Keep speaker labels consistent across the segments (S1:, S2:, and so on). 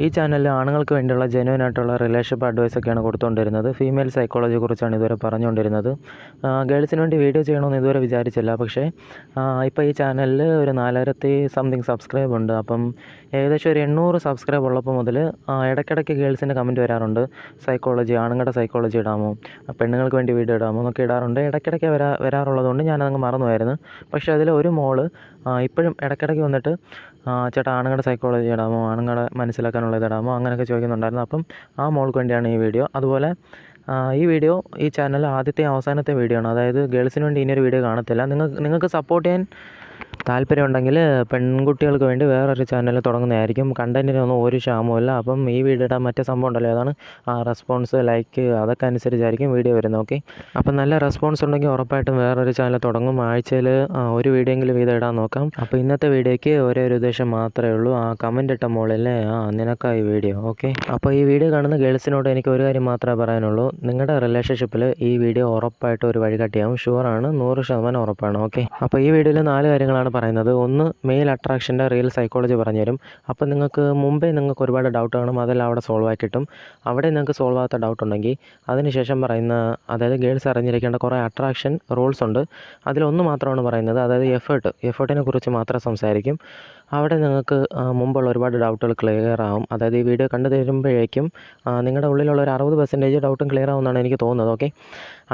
S1: ഈ ചാനലിൽ ആണുങ്ങൾക്ക് വേണ്ടിയുള്ള ജെന്യുവൻ ആയിട്ടുള്ള റിലേഷൻഷിപ്പ് അഡ്വൈസൊക്കെയാണ് കൊടുത്തുകൊണ്ടിരുന്നത്. ഫീമെയിൽ സൈക്കോളജിയെക്കുറിച്ചാണ് ഇതുവരെ പറഞ്ഞുകൊണ്ടിരുന്നത്. ഗേൾസിന് വേണ്ടി വീഡിയോ ചെയ്യണമെന്ന് ഇതുവരെ വിചാരിച്ചില്ല. പക്ഷേ ഇപ്പോൾ ഈ ചാനലിൽ ഒരു 4000 സംതിങ് സബ്സ്ക്രൈബ് ഉണ്ട്. അപ്പം ഏകദേശം ഒരു 800 സബ്സ്ക്രൈബ് ഉള്ളപ്പോൾ മുതൽ ഇടയ്ക്കിടയ്ക്ക് ഗേൾസിൻ്റെ കമൻറ്റ് വരാറുണ്ട്. സൈക്കോളജി, ആണുങ്ങളുടെ സൈക്കോളജി ഇടാമോ, പെണ്ണുങ്ങൾക്ക് വേണ്ടി വീഡിയോ ഇടാമോ എന്നൊക്കെ ഇടാറുണ്ട്. ഇടയ്ക്കിടയ്ക്ക് വരാറുള്ളതുകൊണ്ട് ഞാനതങ്ങ് മറന്നുമായിരുന്നു. പക്ഷേ അതിൽ ഒരു മോള് ഇപ്പോഴും ഇടയ്ക്കിടയ്ക്ക് വന്നിട്ട് ചേട്ടാ ആണുങ്ങളുടെ സൈക്കോളജി ഇടാമോ, ആണുങ്ങളെ മനസ്സിലാക്കാനുള്ള ഇതിടാമോ അങ്ങനെയൊക്കെ ചോദിക്കുന്നുണ്ടായിരുന്നു. അപ്പം ആ മോൾക്ക് വേണ്ടിയാണ് ഈ വീഡിയോ. അതുപോലെ ഈ ചാനൽ ആദ്യത്തെ അവസാനത്തെ വീഡിയോ ആണ്. അതായത് ഗേൾസിന് വേണ്ടി ഇനിയൊരു വീഡിയോ കാണത്തില്ല. നിങ്ങൾക്ക് സപ്പോർട്ട് ചെയ്യാൻ താല്പര്യമുണ്ടെങ്കിൽ പെൺകുട്ടികൾക്ക് വേണ്ടി വേറൊരു ചാനൽ തുടങ്ങുന്നതായിരിക്കും. കണ്ടൻറ്റിനൊന്നും ഒരു ക്ഷാമവുമില്ല. അപ്പം ഈ വീഡിയോയുടെ മറ്റേ സംഭവം ഉണ്ടല്ലോ, അതാണ് റെസ്പോൺസ്, ലൈക്ക് അതൊക്കെ അനുസരിച്ചായിരിക്കും വീഡിയോ വരുന്നത്. ഓക്കെ, അപ്പം നല്ല റെസ്പോൺസ് ഉണ്ടെങ്കിൽ ഉറപ്പായിട്ടും വേറൊരു ചാനൽ തുടങ്ങും. ആഴ്ചയിൽ ഒരു വീഡിയോ എങ്കിലും വീഡിയോ ഇടാൻ നോക്കാം. അപ്പോൾ ഇന്നത്തെ വീഡിയോയ്ക്ക് ഒരേ ഒരു ഉദ്ദേശം മാത്രമേ ഉള്ളൂ. കമൻ്റ് ഇട്ട മോളില്ലേ, നിനക്കായി വീഡിയോ. ഓക്കെ, അപ്പോൾ ഈ വീഡിയോ കാണുന്ന ഗേൾസിനോട് എനിക്ക് ഒരു കാര്യം മാത്രമേ പറയാനുള്ളൂ. നിങ്ങളുടെ റിലേഷൻഷിപ്പിൽ ഈ വീഡിയോ ഉറപ്പായിട്ടും ഒരു വഴികാട്ടിയാവും. ഷുവറാണ്, 100% ഉറപ്പാണ്. ഓക്കെ, അപ്പോൾ ഈ വീഡിയോയിൽ 4 കാര്യങ്ങളാണ് പറയുന്നത്. ഒന്ന്, മെയിൽ അട്രാക്ഷൻ്റെ റിയൽ സൈക്കോളജി പറഞ്ഞുതരും. അപ്പോൾ നിങ്ങൾക്ക് ഒരുപാട് ഡൗട്ട് കാണും, അതെല്ലാം അവിടെ സോൾവ് ആക്കി കിട്ടും. അവിടെ നിങ്ങൾക്ക് സോൾവ് ആകാത്ത ഡൗട്ട് ഉണ്ടെങ്കിൽ അതിനുശേഷം പറയുന്ന, അതായത് ഗേൾസ് അറിഞ്ഞിരിക്കേണ്ട കുറേ അട്രാക്ഷൻ റൂൾസ് ഉണ്ട്. അതിലൊന്ന് മാത്രമാണ് പറയുന്നത്, അതായത് എഫേർട്ടിനെ കുറിച്ച് മാത്രം സംസാരിക്കും. അവിടെ നിങ്ങൾക്ക് മുമ്പുള്ള ഒരുപാട് ഡൗട്ടുകൾ ക്ലിയർ ആവും. അതായത് ഈ വീഡിയോ കണ്ടു തരുമ്പോഴേക്കും നിങ്ങളുടെ ഉള്ളിലുള്ള ഒരു 60% ഡൗട്ടും ക്ലിയർ ആവുമെന്നാണ് എനിക്ക് തോന്നുന്നത്. ഓക്കെ,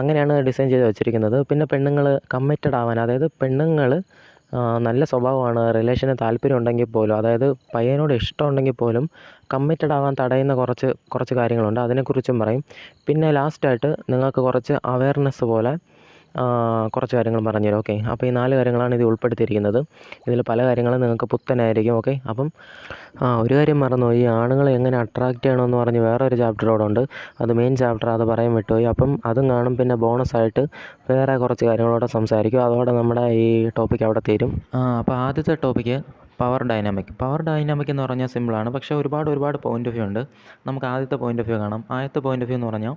S1: അങ്ങനെയാണ് ഡിസൈൻ ചെയ്ത് വെച്ചിരിക്കുന്നത്. പിന്നെ പെണ്ണുങ്ങൾ കമ്മിറ്റഡ് ആവാൻ, അതായത് പെണ്ണുങ്ങൾ നല്ല സ്വഭാവമാണ്, റിലേഷന് താല്പര്യം ഉണ്ടെങ്കിൽ പോലും, അതായത് പയ്യനോട് ഇഷ്ടമുണ്ടെങ്കിൽ പോലും കമ്മിറ്റഡ് ആവാൻ തടയുന്ന കുറച്ച് കാര്യങ്ങളുണ്ട്. അതിനെക്കുറിച്ചും പറയും. പിന്നെ ലാസ്റ്റായിട്ട് നിങ്ങൾക്ക് കുറച്ച് അവയർനെസ് പോലെ കുറച്ച് കാര്യങ്ങൾ പറഞ്ഞുതരും. ഓക്കെ, അപ്പോൾ ഈ 4 കാര്യങ്ങളാണ് ഇത് ഉൾപ്പെടുത്തിയിരിക്കുന്നത്. ഇതിൽ പല കാര്യങ്ങളും നിങ്ങൾക്ക് പുത്തനായിരിക്കും. ഓക്കെ, അപ്പം ഒരു കാര്യം മറന്നുപോയി, ആണുങ്ങളെ എങ്ങനെ അട്രാക്റ്റ് ചെയ്യണമെന്ന് പറഞ്ഞ് വേറൊരു ചാപ്റ്റർ അവിടെ ഉണ്ട്. അത് മെയിൻ ചാപ്റ്റർ, അത് പറയാൻ വിട്ടുപോയി. അപ്പം അതും കാണും. പിന്നെ ബോണസായിട്ട് വേറെ കുറച്ച് കാര്യങ്ങളോടെ സംസാരിക്കും. അതോടെ നമ്മുടെ ഈ ടോപ്പിക്ക് അവിടെ തീരും. അപ്പോൾ ആദ്യത്തെ ടോപ്പിക്ക് പവർ ഡൈനാമിക് എന്ന് പറഞ്ഞാൽ സിമ്പിളാണ്, പക്ഷേ ഒരുപാട് പോയിൻ്റ് ഓഫ് വ്യൂ ഉണ്ട്. നമുക്ക് ആദ്യത്തെ പോയിൻ്റ് ഓഫ് വ്യൂ കാണാം. ആദ്യത്തെ പോയിൻ്റ് ഓഫ് വ്യൂ എന്ന് പറഞ്ഞാൽ,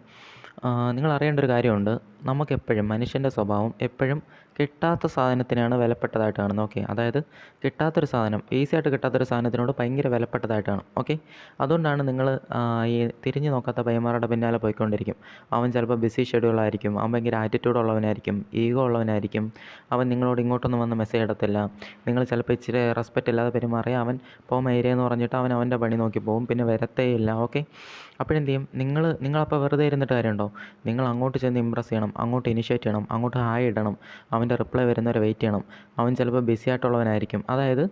S1: നിങ്ങൾ അറിയേണ്ട ഒരു കാര്യമുണ്ട്. നമുക്കെപ്പോഴും മനുഷ്യൻ്റെ സ്വഭാവം എപ്പോഴും കിട്ടാത്ത സാധനത്തിനാണ് വിലപ്പെട്ടതായിട്ട് കാണുന്നത്. ഓക്കെ, അതായത് കിട്ടാത്തൊരു സാധനം, ഈസിയായിട്ട് കിട്ടാത്തൊരു സാധനത്തിനോട് ഭയങ്കര വിലപ്പെട്ടതായിട്ടാണ്. ഓക്കെ, അതുകൊണ്ടാണ് നിങ്ങൾ ഈ തിരിഞ്ഞു നോക്കാത്ത പയ്യന്മാരുടെ പിന്നാലെ പോയിക്കൊണ്ടിരിക്കും. അവൻ ചിലപ്പോൾ ബിസി ഷെഡ്യൂളായിരിക്കും, അവൻ ഭയങ്കര ആറ്റിറ്റ്യൂഡ് ഉള്ളവനായിരിക്കും, ഈഗോ ഉള്ളവനായിരിക്കും, അവൻ നിങ്ങളോട് ഇങ്ങോട്ടൊന്നും വന്ന് മെസ്സേജ് ഇടത്തില്ല. നിങ്ങൾ ചിലപ്പോൾ ഇച്ചിരി റെസ്പെക്റ്റ് ഇല്ലാതെ പെരുമാറിയാൽ അവൻ ഏരിയ എന്ന് പറഞ്ഞിട്ട് അവൻ്റെ പണി നോക്കി പോകും, പിന്നെ വരത്തേ ഇല്ല. ഓക്കെ, അപ്പോഴെന്ത് ചെയ്യും? നിങ്ങളപ്പോൾ വെറുതെ ഇരുന്നിട്ട് കാര്യമുണ്ടോ? നിങ്ങൾ അങ്ങോട്ട് ചെന്ന് ഇമ്പ്രസ് ചെയ്യണം, അങ്ങോട്ട് ഇനിഷ്യേറ്റ് ചെയ്യണം, അങ്ങോട്ട് ഹായ് ഇടണം, അവൻ്റെ റിപ്ലൈ വരുന്നവരെ വെയിറ്റ് ചെയ്യണം. അവൻ ചിലപ്പോൾ ബിസി ആയിട്ടുള്ളവനായിരിക്കും, അതായത്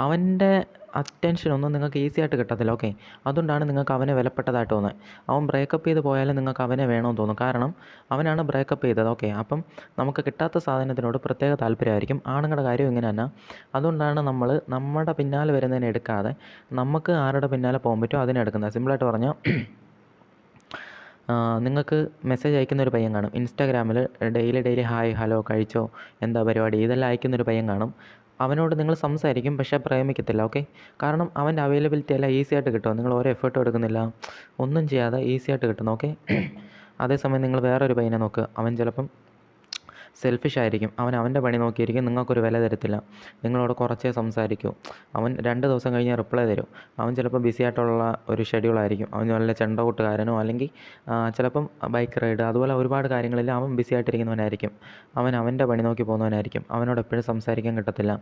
S1: അവൻ്റെ അറ്റൻഷനൊന്നും നിങ്ങൾക്ക് ഈസി ആയിട്ട് കിട്ടത്തില്ല. ഓക്കെ, അതുകൊണ്ടാണ് നിങ്ങൾക്ക് അവനെ വിലപ്പെട്ടതായിട്ട് തോന്നുന്നത്. അവൻ ബ്രേക്കപ്പ് ചെയ്ത് പോയാലും നിങ്ങൾക്ക് അവനെ വേണമെന്ന് തോന്നും, കാരണം അവനാണ് ബ്രേക്കപ്പ് ചെയ്തത്. ഓക്കെ, അപ്പം നമുക്ക് കിട്ടാത്ത സാധനത്തിനോട് പ്രത്യേക താല്പര്യമായിരിക്കും. ആണുങ്ങളുടെ കാര്യം ഇങ്ങനെ തന്നെ. അതുകൊണ്ടാണ് നമ്മുടെ പിന്നാലെ വരുന്നതിനെ എടുക്കാതെ നമുക്ക് ആരുടെ പിന്നാലെ പോകാൻ പറ്റുമോ അതിനെ എടുക്കുന്നത്. സിമ്പിളായിട്ട് പറഞ്ഞാൽ, നിങ്ങൾക്ക് മെസ്സേജ് അയക്കുന്നൊരു പയ്യൻ കാണും ഇൻസ്റ്റാഗ്രാമിൽ, ഡെയിലി ഹായ് ഹലോ കഴിച്ചോ എന്താ പരിപാടി ഇതെല്ലാം അയക്കുന്നൊരു പയ്യൻ കാണും. അവനോട് നിങ്ങൾ സംസാരിക്കും, പക്ഷേ പ്രേമിക്കത്തില്ല. ഓക്കെ, കാരണം അവൻ്റെ അവൈലബിലിറ്റി എല്ലാം ഈസി ആയിട്ട് കിട്ടും. നിങ്ങൾ ഓരോ എഫേർട്ടും എടുക്കുന്നില്ല, ഒന്നും ചെയ്യാതെ ഈസി ആയിട്ട് കിട്ടുന്നു. ഓക്കെ, അതേസമയം നിങ്ങൾ വേറൊരു പയ്യനെ നോക്കുക, അവൻ ചിലപ്പം സെൽഫിഷ് ആയിരിക്കും. അവൻ്റെ പണി നോക്കിയിരിക്കും, നിങ്ങൾക്കൊരു വില തരത്തില്ല, നിങ്ങളോട് കുറച്ചേ സംസാരിക്കൂ. അവൻ 2 ദിവസം കഴിഞ്ഞ് റിപ്ലൈ തരും. അവൻ ചിലപ്പോൾ ബിസി ആയിട്ടുള്ള ഒരു ഷെഡ്യൂളായിരിക്കും. അവൻ വല്ല ചെണ്ട കൂട്ടുകാരനോ അല്ലെങ്കിൽ ചിലപ്പം ബൈക്ക് റൈഡ്, അതുപോലെ ഒരുപാട് കാര്യങ്ങളിൽ അവൻ ബിസി ആയിട്ടിരിക്കുന്നവനായിരിക്കും. അവൻ്റെ പണി നോക്കി പോകുന്നവനായിരിക്കും. അവനോട് എപ്പോഴും സംസാരിക്കാൻ കിട്ടത്തില്ല.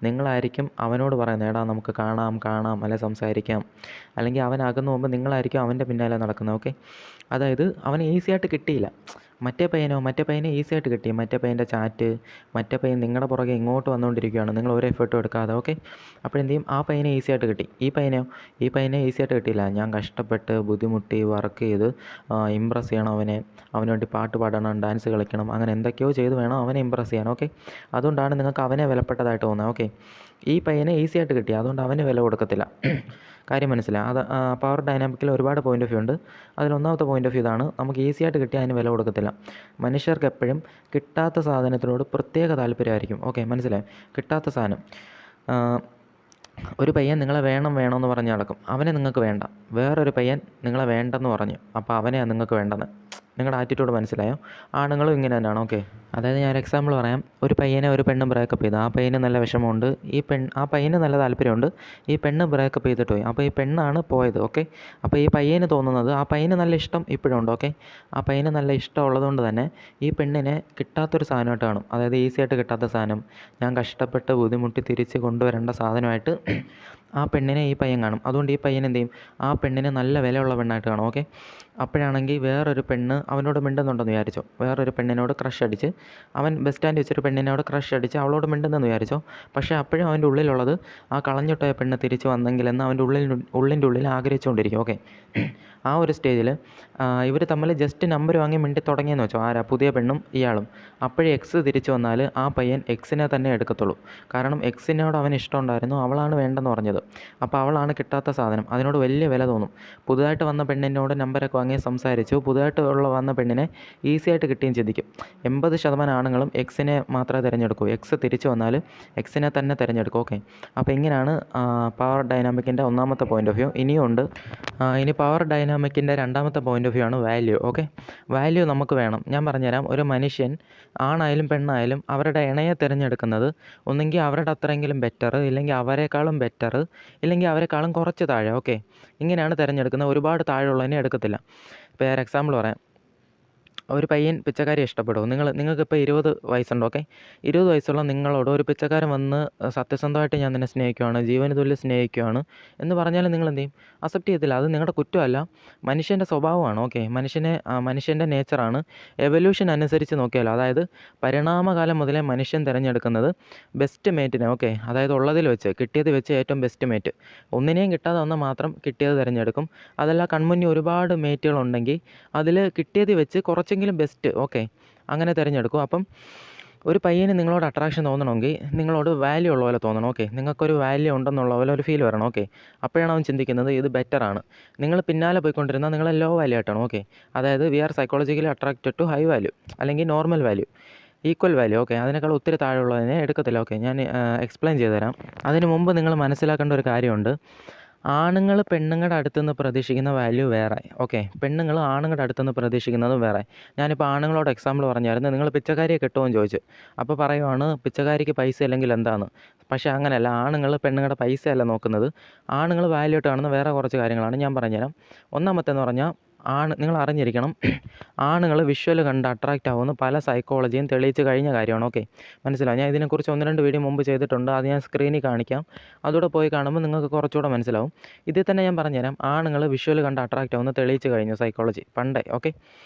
S1: നിങ്ങളായിരിക്കും അവനോട് പറയുന്നത്, എടാ നമുക്ക് കാണാം അല്ലെങ്കിൽ സംസാരിക്കാം, അല്ലെങ്കിൽ അവൻ അകന്നു പോകുമ്പോൾ നിങ്ങളായിരിക്കും അവൻ്റെ പിന്നാലെ നടക്കുന്നത്. ഓക്കെ, അതായത് അവന് ഈസി ആയിട്ട് കിട്ടിയില്ല. മറ്റേ പയ്യനെ ഈസി ആയിട്ട് കിട്ടി. മറ്റേ പയ്യൻ്റെ ചാറ്റ്, മറ്റേ പയ്യൻ നിങ്ങളുടെ പുറകെ ഇങ്ങോട്ട് വന്നുകൊണ്ടിരിക്കുകയാണ്, നിങ്ങൾ ഒരു എഫേർട്ടും എടുക്കാതെ. ഓക്കെ, അപ്പോഴെന്ത് ചെയ്യും? ആ പയ്യനെ ഈസി ആയിട്ട് കിട്ടി. ഈ പയ്യനെ ഈസി ആയിട്ട് കിട്ടിയില്ല. ഞാൻ കഷ്ടപ്പെട്ട് ബുദ്ധിമുട്ടി വർക്ക് ചെയ്ത് ഇമ്പ്രസ് ചെയ്യണം അവന് വേണ്ടി പാട്ട് പാടണം, ഡാൻസ് കളിക്കണം, അങ്ങനെ എന്തൊക്കെയോ ചെയ്ത് വേണം അവനെ ഇമ്പ്രസ് ചെയ്യാൻ. ഓക്കെ, അതുകൊണ്ടാണ് നിങ്ങൾക്ക് അവനെ വിലപ്പെട്ടതായിട്ട് തോന്നുന്നത്. ഓക്കെ, ഈ പയ്യനെ ഈസി ആയിട്ട് കിട്ടി, അതുകൊണ്ട് അവന് വില കൊടുക്കത്തില്ല. കാര്യം മനസ്സിലായി? അത് പവർ ഡൈനാമിക്കിൽ ഒരുപാട് പോയിൻ്റ് ഓഫ് വ്യൂ ഉണ്ട്. അതിലൊന്നാമത്തെ പോയിൻ്റ് ഓഫ് വ്യൂ ഇതാണ്, നമുക്ക് ഈസി ആയിട്ട് കിട്ടിയാൽ അതിന് വില കൊടുക്കത്തില്ല. മനുഷ്യർക്ക് എപ്പോഴും കിട്ടാത്ത സാധനത്തിനോട് പ്രത്യേക താല്പര്യമായിരിക്കും. ഓക്കെ, മനസ്സിലായി? കിട്ടാത്ത സാധനം, ഒരു പയ്യൻ നിങ്ങളെ വേണമെന്ന് പറഞ്ഞ് നടക്കും, അവനെ നിങ്ങൾക്ക് വേണ്ട. വേറൊരു പയ്യൻ നിങ്ങളെ വേണ്ടെന്ന് പറഞ്ഞു, അപ്പോൾ അവനെയാണ് നിങ്ങൾക്ക് വേണ്ടെന്ന്. നിങ്ങളുടെ ആറ്റിറ്റ്യൂഡ് മനസ്സിലായോ? ആണുങ്ങളും ഇങ്ങനെ തന്നെയാണ്. ഓക്കെ, അതായത് ഞാൻ ഒരു എക്സാമ്പിൾ പറയാം. ഒരു പയ്യനെ ഒരു പെണ്ണും ബ്രേക്കപ്പ് ചെയ്തു. ആ പയ്യന് നല്ല വിഷമമുണ്ട്, ആ പയ്യന് നല്ല താല്പര്യമുണ്ട്. ഈ പെണ്ണ് ബ്രേക്കപ്പ് ചെയ്തിട്ട് പോയി. അപ്പോൾ ഈ പെണ്ണാണ് പോയത്. ഓക്കെ, അപ്പോൾ ഈ പയ്യന് തോന്നുന്നത് ആ പയ്യന് നല്ല ഇഷ്ടം ഇപ്പോഴുണ്ട്. ഓക്കെ, ആ പയ്യന് നല്ല ഇഷ്ടം ഉള്ളതുകൊണ്ട് തന്നെ ഈ പെണ്ണിനെ കിട്ടാത്തൊരു സാധനമായിട്ട് കാണും. അതായത് ഈസി ആയിട്ട് കിട്ടാത്ത സാധനം, ഞാൻ കഷ്ടപ്പെട്ട് ബുദ്ധിമുട്ടി തിരിച്ച് കൊണ്ടുവരേണ്ട സാധനമായിട്ട് ആ പെണ്ണിനെ ഈ പയ്യൻ കാണും. അതുകൊണ്ട് ഈ പയ്യൻ എന്ത് ചെയ്യും? ആ പെണ്ണിനെ നല്ല വിലയുള്ള പെണ്ണായിട്ട് കാണും. ഓക്കെ, അപ്പോഴാണെങ്കിൽ വേറൊരു പെണ്ണ് അവനോട് മിണ്ടുന്നുണ്ടെന്ന് വിചാരിച്ചോ, വേറൊരു പെണ്ണിനോട് ക്രഷ് അടിച്ച്, അവൻ ബസ് സ്റ്റാൻഡിൽ വെച്ചൊരു പെണ്ണിനോട് ക്രഷ് അടിച്ച് അവളോട് മിണ്ടുന്നെന്ന് വിചാരിച്ചോ. പക്ഷേ അപ്പോഴും അവൻ്റെ ഉള്ളിലുള്ളത് ആ കളഞ്ഞിട്ടോയ പെണ്ണ് തിരിച്ച് വന്നെങ്കിലെന്ന് അവൻ്റെ ഉള്ളിൻ്റെ ഉള്ളിൽ ആഗ്രഹിച്ചുകൊണ്ടിരിക്കും. ഓക്കെ, ആ ഒരു സ്റ്റേജിൽ ഇവർ തമ്മിൽ ജസ്റ്റ് നമ്പർ വാങ്ങി മിണ്ടി തുടങ്ങിയെന്ന് വെച്ചോ, ആരാ? പുതിയ പെണ്ണും ഇയാളും. അപ്പോഴേ എക്സ് തിരിച്ചു വന്നാൽ ആ പയ്യൻ എക്സിനെ തന്നെ എടുക്കത്തുള്ളൂ. കാരണം എക്സിനോട് അവന് ഇഷ്ടമുണ്ടായിരുന്നു, അവളാണ് വേണ്ടെന്ന് പറഞ്ഞത്. അപ്പോൾ അവളാണ് കിട്ടാത്ത സാധനം, അതിനോട് വലിയ വില തോന്നും. പുതുതായിട്ട് വന്ന പെണ്ണിനോട് നമ്പരൊക്കെ വാങ്ങി സംസാരിച്ചു, പുതുതായിട്ട് വന്ന പെണ്ണിനെ ഈസി ആയിട്ട് കിട്ടുകയും ചിന്തിക്കും. 80% ആണുങ്ങളും എക്സിനെ മാത്രമേ തിരഞ്ഞെടുക്കൂ. എക്സ് തിരിച്ചു വന്നാൽ എക്സിനെ തന്നെ തിരഞ്ഞെടുക്കും. ഓക്കെ, അപ്പോൾ ഇങ്ങനെയാണ് പവർ ഡൈനാമിക്കിൻ്റെ ഒന്നാമത്തെ പോയിൻ്റ് ഓഫ് വ്യൂ. ഇനിയും ഉണ്ട്. ഇനി പവർ ഡൈനാമിക്കിൻ്റെ രണ്ടാമത്തെ പോയിൻ്റ് ഓഫ് വ്യൂ ആണ് വാല്യൂ. ഓക്കെ, വാല്യൂ നമുക്ക് വേണം. ഞാൻ പറഞ്ഞുതരാം. ഒരു മനുഷ്യൻ ആണായാലും പെണ്ണായാലും അവരുടെ ഇണയെ തിരഞ്ഞെടുക്കുന്നത് ഒന്നെങ്കിൽ അവരുടെ അത്രയെങ്കിലും ബെറ്റർ, ഇല്ലെങ്കിൽ അവരെക്കാളും ബെറ്റർ, ഇല്ലെങ്കിൽ അവരെക്കാളും കുറച്ച് താഴെ. ഓക്കെ, ഇങ്ങനെയാണ് തിരഞ്ഞെടുക്കുന്നത്. ഒരുപാട് താഴെയുള്ളതിനെ എടുക്കത്തില്ല. ഇപ്പോൾ ഞാൻ എക്സാമ്പിൾ പറയാം. ഒരു പയ്യൻ പിച്ചക്കാരിയെ ഇഷ്ടപ്പെടും. നിങ്ങൾക്കിപ്പോൾ 20 വയസ്സുണ്ട്. ഓക്കെ, 20 വയസ്സുള്ള നിങ്ങളോട് ഒരു പിച്ചക്കാരൻ വന്ന് സത്യസന്ധമായിട്ട് ഞാൻ നിന്നെ സ്നേഹിക്കുകയാണ്, ജീവന് തുല്യം സ്നേഹിക്കുകയാണ് എന്ന് പറഞ്ഞാൽ നിങ്ങൾ എന്ത് ചെയ്യും? അക്സെപ്റ്റ് ചെയ്യത്തില്ല. അത് നിങ്ങളുടെ കുറ്റമല്ല, മനുഷ്യൻ്റെ സ്വഭാവമാണ്. ഓക്കെ, മനുഷ്യൻ്റെ നേച്ചറാണ്. എവല്യൂഷൻ അനുസരിച്ച് നോക്കിയാലോ, അതായത് പരിണാമകാലം മുതലേ മനുഷ്യൻ തിരഞ്ഞെടുക്കുന്നത് ബെസ്റ്റ് മേറ്റിനെ. ഓക്കെ, അതായത് ഉള്ളതിൽ വെച്ച് കിട്ടിയത് വെച്ച് ഏറ്റവും ബെസ്റ്റ് മേറ്റ്. ഒന്നിനെയും കിട്ടാതെ വന്നാൽ മാത്രം കിട്ടിയത് തിരഞ്ഞെടുക്കും. അതല്ല, കൺമുന്നിൽ ഒരുപാട് മേറ്റുകളുണ്ടെങ്കിൽ അതിൽ കിട്ടിയത് വെച്ച് കുറച്ചെങ്കിലും ബെസ്റ്റ്, ഓക്കെ, അങ്ങനെ തിരഞ്ഞെടുക്കും. അപ്പം ഒരു പയ്യന് നിങ്ങളോട് അട്രാക്ഷൻ തോന്നണമെങ്കിൽ നിങ്ങളോട് വാല്യൂ ഉള്ള പോലെ തോന്നണം. ഓക്കെ, നിങ്ങൾക്കൊരു വാല്യൂ ഉണ്ടെന്നുള്ള പോലെ ഒരു ഫീൽ വരണം. ഓക്കെ, അപ്പോഴാണ് അവൻ ചിന്തിക്കുന്നത് ഇത് ബെറ്ററാണ്. നിങ്ങൾ പിന്നാലെ പോയിക്കൊണ്ടിരുന്നാൽ നിങ്ങൾ ലോ വാല്യൂ ആയിട്ടാണ്. ഓക്കെ, അതായത് we are psychologically attracted to high value, അല്ലെങ്കിൽ normal value, equal value. Okay, അതിനേക്കാൾ ഒത്തിരി താഴെയുള്ളതിനെ എടുക്കത്തില്ല. ഓക്കെ, ഞാൻ എക്സ്പ്ലെയിൻ ചെയ്തു തരാം. അതിന് മുമ്പ് നിങ്ങൾ മനസ്സിലാക്കേണ്ട ഒരു കാര്യമുണ്ട്. ആണുങ്ങൾ പെണ്ണുങ്ങളുടെ അടുത്തുനിന്ന് പ്രതീക്ഷിക്കുന്ന വാല്യൂ വേറെ. ഓക്കെ, പെണ്ണുങ്ങൾ ആണുങ്ങളുടെ അടുത്തുനിന്ന് പ്രതീക്ഷിക്കുന്നതും വേറെ. ഞാനിപ്പോൾ ആണുങ്ങളോട് എക്സാമ്പിൾ പറഞ്ഞായിരുന്നു. നിങ്ങൾ പിച്ചക്കാരിയെ കിട്ടുമോ എന്ന് ചോദിച്ചു. അപ്പോൾ പറയുവാണ് പൈസ പൈസ ഇല്ലെങ്കിൽ എന്താണ്. പക്ഷേ അങ്ങനെയല്ല. ആണുങ്ങൾ പെണ്ണുങ്ങളുടെ പൈസയല്ല നോക്കുന്നത്. ആണുങ്ങൾ വാല്യൂ ആയിട്ട് കാണുന്ന വേറെ കുറച്ച് കാര്യങ്ങളാണ്. ഞാൻ പറഞ്ഞുതരാം. ഒന്നാമത്തെന്ന് പറഞ്ഞാൽ നിങ്ങൾ അറിഞ്ഞിരിക്കണം, ആണുങ്ങൾ വിഷ്വൽ കണ്ട് അട്രാക്റ്റ് ആവുമെന്ന് പല സൈക്കോളജിയും തെളിയിച്ച് കഴിഞ്ഞ കാര്യമാണ്. ഓക്കെ, മനസ്സിലാവും. ഞാൻ ഇതിനെക്കുറിച്ച് 1-2 വീഡിയോ മുമ്പ് ചെയ്തിട്ടുണ്ട്. അത് ഞാൻ സ്ക്രീനിൽ കാണിക്കാം. അതുകൂടെ പോയി കാണുമ്പോൾ നിങ്ങൾക്ക് കുറച്ചുകൂടെ മനസ്സിലാവും. ഇതിൽ തന്നെ ഞാൻ പറഞ്ഞുതരാം. ആണുങ്ങൾ വിഷ്വൽ കണ്ട് അട്രാക്റ്റ് ആവുമെന്ന് തെളിയിച്ച് കഴിഞ്ഞു സൈക്കോളജി പണ്ടേ. ഓക്കെ,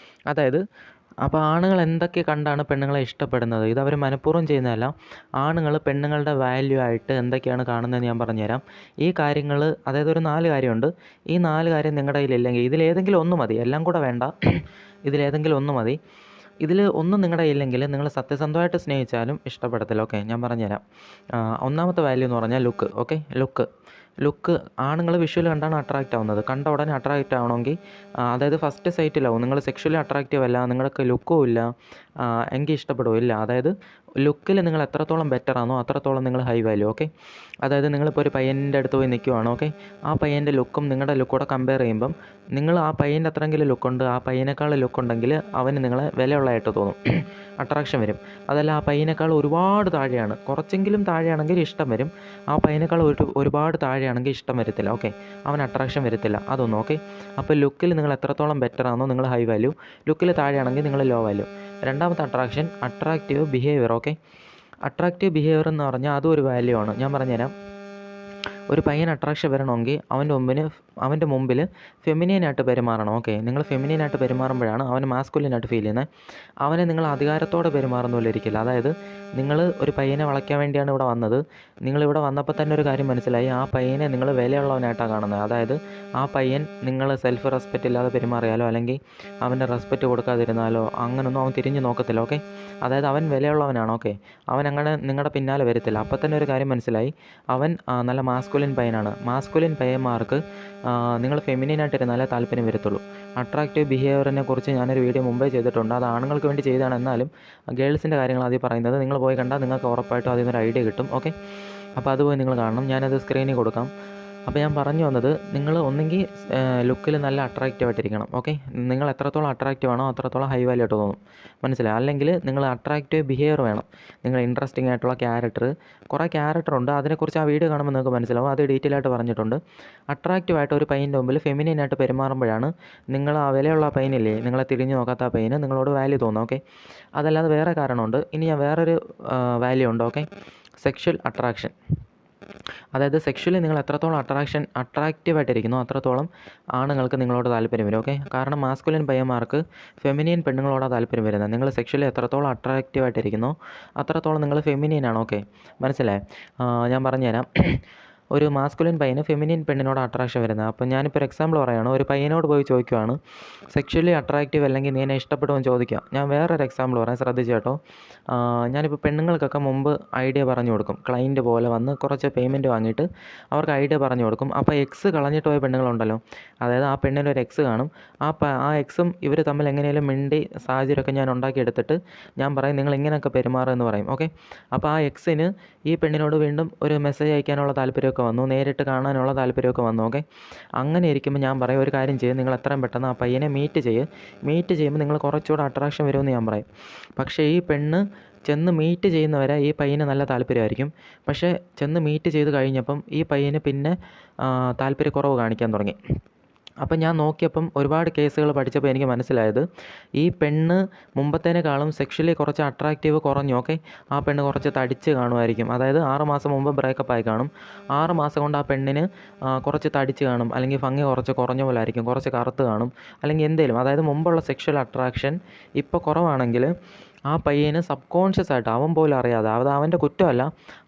S1: അതായത് അപ്പോൾ ആണുങ്ങൾ എന്തൊക്കെ കണ്ടാണ് പെണ്ണുങ്ങളെ ഇഷ്ടപ്പെടുന്നത്? ഇതവർ മനഃപൂർവ്വം ചെയ്യുന്നതല്ല. ആണുങ്ങൾ പെണ്ണുങ്ങളുടെ വാല്യൂ ആയിട്ട് എന്തൊക്കെയാണ് കാണുന്നതെന്ന് ഞാൻ പറഞ്ഞുതരാം. ഈ കാര്യങ്ങൾ, അതായത് ഒരു 4 കാര്യമുണ്ട്. ഈ 4 കാര്യം നിങ്ങളുടെ കയ്യിലില്ലെങ്കിൽ ഇതിലേതെങ്കിലും ഒന്ന് മതി, എല്ലാം കൂടെ വേണ്ട, ഇതിലേതെങ്കിലും ഒന്ന് മതി. ഇതിൽ ഒന്നും നിങ്ങളുടെ കയ്യില്ലെങ്കിൽ നിങ്ങൾ സത്യസന്ധമായിട്ട് സ്നേഹിച്ചാലും ഇഷ്ടപ്പെടത്തില്ല. ഓക്കെ, ഞാൻ പറഞ്ഞുതരാം. ഒന്നാമത്തെ വാല്യൂ എന്ന് പറഞ്ഞാൽ ലുക്ക്. ഓക്കെ, ലുക്ക് ആണുങ്ങൾ വിഷ്വൽ കണ്ടാണ് അട്രാക്റ്റ് ആവുന്നത്. കണ്ട ഉടനെ അട്രാക്റ്റ് ആവണമെങ്കിൽ, അതായത് ഫസ്റ്റ് സൈറ്റിലാവും. നിങ്ങൾ സെക്ഷലി അട്രാക്റ്റീവ് അല്ല, നിങ്ങൾക്ക് ലുക്കും ഇല്ല എങ്കിൽ ഇഷ്ടപ്പെടുമില്ല. അതായത് ലുക്കിൽ നിങ്ങൾ എത്രത്തോളം ബെറ്റർ ആണോ അത്രത്തോളം നിങ്ങൾ ഹൈ വാല്യൂ. ഓക്കെ, അതായത് നിങ്ങളിപ്പോൾ ഒരു പയ്യൻ്റെ അടുത്ത് പോയി നിൽക്കുവാണ്. ഓക്കെ, ആ പയ്യൻ്റെ ലുക്കും നിങ്ങളുടെ ലുക്കൂടെ കമ്പയർ ചെയ്യുമ്പം നിങ്ങൾ ആ പയ്യൻ്റെ അത്രയെങ്കിലും ലുക്കുണ്ട്, ആ പയ്യനേക്കാൾ ലുക്കുണ്ടെങ്കിൽ അവന് നിങ്ങളെ വിലയുള്ളതായിട്ട് തോന്നും, അട്രാക്ഷൻ വരും. അതല്ല, ആ പയ്യനേക്കാൾ ഒരുപാട് താഴെയാണ്, കുറച്ചെങ്കിലും താഴെയാണെങ്കിൽ ഇഷ്ടം വരും. ആ പയ്യനേക്കാൾ ഒരുപാട് താഴെയാണെങ്കിൽ ഇഷ്ടം വരത്തില്ല. ഓക്കെ, അവൻ അട്രാക്ഷൻ വരത്തില്ല. അതൊന്നും. ഓക്കെ, അപ്പോൾ ലുക്കിൽ നിങ്ങൾ എത്രത്തോളം ബെറ്റർ ആണോ നിങ്ങൾ ഹൈ വാല്യൂ, ലുക്കിൽ താഴെയാണെങ്കിൽ നിങ്ങൾ ലോ വാല്യൂ. രണ്ടാമത്തെ attraction, attractive behaviour. Okay, attractive behaviour എന്ന് പറഞ്ഞാൽ അതും ഒരു വാല്യൂ ആണ്. ഞാൻ പറഞ്ഞുതരാം. ഒരു പയ്യൻ അട്രാക്ഷൻ വരണമെങ്കിൽ അവൻ്റെ മുമ്പിൽ ഫെമിനിയനായിട്ട് പെരുമാറണം. ഓക്കെ, നിങ്ങൾ ഫെമിനിയനായിട്ട് പെരുമാറുമ്പോഴാണ് അവന് മാസ്കുലിനായിട്ട് ഫീൽ ചെയ്യുന്നത്. അവനെ നിങ്ങൾ അധികാരത്തോടെ പെരുമാറുന്ന പോലെ ഇരിക്കില്ല. അതായത് നിങ്ങൾ ഒരു പയ്യനെ വളയ്ക്കാൻ വേണ്ടിയാണ് ഇവിടെ വന്നത്. നിങ്ങളിവിടെ വന്നപ്പോൾ തന്നെ ഒരു കാര്യം മനസ്സിലായി, ആ പയ്യനെ നിങ്ങൾ വിലയുള്ളവനായിട്ടാണ് കാണുന്നത്. അതായത് ആ പയ്യൻ നിങ്ങൾ സെൽഫ് റെസ്പെക്റ്റ് ഇല്ലാതെ പെരുമാറിയാലോ, അല്ലെങ്കിൽ അവൻ്റെ റെസ്പെക്റ്റ് കൊടുക്കാതിരുന്നാലോ അങ്ങനൊന്നും അവൻ തിരിഞ്ഞ് നോക്കത്തില്ല. ഓക്കെ, അതായത് അവൻ വിലയുള്ളവനാണ്. ഓക്കെ, അവൻ അങ്ങനെ നിങ്ങളുടെ പിന്നാലെ വരത്തില്ല. അപ്പോൾ തന്നെ ഒരു കാര്യം മനസ്സിലായി, അവൻ നല്ല മാസ്കുലിൻ പയ്യനാണ്. മാസ്കുലിൻ പയ്യന്മാർക്ക് നിങ്ങൾ ഫെമിനിനായിട്ടിരുന്നാലേ താല്പര്യം വരത്തുള്ളൂ. അട്രാക്റ്റീവ് ബിഹേവിയറിനെ കുറിച്ച് ഞാനൊരു വീഡിയോ മുമ്പേ ചെയ്തിട്ടുണ്ട്. അത് ആണുങ്ങൾക്ക് വേണ്ടി ചെയ്തതാണ്. എന്നാലും ഗേൾസിൻ്റെ കാര്യങ്ങൾ ആദ്യം പറയുന്നത്. നിങ്ങൾ പോയി കണ്ടാൽ നിങ്ങൾക്ക് ഉറപ്പായിട്ടും അതിൽ നിന്നൊരു ഐഡിയ കിട്ടും. ഓക്കെ, അപ്പോൾ അത് പോയി നിങ്ങൾ കാണണം. ഞാനത് സ്ക്രീനിൽ കൊടുക്കാം. അപ്പോൾ ഞാൻ പറഞ്ഞു വന്നത്, നിങ്ങൾ ഒന്നെങ്കിൽ ലുക്കിൽ നല്ല അട്രാക്റ്റീവ് ആയിട്ടിരിക്കണം. ഓക്കെ, നിങ്ങൾ എത്രത്തോളം അട്രാക്റ്റീവ് ആണോ അത്രത്തോളം ഹൈ വാല്യൂ ആയിട്ട് തോന്നും, മനസ്സിലായി? അല്ലെങ്കിൽ നിങ്ങൾ അട്രാക്റ്റീവ് ബിഹേവിയർ വേണം. നിങ്ങൾ ഇൻട്രസ്റ്റിംഗ് ആയിട്ടുള്ള കുറേ ക്യാരക്ടറുണ്ട്, അതിനെക്കുറിച്ച് ആ വീഡിയോ കാണുമ്പോൾ നിങ്ങൾക്ക് മനസ്സിലാവും, അത് ഡീറ്റെയിൽ ആയിട്ട് പറഞ്ഞിട്ടുണ്ട്. അട്രാക്റ്റീവ് ആയിട്ട് ഒരു പയ്യൻ്റെ മുമ്പിൽ ഫെമിനിൻ ആയിട്ട് പെരുമാറുമ്പോഴാണ് നിങ്ങൾ ആ വിലയുള്ള പയ്യനില്ലേ, നിങ്ങളെ തിരിഞ്ഞു നോക്കാത്ത ആ പയ്യന് നിങ്ങളോട് വാല്യൂ തോന്നും. ഓക്കെ, അതല്ലാതെ വേറെ കാരണമുണ്ട്. ഇനി ഞാൻ വേറൊരു വാല്യൂ ഉണ്ട്. Okay, sexual attraction. അതായത് സെക്ഷലി നിങ്ങൾ എത്രത്തോളം അട്രാക്റ്റീവായിട്ടിരിക്കുന്നു അത്രത്തോളം ആണുങ്ങൾക്ക് നിങ്ങളോട് താല്പര്യം വരും. ഓക്കെ, കാരണം മാസ്കുലിൻ പയ്യന്മാർക്ക് ഫെമിനിയൻ പെണ്ണുങ്ങളോടാണ് താല്പര്യം വരുന്നത്. നിങ്ങൾ സെക്ഷലി എത്രത്തോളം അട്രാക്റ്റീവായിട്ടിരിക്കുന്നു അത്രത്തോളം നിങ്ങൾ ഫെമിനിയനാണ്. ഓക്കെ, മനസ്സിലായി? ഞാൻ പറഞ്ഞുതരാം. ഒരു മാസ്കുലിൻ പയ്യന് ഫെമിനിയൻ പെണ്ണിനോട് അട്രാക്ഷൻ വരുന്നത്. അപ്പോൾ ഞാനിപ്പോൾ ഒരു എക്സാമ്പിൾ പറയുകയാണ്. ഒരു പയ്യനോട് പോയി ചോദിക്കുകയാണ്, സെക്ഷലി അട്രാക്റ്റീവ് അല്ലെങ്കിൽ നീ എന്നെ ഇഷ്ടപ്പെടുമെന്ന് ചോദിക്കുക. ഞാൻ വേറൊരു എക്സാമ്പിൾ പറയാം, ശ്രദ്ധിച്ചു കേട്ടോ. ഞാനിപ്പോൾ പെണ്ണുങ്ങൾക്കൊക്കെ മുമ്പ് ഐഡിയ പറഞ്ഞു കൊടുക്കും. ക്ലൈൻറ്റ് പോലെ വന്ന് കുറച്ച് പേയ്മെൻറ്റ് വാങ്ങിയിട്ട് അവർക്ക് ഐഡിയ പറഞ്ഞു കൊടുക്കും. അപ്പോൾ എക്സ് കളഞ്ഞിട്ട് പോയ പെണ്ണുങ്ങളുണ്ടല്ലോ, അതായത് ആ പെണ്ണിനൊരു എക്സ് കാണും. ആ എക്സും ഇവർ തമ്മിൽ എങ്ങനെയും മിണ്ടി സാഹചര്യമൊക്കെ ഞാൻ ഉണ്ടാക്കിയെടുത്തിട്ട് ഞാൻ പറയും നിങ്ങൾ ഇങ്ങനെയൊക്കെ പെരുമാറുമെന്ന് പറയും. ഓക്കെ, അപ്പോൾ ആ എക്സിന് ഈ പെണ്ണിനോട് വീണ്ടും ഒരു മെസ്സേജ് അയക്കാനുള്ള താല്പര്യമൊക്കെ വന്നു, നേരിട്ട് കാണാനുള്ള താല്പര്യമൊക്കെ വന്നു. ഓക്കെ, അങ്ങനെ ഇരിക്കുമ്പോൾ ഞാൻ പറയും ഒരു കാര്യം ചെയ്യും, നിങ്ങൾ എത്രയും പെട്ടെന്ന് ആ പയ്യനെ മീറ്റ് ചെയ്യുമ്പോൾ നിങ്ങൾ കുറച്ചുകൂടെ അട്രാക്ഷൻ വരുമെന്ന് ഞാൻ പറയും. പക്ഷേ ഈ പെണ്ണ് ചെന്ന് മീറ്റ് ചെയ്യുന്നവരെ ഈ പയ്യന് നല്ല താല്പര്യമായിരിക്കും. പക്ഷേ ചെന്ന് മീറ്റ് ചെയ്ത് കഴിഞ്ഞപ്പം ഈ പയ്യന് പിന്നെ താല്പര്യക്കുറവ് കാണിക്കാൻ തുടങ്ങി. അപ്പം ഞാൻ നോക്കിയപ്പം ഒരുപാട് കേസുകൾ പഠിച്ചപ്പോൾ എനിക്ക് മനസ്സിലായത്, ഈ പെണ്ണ് മുമ്പത്തേനേക്കാളും സെക്ഷലി കുറച്ച് അട്രാക്റ്റീവ് കുറഞ്ഞു. ഓക്കെ, ആ പെണ്ണ് കുറച്ച് തടിച്ച് കാണുമായിരിക്കും. അതായത് 6 മാസം മുമ്പ് ബ്രേക്കപ്പ് ആയി കാണും. 6 മാസം കൊണ്ട് ആ പെണ്ണിന് കുറച്ച് തടിച്ച് കാണും, അല്ലെങ്കിൽ ഭംഗി കുറച്ച് കുറഞ്ഞ പോലെ ആയിരിക്കും, കുറച്ച് കറുത്ത് കാണും, അല്ലെങ്കിൽ എന്തേലും. അതായത് മുമ്പുള്ള സെക്ഷൽ അട്രാക്ഷൻ ഇപ്പോൾ കുറവാണെങ്കിൽ ആ പയ്യന് സബ് കോൺഷ്യസ് ആയിട്ട് അവൻ പോലും അറിയാതെ, അത് അവൻ്റെ കുറ്റമല്ല,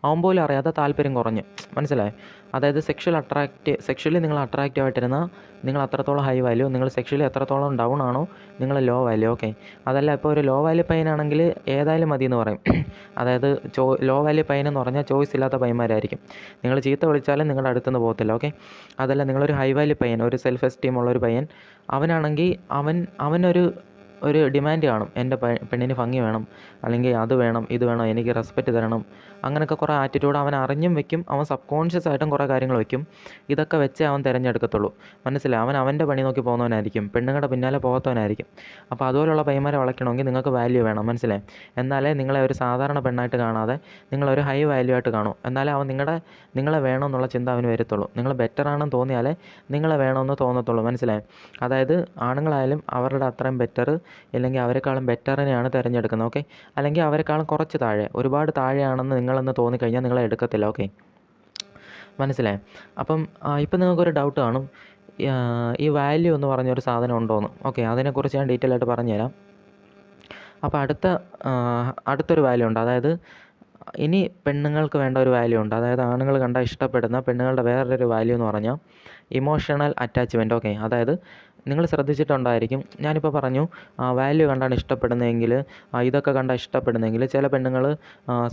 S1: അവൻ പോലും അറിയാതെ താല്പര്യം കുറഞ്ഞു, മനസ്സിലായി? അതായത് സെക്ഷലി നിങ്ങൾ അട്രാക്റ്റീവ് ആയിട്ടിരുന്നാൽ നിങ്ങൾ അത്രത്തോളം ഹൈ വാല്യൂ, നിങ്ങൾ സെക്ഷലി എത്രത്തോളം ഡൗൺ ആണോ നിങ്ങൾ ലോ വാല്യൂ. ഓക്കെ, അതല്ല ഇപ്പോൾ ഒരു ലോ വാല്യൂ പയ്യനാണെങ്കിൽ ഏതായാലും മതി എന്ന് പറയും. അതായത് ലോ വാല്യൂ പയ്യൻ എന്ന് പറഞ്ഞാൽ ചോയ്സ് ഇല്ലാത്ത പയ്യന്മാരായിരിക്കും. നിങ്ങൾ ചീത്ത വിളിച്ചാലും നിങ്ങളുടെ അടുത്തുനിന്ന് പോകത്തില്ല. ഓക്കെ, അതല്ല നിങ്ങളൊരു ഹൈ വാല്യൂ പയ്യൻ, ഒരു സെൽഫ് എസ്റ്റീം ഉള്ളൊരു പയ്യൻ, അവനാണെങ്കിൽ അവനൊരു ഡിമാൻഡ് കാണും, എൻ്റെ പെണ്ണിന് ഭംഗി വേണം, അല്ലെങ്കിൽ അത് വേണം, ഇത് വേണം, എനിക്ക് റെസ്പെക്റ്റ് തരണം, അങ്ങനെയൊക്കെ കുറേ ആറ്റിറ്റ്യൂഡ് അവൻ അറിഞ്ഞും വെക്കും, അവൻ സബ് കോൺഷ്യസ് ആയിട്ടും കുറേ കാര്യങ്ങൾ വെക്കും. ഇതൊക്കെ വെച്ചേ അവൻ തിരഞ്ഞെടുക്കത്തുള്ളൂ, മനസ്സിലായി? അവൻ അവൻ്റെ പണി നോക്കി പോകുന്നവനായിരിക്കും, പെണ്ണുങ്ങളുടെ പിന്നാലെ പോകാത്തവനായിരിക്കും. അപ്പോൾ അതുപോലുള്ള പയ്യന്മാരെ വളയ്ക്കണമെങ്കിൽ നിങ്ങൾക്ക് വാല്യൂ വേണം, മനസ്സിലായി? എന്നാലേ നിങ്ങളെ ഒരു സാധാരണ പെണ്ണായിട്ട് കാണാതെ നിങ്ങളൊരു ഹൈ വാല്യൂ ആയിട്ട് കാണൂ. എന്നാലേ അവൻ നിങ്ങളെ വേണമെന്നുള്ള ചിന്ത അവന് വരത്തുള്ളൂ. നിങ്ങൾ ബെറ്റർ ആണെന്ന് തോന്നിയാലേ നിങ്ങളെ വേണമെന്ന് തോന്നത്തുള്ളൂ, മനസ്സിലായി? അതായത് ആണുങ്ങളായാലും അവരുടെ അത്രയും ബെറ്റർ ഇല്ലെങ്കിൽ അവരെക്കാളും ബെറ്ററിനെയാണ് തിരഞ്ഞെടുക്കുന്നത്. ഓക്കെ, അല്ലെങ്കിൽ അവരെക്കാളും കുറച്ച് താഴെ, ഒരുപാട് താഴെയാണെന്ന് നിങ്ങളെന്ന് തോന്നിക്കഴിഞ്ഞാൽ നിങ്ങളെ എടുക്കത്തില്ല. ഓക്കെ, മനസ്സിലായി? അപ്പം ഇപ്പം നിങ്ങൾക്കൊരു ഡൗട്ട് കാണും, ഈ വാല്യൂ എന്ന് പറഞ്ഞൊരു സാധനം ഉണ്ടോയെന്ന്. ഓക്കെ, അതിനെക്കുറിച്ച് ഞാൻ ഡീറ്റെയിൽ ആയിട്ട് പറഞ്ഞുതരാം. അപ്പോൾ അടുത്തൊരു വാല്യൂ ഉണ്ട്. അതായത് ഇനി പെണ്ണുങ്ങൾക്ക് വേണ്ട ഒരു വാല്യൂ ഉണ്ട്. അതായത് ആണുങ്ങൾ കണ്ടാൽ ഇഷ്ടപ്പെടുന്ന പെണ്ണുങ്ങളുടെ വേറൊരു വാല്യൂ എന്ന് പറഞ്ഞാൽ ഇമോഷണൽ അറ്റാച്ച്മെൻറ്റ്. ഓക്കെ, അതായത് നിങ്ങൾ ശ്രദ്ധിച്ചിട്ടുണ്ടായിരിക്കും, ഞാനിപ്പോൾ പറഞ്ഞു വാല്യൂ കണ്ടാണ് ഇഷ്ടപ്പെടുന്നതെങ്കിൽ, ഇതൊക്കെ കണ്ടാൽ ഇഷ്ടപ്പെടുന്നതെങ്കിൽ ചില പെണ്ണുങ്ങൾ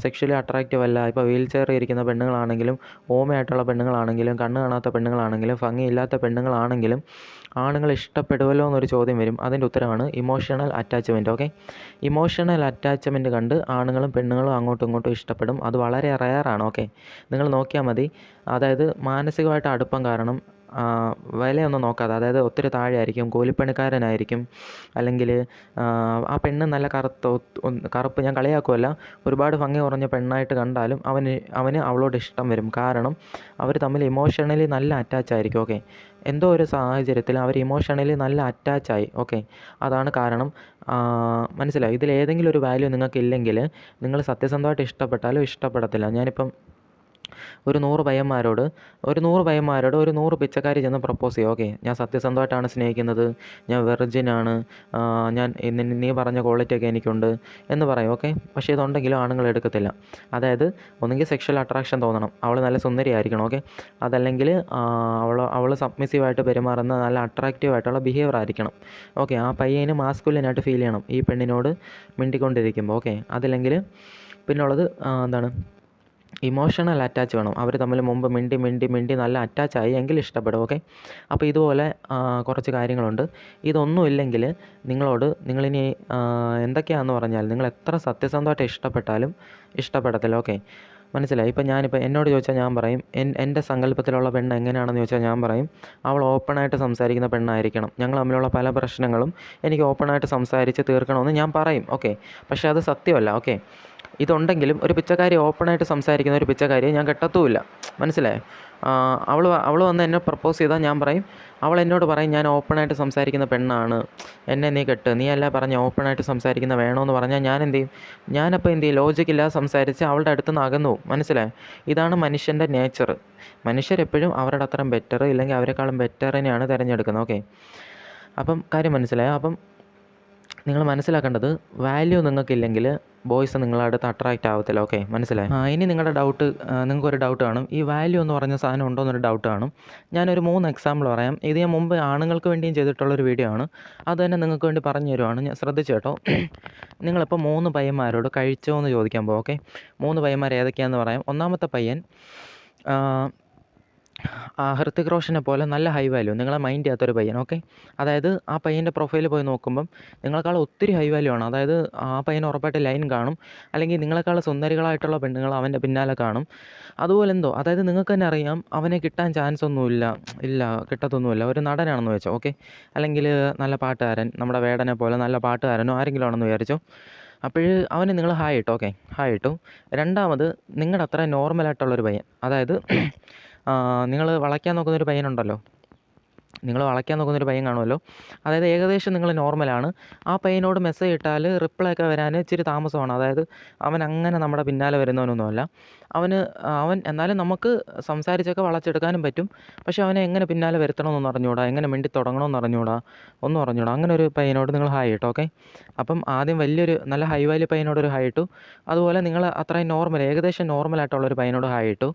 S1: സെക്ഷലി അട്രാക്റ്റീവ് അല്ല. ഇപ്പോൾ വീൽ ചെയറിൽ ഇരിക്കുന്ന പെണ്ണുങ്ങളാണെങ്കിലും, ഓമയായിട്ടുള്ള പെണ്ണുങ്ങളാണെങ്കിലും, കണ്ണ് കാണാത്ത പെണ്ണുങ്ങളാണെങ്കിലും, ഭംഗിയില്ലാത്ത പെണ്ണുങ്ങളാണെങ്കിലും ആണുങ്ങൾ ഇഷ്ടപ്പെടുമല്ലോ എന്നൊരു ചോദ്യം വരും. അതിൻ്റെ ഉത്തരമാണ് emotional attachment. Okay, emotional attachment കണ്ട് ആണുങ്ങളും പെണ്ണുങ്ങളും അങ്ങോട്ടും ഇങ്ങോട്ടും ഇഷ്ടപ്പെടും. അത് വളരെ റെയറാണ്. ഓക്കെ, നിങ്ങൾ നോക്കിയാൽ മതി. അതായത് മാനസികമായിട്ട് അടുപ്പം കാരണം വിലയൊന്നും നോക്കാതെ, അതായത് ഒത്തിരി താഴെ ആയിരിക്കും, കൂലിപ്പണിക്കാരനായിരിക്കും, അല്ലെങ്കിൽ ആ പെണ്ണ് നല്ല കറുപ്പ്, ഞാൻ കളിയാക്കുമല്ല, ഒരുപാട് ഭംഗി കുറഞ്ഞ പെണ്ണായിട്ട് കണ്ടാലും അവന് അവളോട് ഇഷ്ടം വരും. കാരണം അവർ തമ്മിൽ ഇമോഷണലി നല്ല അറ്റാച്ചായിരിക്കും. ഓക്കെ, എന്തോ ഒരു സാഹചര്യത്തിൽ അവർ ഇമോഷണലി നല്ല അറ്റാച്ചായി. ഓക്കെ, അതാണ് കാരണം. മനസ്സിലായി? ഇതിലേതെങ്കിലും ഒരു വാല്യൂ നിങ്ങൾക്കില്ലെങ്കിൽ നിങ്ങൾ സത്യസന്ധമായിട്ട് ഇഷ്ടപ്പെട്ടാലും ഇഷ്ടപ്പെടത്തില്ല. ഞാനിപ്പം ഒരു 100 പയ്യന്മാരോട് ഒരു 100 പിച്ചക്കാരി ചെന്ന് പ്രപ്പോസ് ചെയ്യും. ഓക്കെ, ഞാൻ സത്യസന്ധമായിട്ടാണ് സ്നേഹിക്കുന്നത്, ഞാൻ വെർജിനാണ്, ഞാൻ നീ പറഞ്ഞ ക്വാളിറ്റിയൊക്കെ എനിക്കുണ്ട് എന്ന് പറയും. ഓക്കെ, പക്ഷേ ഇതുണ്ടെങ്കിലും ആണുങ്ങൾ എടുക്കത്തില്ല. അതായത് ഒന്നുകിൽ സെക്ഷൽ അട്രാക്ഷൻ തോന്നണം, അവൾ നല്ല സുന്ദരിയായിരിക്കണം. ഓക്കെ, അതല്ലെങ്കിൽ അവൾ സബ്മിസീവായിട്ട് പെരുമാറുന്ന നല്ല അട്രാക്റ്റീവ് ആയിട്ടുള്ള ബിഹേവിയർ ആയിരിക്കണം. ഓക്കെ, ആ പയ്യന് മാസ്കുലിനായിട്ട് ഫീൽ ചെയ്യണം ഈ പെണ്ണിനോട് മിണ്ടിക്കൊണ്ടിരിക്കുമ്പോൾ. ഓക്കെ, അതില്ലെങ്കിൽ പിന്നുള്ളത് എന്താണ്, ഇമോഷണൽ അറ്റാച്ച് വേണം. അവർ തമ്മിൽ മുമ്പ് മിണ്ടി നല്ല അറ്റാച്ചായി എങ്കിൽ ഇഷ്ടപ്പെടും. ഓക്കെ, അപ്പോൾ ഇതുപോലെ കുറച്ച് കാര്യങ്ങളുണ്ട്. ഇതൊന്നും ഇല്ലെങ്കിൽ നിങ്ങളിനി എന്തൊക്കെയാണെന്ന് പറഞ്ഞാൽ നിങ്ങൾ എത്ര സത്യസന്ധമായിട്ട് ഇഷ്ടപ്പെട്ടാലും ഇഷ്ടപ്പെടത്തില്ല. ഓക്കെ, മനസ്സിലായി. ഇപ്പം ഞാനിപ്പോൾ എന്നോട് ചോദിച്ചാൽ ഞാൻ പറയും, എൻ്റെ സങ്കല്പത്തിലുള്ള പെണ്ണ് എങ്ങനെയാണെന്ന് ചോദിച്ചാൽ ഞാൻ പറയും, അവൾ ഓപ്പണായിട്ട് സംസാരിക്കുന്ന പെണ്ണായിരിക്കണം. ഞങ്ങൾ തമ്മിലുള്ള പല പ്രശ്നങ്ങളും എനിക്ക് ഓപ്പണായിട്ട് സംസാരിച്ച് തീർക്കണമെന്ന് ഞാൻ പറയും. ഓക്കെ, പക്ഷേ അത് സത്യമല്ല. ഓക്കെ, ഇതുണ്ടെങ്കിലും ഒരു പിച്ചക്കാരി ഓപ്പണായിട്ട് സംസാരിക്കുന്ന ഒരു പിച്ചക്കാരിയെ ഞാൻ കെട്ടത്തുമില്ല. മനസ്സിലായോ? അവൾ വന്ന് എന്നെ പ്രപ്പോസ് ചെയ്താൽ ഞാൻ പറയും, അവൾ എന്നോട് പറയും, ഞാൻ ഓപ്പണായിട്ട് സംസാരിക്കുന്ന പെണ്ണാണ്, എന്നെ നീ കെട്ട്, നീ അല്ല പറഞ്ഞ ഓപ്പണായിട്ട് സംസാരിക്കുന്ന വേണമെന്ന് പറഞ്ഞാൽ ഞാൻ എന്ത് ചെയ്യും? ഞാനപ്പോൾ എന്ത് ചെയ്യും? ലോജിക്കില്ലാതെ സംസാരിച്ച് അവളുടെ അടുത്ത് നിന്ന് അകന്നു പോകും. മനസ്സിലായോ? ഇതാണ് മനുഷ്യൻ്റെ നേച്ചർ. മനുഷ്യരെപ്പോഴും അവരുടെ അത്രയും ബെറ്റർ ഇല്ലെങ്കിൽ അവരെക്കാളും ബെറ്ററിനെയാണ് തിരഞ്ഞെടുക്കുന്നത്. ഓക്കെ, അപ്പം കാര്യം മനസ്സിലായോ? അപ്പം നിങ്ങൾ മനസ്സിലാക്കേണ്ടത്, വാല്യൂ നിങ്ങൾക്കില്ലെങ്കിൽ ബോയ്സ് നിങ്ങളുടെ അടുത്ത് അട്രാക്റ്റ് ആവത്തില്ല. ഓക്കെ, മനസ്സിലായി. ഇനി നിങ്ങളുടെ ഡൗട്ട്, നിങ്ങൾക്കൊരു ഡൗട്ട് കാണും, ഈ വാല്യൂ എന്ന് പറഞ്ഞ സാധനം ഉണ്ടോ എന്നൊരു ഡൗട്ട് കാണും. ഞാനൊരു 3 എക്സാമ്പിൾ പറയാം. ഇത് ഞാൻ മുമ്പ് ആണുങ്ങൾക്ക് വേണ്ടിയും ചെയ്തിട്ടുള്ളൊരു വീഡിയോ ആണ്. അത് തന്നെ നിങ്ങൾക്ക് വേണ്ടി പറഞ്ഞു തരുവാണ്. ഞാൻ ശ്രദ്ധിച്ചു കേട്ടോ. നിങ്ങളിപ്പോൾ 3 പയ്യന്മാരോട് കഴിച്ചോ എന്ന് ചോദിക്കാൻ പോകും. ഓക്കെ, 3 പയ്യന്മാർ ഏതൊക്കെയാണെന്ന് പറയാം. ഒന്നാമത്തെ പയ്യൻ ഹൃത്തിക് റോഷനെ പോലെ നല്ല ഹൈ വാല്യൂ, നിങ്ങളെ മൈൻഡ് ചെയ്യാത്തൊരു പയ്യൻ. ഓക്കെ, അതായത് ആ പയ്യൻ്റെ പ്രൊഫൈൽ പോയി നോക്കുമ്പം നിങ്ങളെക്കാൾ ഒത്തിരി ഹൈ വാല്യൂ ആണ്. അതായത് ആ പയ്യന് ഉറപ്പായിട്ട് ലൈൻ കാണും, അല്ലെങ്കിൽ നിങ്ങളെക്കാൾ സുന്ദരികളായിട്ടുള്ള പെണ്ണുങ്ങൾ അവൻ്റെ പിന്നാലെ കാണും. അതുപോലെ എന്തോ, അതായത് നിങ്ങൾക്ക് തന്നെ അറിയാം അവനെ കിട്ടാൻ ചാൻസ് ഒന്നുമില്ല, കിട്ടത്തൊന്നുമില്ല. ഒരു നടനാണെന്ന് വെച്ചോ. ഓക്കെ, അല്ലെങ്കിൽ നല്ല പാട്ടുകാരൻ, നമ്മുടെ വേടനെ പോലെ നല്ല പാട്ടുകാരനോ ആരെങ്കിലും ആണെന്ന് വിചാരിച്ചോ. അപ്പോൾ അവന് നിങ്ങൾ ഹായ് ഇട്ടു. ഓക്കെ, ഹായ് ഇട്ടു. രണ്ടാമത് നിങ്ങളുടെ അത്ര നോർമലായിട്ടുള്ളൊരു പയ്യൻ, അതായത് നിങ്ങൾ വളയ്ക്കാൻ നോക്കുന്നൊരു പയ്യനുണ്ടല്ലോ, നിങ്ങൾ വളയ്ക്കാൻ നോക്കുന്നൊരു പയ്യൻ കാണുമല്ലോ, അതായത് ഏകദേശം നിങ്ങൾ നോർമലാണ്. ആ പയ്യനോട് മെസ്സേജ് ഇട്ടാൽ റിപ്ലൈ ഒക്കെ വരാൻ ഇച്ചിരി താമസമാണ്. അതായത് അവൻ അങ്ങനെ നമ്മുടെ പിന്നാലെ വരുന്നവനൊന്നുമല്ല. അവൻ എന്നാലും നമുക്ക് സംസാരിച്ചൊക്കെ വളച്ചെടുക്കാനും പറ്റും. പക്ഷേ അവനെ എങ്ങനെ പിന്നാലെ വരുത്തണമെന്നൊന്നും അറിഞ്ഞുകൂടാ, എങ്ങനെ മിണ്ടി തുടങ്ങണമെന്ന് അറിഞ്ഞുകൂടാ, ഒന്നും അറിഞ്ഞുകൂടാ. അങ്ങനെ ഒരു പയ്യനോട് നിങ്ങൾ ഹായ് ഇട്ടു. ഓക്കെ, അപ്പം ആദ്യം വലിയൊരു നല്ല ഹൈ വാല്യൂ പയ്യനോടൊരു ഹായ് ഇട്ടു. അതുപോലെ നിങ്ങൾ അത്രയും ഏകദേശം നോർമലായിട്ടുള്ളൊരു പയ്യനോട് ഹായ് ഇട്ടു.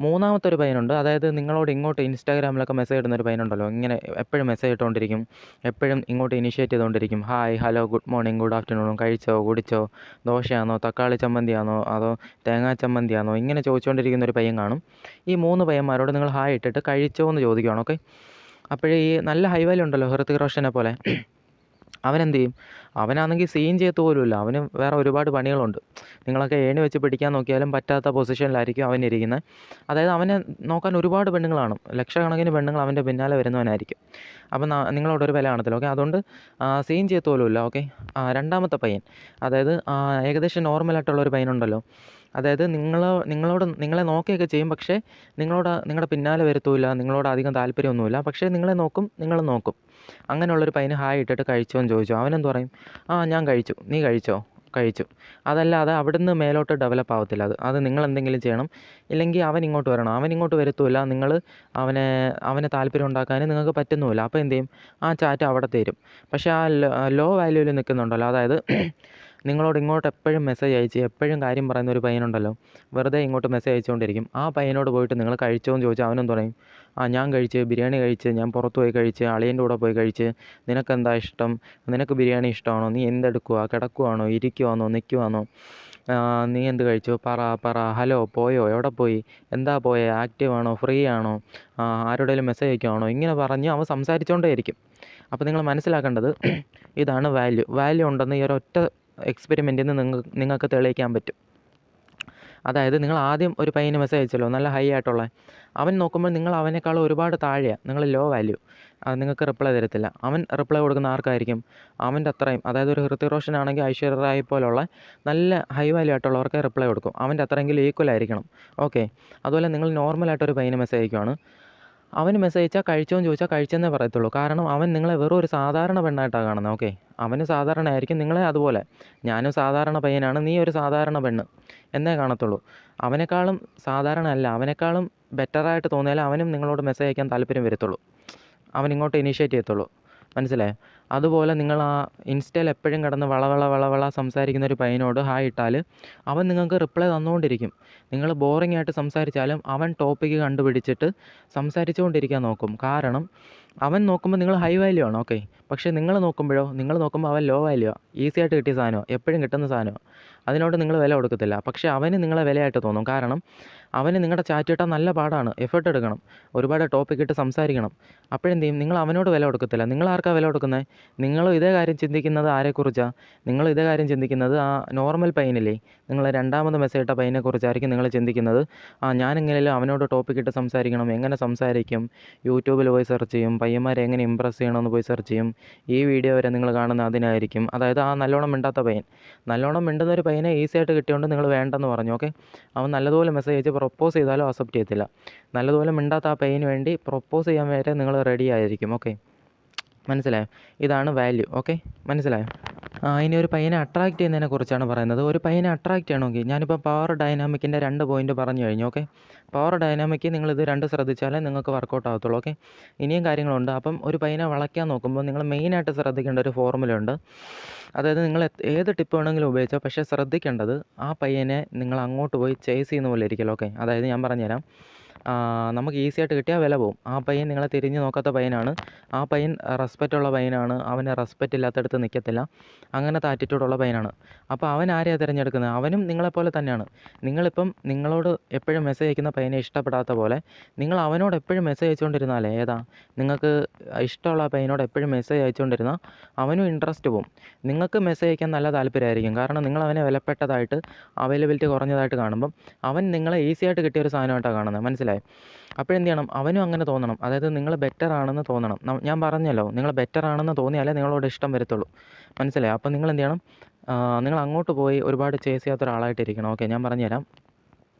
S1: മൂന്നാമത്തെ ഒരു പയ്യനുണ്ട്, അതായത് നിങ്ങളോട് ഇങ്ങോട്ട് ഇൻസ്റ്റാഗ്രാമിലൊക്കെ മെസ്സേജ് ഇടുന്നൊരു പയ്യനുണ്ടല്ലോ, ഇങ്ങനെ എപ്പോഴും മെസ്സേജ് ഇട്ടുകൊണ്ടിരിക്കും, എപ്പോഴും ഇങ്ങോട്ട് ഇനിഷ്യേറ്റ് ചെയ്തുകൊണ്ടിരിക്കും. Hi, hello, good morning, good afternoon, കഴിച്ചോ, കുടിച്ചോ, ദോശയാണോ, തക്കാളി ചമ്മന്തിയാണോ, അതോ തേങ്ങാ ചമ്മന്തിയാണോ, ഇങ്ങനെ ചോദിച്ചുകൊണ്ടിരിക്കുന്ന ഒരു പയ്യൻ കാണും. ഈ 3 പയ്യന്മാരോട് നിങ്ങൾ ഹായ് ഇട്ടിട്ട് കഴിച്ചോ എന്ന് ചോദിക്കുകയാണ്. ഓക്കെ, അപ്പോഴേ ഈ നല്ല ഹൈ വാല്യൂ ഉണ്ടല്ലോ ഹൃത്തിക് റോഷനെ പോലെ, അവനെന്ത് ചെയ്യും? അവനാണെങ്കിൽ സീൻ ചെയ്യത്ത് പോലുമില്ല, അവന് വേറെ ഒരുപാട് പണികളുണ്ട്. നിങ്ങളൊക്കെ ഏണി വെച്ച് പിടിക്കാൻ നോക്കിയാലും പറ്റാത്ത പൊസിഷനിലായിരിക്കും അവനിരിക്കുന്നത്. അതായത് അവനെ നോക്കാൻ ഒരുപാട് പെണ്ണുങ്ങളാണ്, ലക്ഷക്കണക്കിന് പെണ്ണുങ്ങൾ അവൻ്റെ പിന്നാലെ വരുന്നവനായിരിക്കും. അപ്പം നിങ്ങളോടൊരു വില കാണത്തില്ല. ഓക്കെ, അതുകൊണ്ട് സീൻ ചെയ്യത്ത് പോലുമില്ല. ഓക്കെ, രണ്ടാമത്തെ പയ്യൻ, അതായത് ഏകദേശം നോർമലായിട്ടുള്ളൊരു പയ്യനുണ്ടല്ലോ, അതായത് നിങ്ങളെ നോക്കുകയൊക്കെ ചെയ്യും, പക്ഷേ നിങ്ങളുടെ പിന്നാലെ വരത്തുമില്ല, നിങ്ങളോട് അധികം താല്പര്യമൊന്നുമില്ല, പക്ഷേ നിങ്ങളെ നോക്കും, നിങ്ങൾ നോക്കും. അങ്ങനെയുള്ളൊരു പയ്യന് ഹായ് ഇട്ടിട്ട് കഴിച്ചോ എന്ന് ചോദിച്ചു. അവനെന്ത് പറയും? ഞാൻ കഴിച്ചു. നീ കഴിച്ചോ? കഴിച്ചു. അതല്ലാതെ അവിടുന്ന് മേലോട്ട് ഡെവലപ്പ് ആവത്തില്ല. അത് നിങ്ങളെന്തെങ്കിലും ചെയ്യണം, ഇല്ലെങ്കിൽ അവൻ ഇങ്ങോട്ട് വരണം. അവൻ ഇങ്ങോട്ട് വരത്തുമില്ല, നിങ്ങൾ അവനെ താല്പര്യം ഉണ്ടാക്കാൻ നിങ്ങൾക്ക് പറ്റുന്നുമില്ല. അപ്പോൾ എന്ത് ചെയ്യും? ആ ചാറ്റ് അവിടെ തരും. പക്ഷേ ആ ലോ വാല്യൂവിൽ നിൽക്കുന്നുണ്ടല്ലോ, അതായത് നിങ്ങളോട് ഇങ്ങോട്ട് എപ്പോഴും മെസ്സേജ് അയച്ച് എപ്പോഴും കാര്യം പറയുന്ന ഒരു പയ്യനുണ്ടല്ലോ, വെറുതെ ഇങ്ങോട്ട് മെസ്സേജ് അയച്ചുകൊണ്ടിരിക്കും. ആ പയ്യനോട് പോയിട്ട് നിങ്ങൾ കഴിച്ചോ എന്ന് ചോദിച്ചാൽ അവനെന്ന് പറയും, ഞാൻ കഴിച്ച്, ബിരിയാണി കഴിച്ച്, ഞാൻ പുറത്ത് പോയി കഴിച്ച്, അളിയൻ്റെ കൂടെ പോയി കഴിച്ച്, നിനക്കെന്താ ഇഷ്ടം? നിനക്ക് ബിരിയാണി ഇഷ്ടമാണോ? നീ എന്തെടുക്കുക? കിടക്കുവാണോ? ഇരിക്കുവാണോ? നിൽക്കുവാണോ? നീ എന്ത് കഴിച്ചു? പറ. ഹലോ, പോയോ? എവിടെ പോയി? എന്താ പോയേ? ആക്റ്റീവ് ആണോ? ഫ്രീ ആണോ? ആരോടെങ്കിലും മെസ്സേജ് അയക്കുവാണോ? ഇങ്ങനെ പറഞ്ഞ് അവൻ സംസാരിച്ചുകൊണ്ടേ ഇരിക്കും. അപ്പോൾ നിങ്ങൾ മനസ്സിലാക്കേണ്ടത് ഇതാണ് വാല്യൂ ഉണ്ടെന്ന് ഈ ഒരൊറ്റ എക്സ്പെരിമെൻറ്റിൽ നിന്ന് നിങ്ങൾക്ക് തെളിയിക്കാൻ പറ്റും. അതായത് നിങ്ങൾ ആദ്യം ഒരു പയ്യന് മെസ്സേജ് അയച്ചല്ലോ, നല്ല ഹൈ ആയിട്ടുള്ള, അവൻ നോക്കുമ്പോൾ നിങ്ങൾ അവനേക്കാളും ഒരുപാട് താഴെയാണ്, നിങ്ങൾ ലോ വാല്യൂ, നിങ്ങൾക്ക് റിപ്ലൈ തരത്തില്ല. അവൻ റിപ്ലൈ കൊടുക്കുന്ന ആർക്കായിരിക്കും? അവൻ്റെ അത്രയും, അതായത് ഒരു ഹൃത്തിക് റോഷൻ ആണെങ്കിൽ ഐശ്വര്യ റായ് പോലുള്ള നല്ല ഹൈ വാല്യൂ ആയിട്ടുള്ളവർക്ക് റിപ്ലൈ കൊടുക്കും. അവൻ്റെ അത്രയെങ്കിലും ഈക്വൽ ആയിരിക്കണം. ഓക്കെ, അതുപോലെ നിങ്ങൾ നോർമലായിട്ടൊരു പയ്യന് മെസ്സേജ് അയക്കുവാണ്, അവന് മെസ്സേജ് അയച്ചാൽ കഴിച്ചോ എന്ന് ചോദിച്ചാൽ കഴിച്ചെന്നേ പറയത്തുള്ളൂ. കാരണം അവൻ നിങ്ങളെ വെറും ഒരു സാധാരണ പെണ്ണായിട്ടാണ് കാണുന്നത്. ഓക്കെ, അവന് സാധാരണ ആയിരിക്കും, നിങ്ങളെ അതുപോലെ. ഞാനും സാധാരണ പയ്യനാണ്, നീ ഒരു സാധാരണ പെണ്ണ് എന്നേ കാണത്തുള്ളൂ. അവനേക്കാളും സാധാരണ അല്ല, അവനേക്കാളും ബെറ്ററായിട്ട് തോന്നിയാലേ അവനും നിങ്ങളോട് മെസ്സേജ് അയക്കാൻ താല്പര്യം വരത്തുള്ളൂ, അവൻ ഇങ്ങോട്ട് ഇനീഷ്യേറ്റ് ചെയ്യത്തുള്ളൂ. മനസ്സിലായോ? അതുപോലെ നിങ്ങൾ ആ ഇൻസ്റ്റയിൽ എപ്പോഴും കിടന്ന് വളവള സംസാരിക്കുന്ന ഒരു പയ്യനോട് ഹായ് ഇട്ടാൽ അവൻ നിങ്ങൾക്ക് റിപ്ലൈ തന്നുകൊണ്ടിരിക്കും. നിങ്ങൾ ബോറിംഗ് ആയിട്ട് സംസാരിച്ചാലും അവൻ ടോപ്പിക്ക് കണ്ടുപിടിച്ചിട്ട് സംസാരിച്ചുകൊണ്ടിരിക്കാൻ നോക്കും. കാരണം അവൻ നോക്കുമ്പോൾ നിങ്ങൾ ഹൈ വാല്യൂ ആണ്, ഓക്കെ. പക്ഷേ നിങ്ങൾ നോക്കുമ്പോൾ അവൻ ലോ വാല്യൂ ആണ്. ഈസി ആയിട്ട് കിട്ടിയ സാധനമാണ്, എപ്പോഴും കിട്ടുന്ന സാധനമാണ്. അതിനോട് നിങ്ങൾ വില കൊടുക്കത്തില്ല. പക്ഷേ അവന് നിങ്ങളെ വിലയായിട്ട് തോന്നും. കാരണം അവന് നിങ്ങളുടെ ചാറ്റ് കിട്ടാൻ നല്ല പാടാണ്, എഫേർട്ട് എടുക്കണം, ഒരുപാട് ടോപ്പിക് ഇട്ട് സംസാരിക്കണം. അപ്പോഴെന്ത് ചെയ്യും? നിങ്ങൾ അവനോട് വില കൊടുക്കത്തില്ല. നിങ്ങൾ ആർക്കാണ് വില കൊടുക്കുന്നത്? നിങ്ങളും ഇതേ കാര്യം ചിന്തിക്കുന്നത് ആരെക്കുറിച്ചാണ്? നിങ്ങൾ ഇതേ കാര്യം ചിന്തിക്കുന്നത് ആ നോർമൽ പയ്യനില്ലേ, നിങ്ങൾ രണ്ടാമത് മെസ്സേജ് ഇട്ട പയ്യനെക്കുറിച്ചായിരിക്കും നിങ്ങൾ ചിന്തിക്കുന്നത്. ഞാനെങ്ങനെയല്ലോ അവനോട് ടോപ്പിക് ഇട്ട് സംസാരിക്കണം, എങ്ങനെ സംസാരിക്കും, യൂട്യൂബിൽ പോയി സെർച്ച് ചെയ്യും, പയ്യന്മാരെ എങ്ങനെ ഇമ്പ്രസ് ചെയ്യണമെന്ന് പോയി സെർച്ച് ചെയ്യും. ഈ വീഡിയോ വരെ നിങ്ങൾ കാണുന്ന അതിനായിരിക്കും. അതായത് ആ നല്ലോണം മിണ്ടാത്ത പയ്യൻ, നല്ലോണം മിണ്ടുന്ന ഒരു പയ്യനെ ഈസി ആയിട്ട് കിട്ടിയോണ്ട് നിങ്ങൾ വേണ്ടെന്ന് പറഞ്ഞു, ഓക്കെ. അവൻ നല്ലതുപോലെ മെസ്സേജ് അയച്ച് പ്രൊപ്പോസ് ചെയ്താലും അക്സെപ്റ്റ് ചെയ്യത്തില്ല. നല്ലതുപോലെ മിണ്ടാത്ത ആ പയ്യന് വേണ്ടി പ്രൊപ്പോസ് ചെയ്യാൻ വരെ നിങ്ങൾ റെഡി ആയിരിക്കും, ഓക്കെ. മനസ്സിലായോ? ഇതാണ് വാല്യൂ, ഓക്കെ. മനസ്സിലായോ? ഇനി ഒരു പയ്യനെ അട്രാക്റ്റ് ചെയ്യുന്നതിനെ കുറിച്ചാണ് പറയുന്നത്. ഒരു പയ്യനെ അട്രാക്റ്റ് ചെയ്യണമെങ്കിൽ ഞാനിപ്പോൾ പവർ ഡൈനാമിക്കിൻ്റെ 2 പോയിൻറ്റ് പറഞ്ഞു കഴിഞ്ഞു, ഓക്കെ. പവർ ഡൈനാമിക്ക് നിങ്ങളിത് 2 ശ്രദ്ധിച്ചാലേ നിങ്ങൾക്ക് വർക്കൗട്ട് ആകത്തുള്ളൂ, ഓക്കെ. ഇനിയും കാര്യങ്ങളുണ്ട്. അപ്പം ഒരു പയ്യനെ വളയ്ക്കാൻ നോക്കുമ്പോൾ നിങ്ങൾ മെയിനായിട്ട് ശ്രദ്ധിക്കേണ്ട ഒരു ഫോർമുലയുണ്ട്. അതായത് നിങ്ങൾ ഏത് ടിപ്പ് വേണമെങ്കിലും ഉപയോഗിച്ചോ, പക്ഷേ ശ്രദ്ധിക്കേണ്ടത് ആ പയ്യനെ നിങ്ങൾ അങ്ങോട്ട് പോയി ചേസ് ചെയ്യുന്ന പോലെ ഇരിക്കല്ലോ, ഓക്കെ. അതായത് ഞാൻ പറഞ്ഞുതരാം. നമുക്ക് ഈസി ആയിട്ട് കിട്ടിയാൽ വില പോവും. ആ പയ്യൻ നിങ്ങളെ തിരിഞ്ഞ് നോക്കാത്ത പയ്യനാണ്, ആ പയ്യൻ റെസ്പെക്റ്റുള്ള പയ്യനാണ്, അവന് റെസ്പെക്റ്റ് ഇല്ലാത്തടത്ത് നിൽക്കത്തില്ല, അങ്ങനത്തെ ആറ്റിറ്റ്യൂഡുള്ള പയ്യനാണ്. അപ്പോൾ അവൻ ആരെയാണ് തിരഞ്ഞെടുക്കുന്നത്? അവനും നിങ്ങളെപ്പോലെ തന്നെയാണ്. നിങ്ങളിപ്പം നിങ്ങളോട് എപ്പോഴും മെസ്സേജ് അയക്കുന്ന പയ്യനെ ഇഷ്ടപ്പെടാത്ത പോലെ നിങ്ങൾ അവനോട് എപ്പോഴും മെസ്സേജ് അയച്ചുകൊണ്ടിരുന്നാലേ നിങ്ങൾക്ക് ഇഷ്ടമുള്ള ആ പയ്യനോട് എപ്പോഴും മെസ്സേജ് അയച്ചുകൊണ്ടിരുന്നാൽ അവനും ഇൻട്രസ്റ്റ് പോവും. നിങ്ങൾക്ക് മെസ്സേജ് അയക്കാൻ നല്ല താല്പര്യമായിരിക്കും. കാരണം നിങ്ങൾ അവനെ വിലപ്പെട്ടതായിട്ട്, അവൈലബിലിറ്റി കുറഞ്ഞതായിട്ട് കാണുമ്പം അവൻ നിങ്ങളെ ഈസി ആയിട്ട് കിട്ടിയ ഒരു സാധനമായിട്ടാണ് കാണുന്നത്. മനസ്സിലായി? അപ്പോഴെന്ത് ചെയ്യണം? അവനും അങ്ങനെ തോന്നണം. അതായത് നിങ്ങൾ ബെറ്റർ ആണെന്ന് തോന്നണം. ഞാൻ പറഞ്ഞല്ലോ, നിങ്ങൾ ബെറ്റർ ആണെന്ന് തോന്നിയാലേ നിങ്ങളോട് ഇഷ്ടം വരത്തുള്ളൂ. മനസ്സിലായി? അപ്പോൾ നിങ്ങൾ എന്ത് ചെയ്യണം? നിങ്ങൾ അങ്ങോട്ട് പോയി ഒരുപാട് ചേസ് ചെയ്യാത്ത ഒരാളായിട്ടിരിക്കണം, ഓക്കെ. ഞാൻ പറഞ്ഞുതരാം,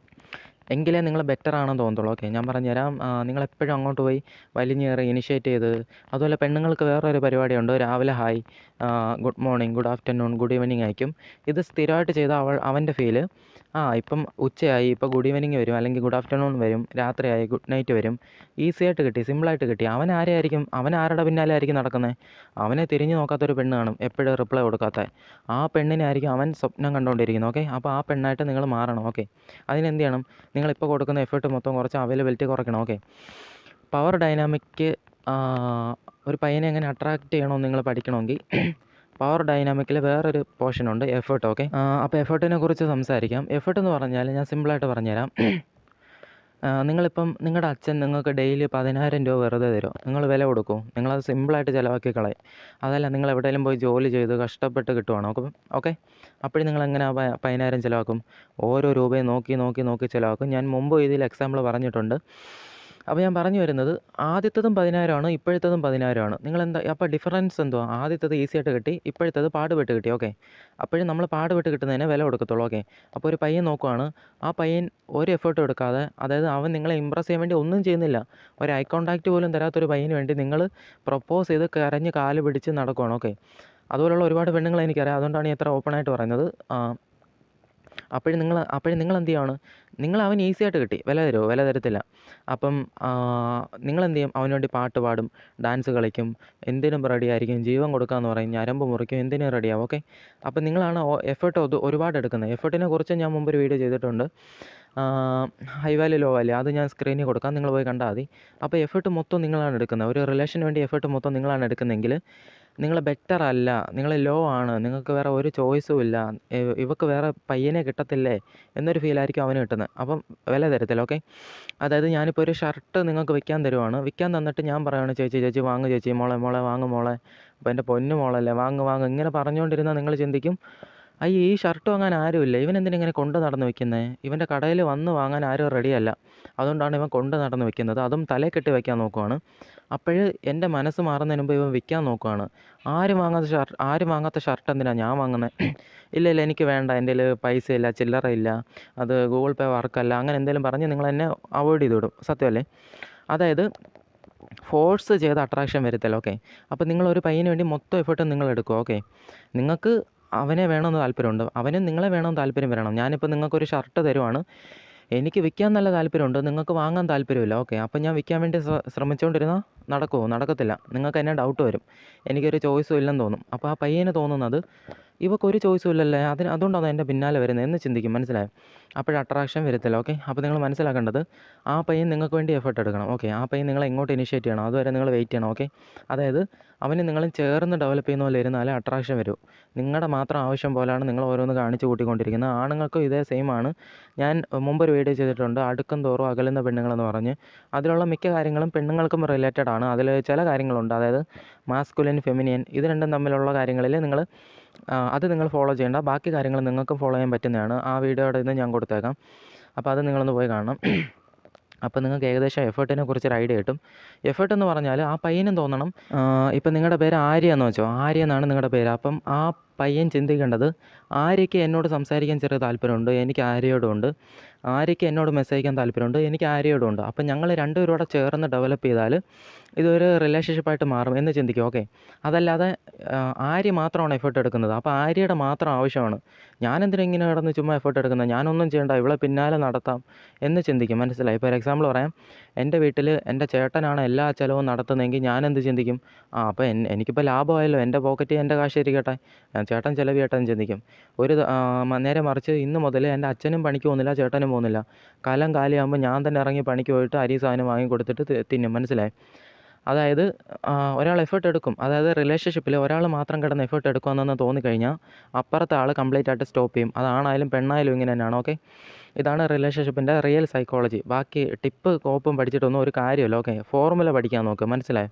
S1: എങ്കിലേ നിങ്ങൾ ബെറ്റർ ആണെന്ന് തോന്നത്തുള്ളൂ, ഓക്കെ. ഞാൻ പറഞ്ഞുതരാം. നിങ്ങളെപ്പോഴും അങ്ങോട്ട് പോയി വലിഞ്ഞേറി ഇനിഷ്യേറ്റ് ചെയ്ത്, അതുപോലെ പെണ്ണുങ്ങൾക്ക് വേറൊരു പരിപാടിയുണ്ട്, രാവിലെ hi, good morning, good afternoon, good evening അയക്കും. ഇത് സ്ഥിരമായിട്ട് ചെയ്താൽ അവൻ്റെ ഫീല് ഇപ്പം ഉച്ചയായി, ഇപ്പോൾ ഗുഡ് ഈവനിങ് വരും, അല്ലെങ്കിൽ ഗുഡ് ആഫ്റ്റർനൂൺ വരും, രാത്രിയായി ഗുഡ് നൈറ്റ് വരും. ഈസി ആയിട്ട് കിട്ടി, സിമ്പിളായിട്ട് കിട്ടി. അവൻ ആരുടെ പിന്നാലെ ആയിരിക്കും നടക്കുന്നത്? അവനെ തിരിഞ്ഞു നോക്കാത്തൊരു പെണ്ണ് കാണും, എപ്പോഴും റിപ്ലൈ കൊടുക്കാത്ത. ആ പെണ്ണിനെ ആയിരിക്കും അവൻ സ്വപ്നം കണ്ടുകൊണ്ടിരിക്കുന്നത്, ഓക്കെ. അപ്പോൾ ആ പെണ്ണായിട്ട് നിങ്ങൾ മാറണം, ഓക്കെ. അതിനെന്ത് ചെയ്യണം? നിങ്ങളിപ്പോൾ കൊടുക്കുന്ന എഫേർട്ട് മൊത്തം കുറച്ച് അവൈലബിലിറ്റി കുറയ്ക്കണം, ഓക്കെ. പവർ ഡൈനാമിക്ക് ഒരു പയ്യനെ എങ്ങനെ അട്രാക്റ്റ് ചെയ്യണമെന്ന് നിങ്ങൾ പഠിക്കണമെങ്കിൽ പവർ ഡൈനാമിക്കിൽ വേറൊരു പോർഷനുണ്ട്, എഫേർട്ട്, ഓക്കെ. അപ്പോൾ എഫേർട്ടിനെ കുറിച്ച് സംസാരിക്കാം. എഫേർട്ട് എന്ന് പറഞ്ഞാൽ ഞാൻ സിമ്പിളായിട്ട് പറഞ്ഞുതരാം. നിങ്ങളിപ്പം നിങ്ങളുടെ അച്ഛൻ നിങ്ങൾക്ക് ഡെയിലി 10,000 രൂപ വെറുതെ തരും, നിങ്ങൾ വില കൊടുക്കുമോ? നിങ്ങളത് സിമ്പിളായിട്ട് ചിലവാക്കി കളയും. അതല്ല, നിങ്ങൾ എവിടെയെങ്കിലും പോയി ജോലി ചെയ്ത് കഷ്ടപ്പെട്ട് കിട്ടുവാണോ, ഓക്കെ. അപ്പോഴും നിങ്ങളെങ്ങനെ 10,000 ചിലവാക്കും? ഓരോ രൂപയും നോക്കി ചിലവാക്കും. ഞാൻ മുമ്പ് ഇതിൽ എക്സാമ്പിൾ പറഞ്ഞിട്ടുണ്ട്. അപ്പോൾ ഞാൻ പറഞ്ഞു വരുന്നത്, ആദ്യത്തേതും 10,000 ആണ്, ഇപ്പോഴത്തേതും 10,000 ആണ്. അപ്പോൾ ഡിഫറൻസ് എന്തുവാ? ആദ്യത്തേത് ഈസി ആയിട്ട് കിട്ടി, ഇപ്പോഴത്തേത് പാടുപെട്ട് കിട്ടി, ഓക്കെ. അപ്പോഴും നമ്മൾ പാടുപെട്ട് കിട്ടുന്നതിനെ വില കൊടുക്കത്തുള്ളൂ, ഓക്കെ. അപ്പോൾ ഒരു പയ്യൻ നോക്കുവാണ്, ആ പയ്യൻ ഒരു എഫേർട്ടും എടുക്കാതെ, അതായത് അവൻ നിങ്ങളെ ഇമ്പ്രസ് ചെയ്യാൻ വേണ്ടി ഒന്നും ചെയ്യുന്നില്ല, ഒരു ഐ കോൺടാക്റ്റ് പോലും തരാത്തൊരു പയ്യന് വേണ്ടി നിങ്ങൾ പ്രപ്പോസ് ചെയ്ത് കരഞ്ഞ് കാല് പിടിച്ച് നടക്കുവാണ്, ഓക്കെ. അതുപോലുള്ള ഒരുപാട് പെണ്ണുങ്ങളെ എനിക്കറിയാം. അതുകൊണ്ടാണ് ഞാൻ ഇത്ര ഓപ്പണായിട്ട് പറയുന്നത്. അപ്പോഴും നിങ്ങൾ എന്ത് ചെയ്യുകയാണ്? നിങ്ങൾ അവൻ ഈസി ആയിട്ട് കിട്ടി, വില തരുമോ? വില തരത്തില്ല. അപ്പം നിങ്ങളെന്ത് ചെയ്യും? അവന് വേണ്ടി പാട്ട് പാടും, ഡാൻസ് കളിക്കും, എന്തിനും റെഡിയായിരിക്കും, ജീവൻ കൊടുക്കാമെന്ന് പറയും, ഞരമ്പ് മുറിക്കും, എന്തിനും റെഡിയാവും, ഓക്കെ. അപ്പം നിങ്ങളാണ് എഫേർട്ട് ഒരുപാട് എടുക്കുന്നത്. എഫേർട്ടിനെ കുറിച്ച് ഞാൻ മുമ്പൊരു വീഡിയോ ചെയ്തിട്ടുണ്ട്, ഹൈ വാല്യൂ ലോ വാല്യൂ. അത് ഞാൻ സ്ക്രീനിൽ കൊടുക്കാം, നിങ്ങൾ പോയി കണ്ടാൽ മതി. അപ്പോൾ എഫേർട്ട് മൊത്തം നിങ്ങളാണ് എടുക്കുന്നത്. ഒരു റിലേഷന് വേണ്ടി എഫേർട്ട് മൊത്തം നിങ്ങളാണ് എടുക്കുന്നതെങ്കിൽ നിങ്ങൾ ബെറ്റർ അല്ല, നിങ്ങൾ ലോ ആണ്, നിങ്ങൾക്ക് വേറെ ഒരു ചോയ്സും ഇല്ല, ഇവക്ക് വേറെ പയ്യനെ കിട്ടത്തില്ലേ എന്നൊരു ഫീലായിരിക്കും അവന് കിട്ടുന്നത്. അപ്പം വില തരത്തില്ല, ഓക്കെ. അതായത് ഞാനിപ്പോൾ ഒരു ഷർട്ട് നിങ്ങൾക്ക് വിൽക്കാൻ തരുവാണ്, വിൽക്കാൻ തന്നിട്ട് ഞാൻ പറയുകയാണ്, ചേച്ചി വാങ്ങ് ചേച്ചി, മോളെ വാങ്ങ് മോളെ, അപ്പോൾ എൻ്റെ പൊന്നു മോളല്ലേ, വാങ്ങ് ഇങ്ങനെ പറഞ്ഞുകൊണ്ടിരുന്നാൽ നിങ്ങൾ ചിന്തിക്കും, അയ്യോ ഈ ഷർട്ട് വാങ്ങാൻ ആരുമില്ല, ഇവനെന്തിനിങ്ങനെ കൊണ്ട് നടന്ന് വെക്കുന്നത്, ഇവൻ്റെ കടയിൽ വന്ന് വാങ്ങാൻ ആരും റെഡിയല്ല, അതുകൊണ്ടാണ് ഇവൻ കൊണ്ട് നടന്ന് വെക്കുന്നത്, അതും തലയിൽ കെട്ടി വയ്ക്കാൻ നോക്കുവാണ്. അപ്പോൾ എൻ്റെ മനസ്സ് മാറുന്നതിന് മുമ്പ് ഇവൻ വിൽക്കാൻ നോക്കുവാണ്. ആരും വാങ്ങാത്ത ഷർട്ട് എന്തിനാണ് ഞാൻ വാങ്ങുന്നത്? ഇല്ല എനിക്ക് വേണ്ട, എൻ്റെ കയ്യിൽ പൈസയില്ല, ചില്ലറയില്ല, അത് ഗൂഗിൾ പേ വർക്കല്ല, അങ്ങനെ എന്തെങ്കിലും പറഞ്ഞ് നിങ്ങളെന്നെ അവോയ്ഡ് ചെയ്ത് വിടും. സത്യമല്ലേ? അതായത് ഫോഴ്സ് ചെയ്ത് അട്രാക്ഷൻ വരത്തില്ല, ഓക്കെ. അപ്പോൾ നിങ്ങളൊരു പയ്യന് വേണ്ടി മൊത്തം എഫേർട്ടും നിങ്ങൾ എടുക്കും, ഓക്കെ. നിങ്ങൾക്ക് അവനെ വേണമെന്ന് താല്പര്യമുണ്ട്, അവനും നിങ്ങളെ വേണമെന്ന് താല്പര്യം വരണം. ഞാനിപ്പോൾ നിങ്ങൾക്കൊരു ഷർട്ട് തരുവാണ്, എനിക്ക് വിൽക്കാൻ നല്ല താല്പര്യമുണ്ട്, നിങ്ങൾക്ക് വാങ്ങാൻ താല്പര്യമില്ല, ഓക്കെ. അപ്പം ഞാൻ വിൽക്കാൻ വേണ്ടി ശ്രമിച്ചുകൊണ്ടിരുന്നാൽ നടക്കുമോ? നടക്കത്തില്ല. നിങ്ങൾക്ക് എന്നെ ഡൗട്ട് വരും. എനിക്കൊരു ചോയ്സും ഇല്ലെന്ന് തോന്നും. അപ്പോൾ ആ പയ്യന് തോന്നുന്നത് ഇവൾക്കൊരു ചോയ്സും ഇല്ലല്ലേ, അതുകൊണ്ടാണ് എൻ്റെ പിന്നാലെ വരുന്നത് എന്ന് ചിന്തിക്കും. മനസ്സിലായോ? അപ്പോൾ അട്രാക്ഷൻ വരത്തില്ല. ഓക്കെ. അപ്പോൾ നിങ്ങൾ മനസ്സിലാക്കേണ്ടത് ആ പയ്യൻ നിങ്ങൾക്ക് വേണ്ടി എഫേർട്ട് എടുക്കണം. ഓക്കെ. ആ പയ്യൻ നിങ്ങളെ എങ്ങോട്ട് ഇനിഷ്യേറ്റ് ചെയ്യണം, അതുവരെ നിങ്ങൾ വെയിറ്റ് ചെയ്യണം. ഓക്കെ. അതായത് അവന് നിങ്ങളും ചേർന്ന് ഡെവലപ്പ് ചെയ്യുന്ന പോലെ ഇരുന്നാലേ അട്രാക്ഷൻ വരൂ. നിങ്ങളുടെ മാത്രം ആവശ്യം പോലെയാണ് നിങ്ങൾ ഓരോന്ന് കാണിച്ച് കൂട്ടിക്കൊണ്ടിരിക്കുന്നത്. ആണുങ്ങൾക്കും ഇതേ സെയിം ആണ്. ഞാൻ മുമ്പൊരു വീഡിയോ ചെയ്തിട്ടുണ്ട്, അടുക്കും തോറും അകലുന്ന പെണ്ണുങ്ങളെന്ന് പറഞ്ഞ്. അതിലുള്ള മിക്ക കാര്യങ്ങളും പെണ്ണുങ്ങൾക്കും റിലേറ്റഡ് ആണ്. അതിൽ ചില കാര്യങ്ങളുണ്ട്, അതായത് മാസ്കുലിൻ, ഫെമിനിയൻ, ഇത് രണ്ടും തമ്മിലുള്ള കാര്യങ്ങളിൽ അത് നിങ്ങൾ ഫോളോ ചെയ്യേണ്ട. ബാക്കി കാര്യങ്ങൾ നിങ്ങൾക്കും ഫോളോ ചെയ്യാൻ പറ്റുന്നതാണ്. ആ വീഡിയോയുടെ ഇത് ഞാൻ കൊടുത്തേക്കാം. അപ്പോൾ അത് നിങ്ങളൊന്ന് പോയി കാണണം. അപ്പോൾ നിങ്ങൾക്ക് ഏകദേശം എഫേർട്ടിനെ കുറിച്ചൊരു ഐഡിയ കിട്ടും. എഫേർട്ട് എന്ന് പറഞ്ഞാൽ ആ പയ്യനും തോന്നണം. ഇപ്പം നിങ്ങളുടെ പേര് ആര്യ എന്ന് വെച്ചോ, ആര്യ എന്നാണ് നിങ്ങളുടെ പേര്. അപ്പം ആ പയ്യൻ ചിന്തിക്കേണ്ടത് ആര്യയ്ക്ക് എന്നോട് സംസാരിക്കാൻ ചെറിയ താല്പര്യമുണ്ട്, എനിക്ക് ആര്യയോടുമുണ്ട്. ആര്യയ്ക്ക് എന്നോട് മെസ്സേജ് അയക്കാൻ താല്പര്യമുണ്ട്, എനിക്ക് ആര്യയോടുമുണ്ട്. അപ്പം ഞങ്ങൾ രണ്ടുപേരും കൂടെ ചേർന്ന് ഡെവലപ്പ് ചെയ്താൽ ഇതൊരു റിലേഷൻഷിപ്പായിട്ട് മാറും എന്ന് ചിന്തിക്കും. ഓക്കെ. അതല്ലാതെ ആര്യ മാത്രമാണ് എഫേർട്ട് എടുക്കുന്നത്. അപ്പോൾ ആര്യയുടെ മാത്രം ആവശ്യമാണ്. ഞാനെന്തിനാ ഇങ്ങനെ കിടന്ന് ചുമ്മാ എഫേർട്ട് എടുക്കുന്നത്, ഞാനൊന്നും ചെയ്യണ്ട, ഇവളെ പിന്നാലെ നടത്താം എന്ന് ചിന്തിക്കും. മനസ്സിലായി? ഇപ്പോൾ ഒരു എക്സാമ്പിൾ പറയാം. എൻ്റെ വീട്ടിൽ എൻ്റെ ചേട്ടനാണ് എല്ലാ ചിലവും നടത്തുന്നതെങ്കിൽ ഞാനെന്ത് ചിന്തിക്കും? അപ്പോൾ എനിക്കിപ്പോൾ ലാഭമായല്ലോ, എൻ്റെ പോക്കറ്റിൽ എൻ്റെ കാശ് ഇരിക്കട്ടെ, ചേട്ടൻ ചിലവ് ചെയ്യട്ടെ എന്ന് ചിന്തിക്കും. നേരെ മറിച്ച് ഇന്ന് മുതൽ എൻ്റെ അച്ഛനും പണിക്ക് പോകുന്നില്ല, ചേട്ടനും പോകുന്നില്ല. കാലം കാലിയാകുമ്പോൾ ഞാൻ തന്നെ ഇറങ്ങി പണിക്ക് പോയിട്ട് അരി സാധനം വാങ്ങി കൊടുത്തിട്ട് തിന്നും. മനസ്സിലായി? അതായത് ഒരാൾ എഫേർട്ട് എടുക്കും. അതായത് റിലേഷൻഷിപ്പിൽ ഒരാൾ മാത്രം കിടന്ന് എഫേർട്ട് എടുക്കുമെന്ന് തോന്നിക്കഴിഞ്ഞാൽ അപ്പുറത്തെ ആൾ കംപ്ലീറ്റ് ആയിട്ട് സ്റ്റോപ്പ് ചെയ്യും. അതാണായാലും പെണ്ണായാലും ഇങ്ങനെ തന്നെയാണ്. ഓക്കെ. ഇതാണ് റിലേഷൻഷിപ്പിൻ്റെ റിയൽ സൈക്കോളജി. ബാക്കി ടിപ്പ് കോപ്പും പഠിച്ചിട്ടൊന്നും ഒരു കാര്യമില്ല. ഓക്കെ. ഫോർമുല പഠിക്കാൻ നോക്ക്. മനസ്സിലായി?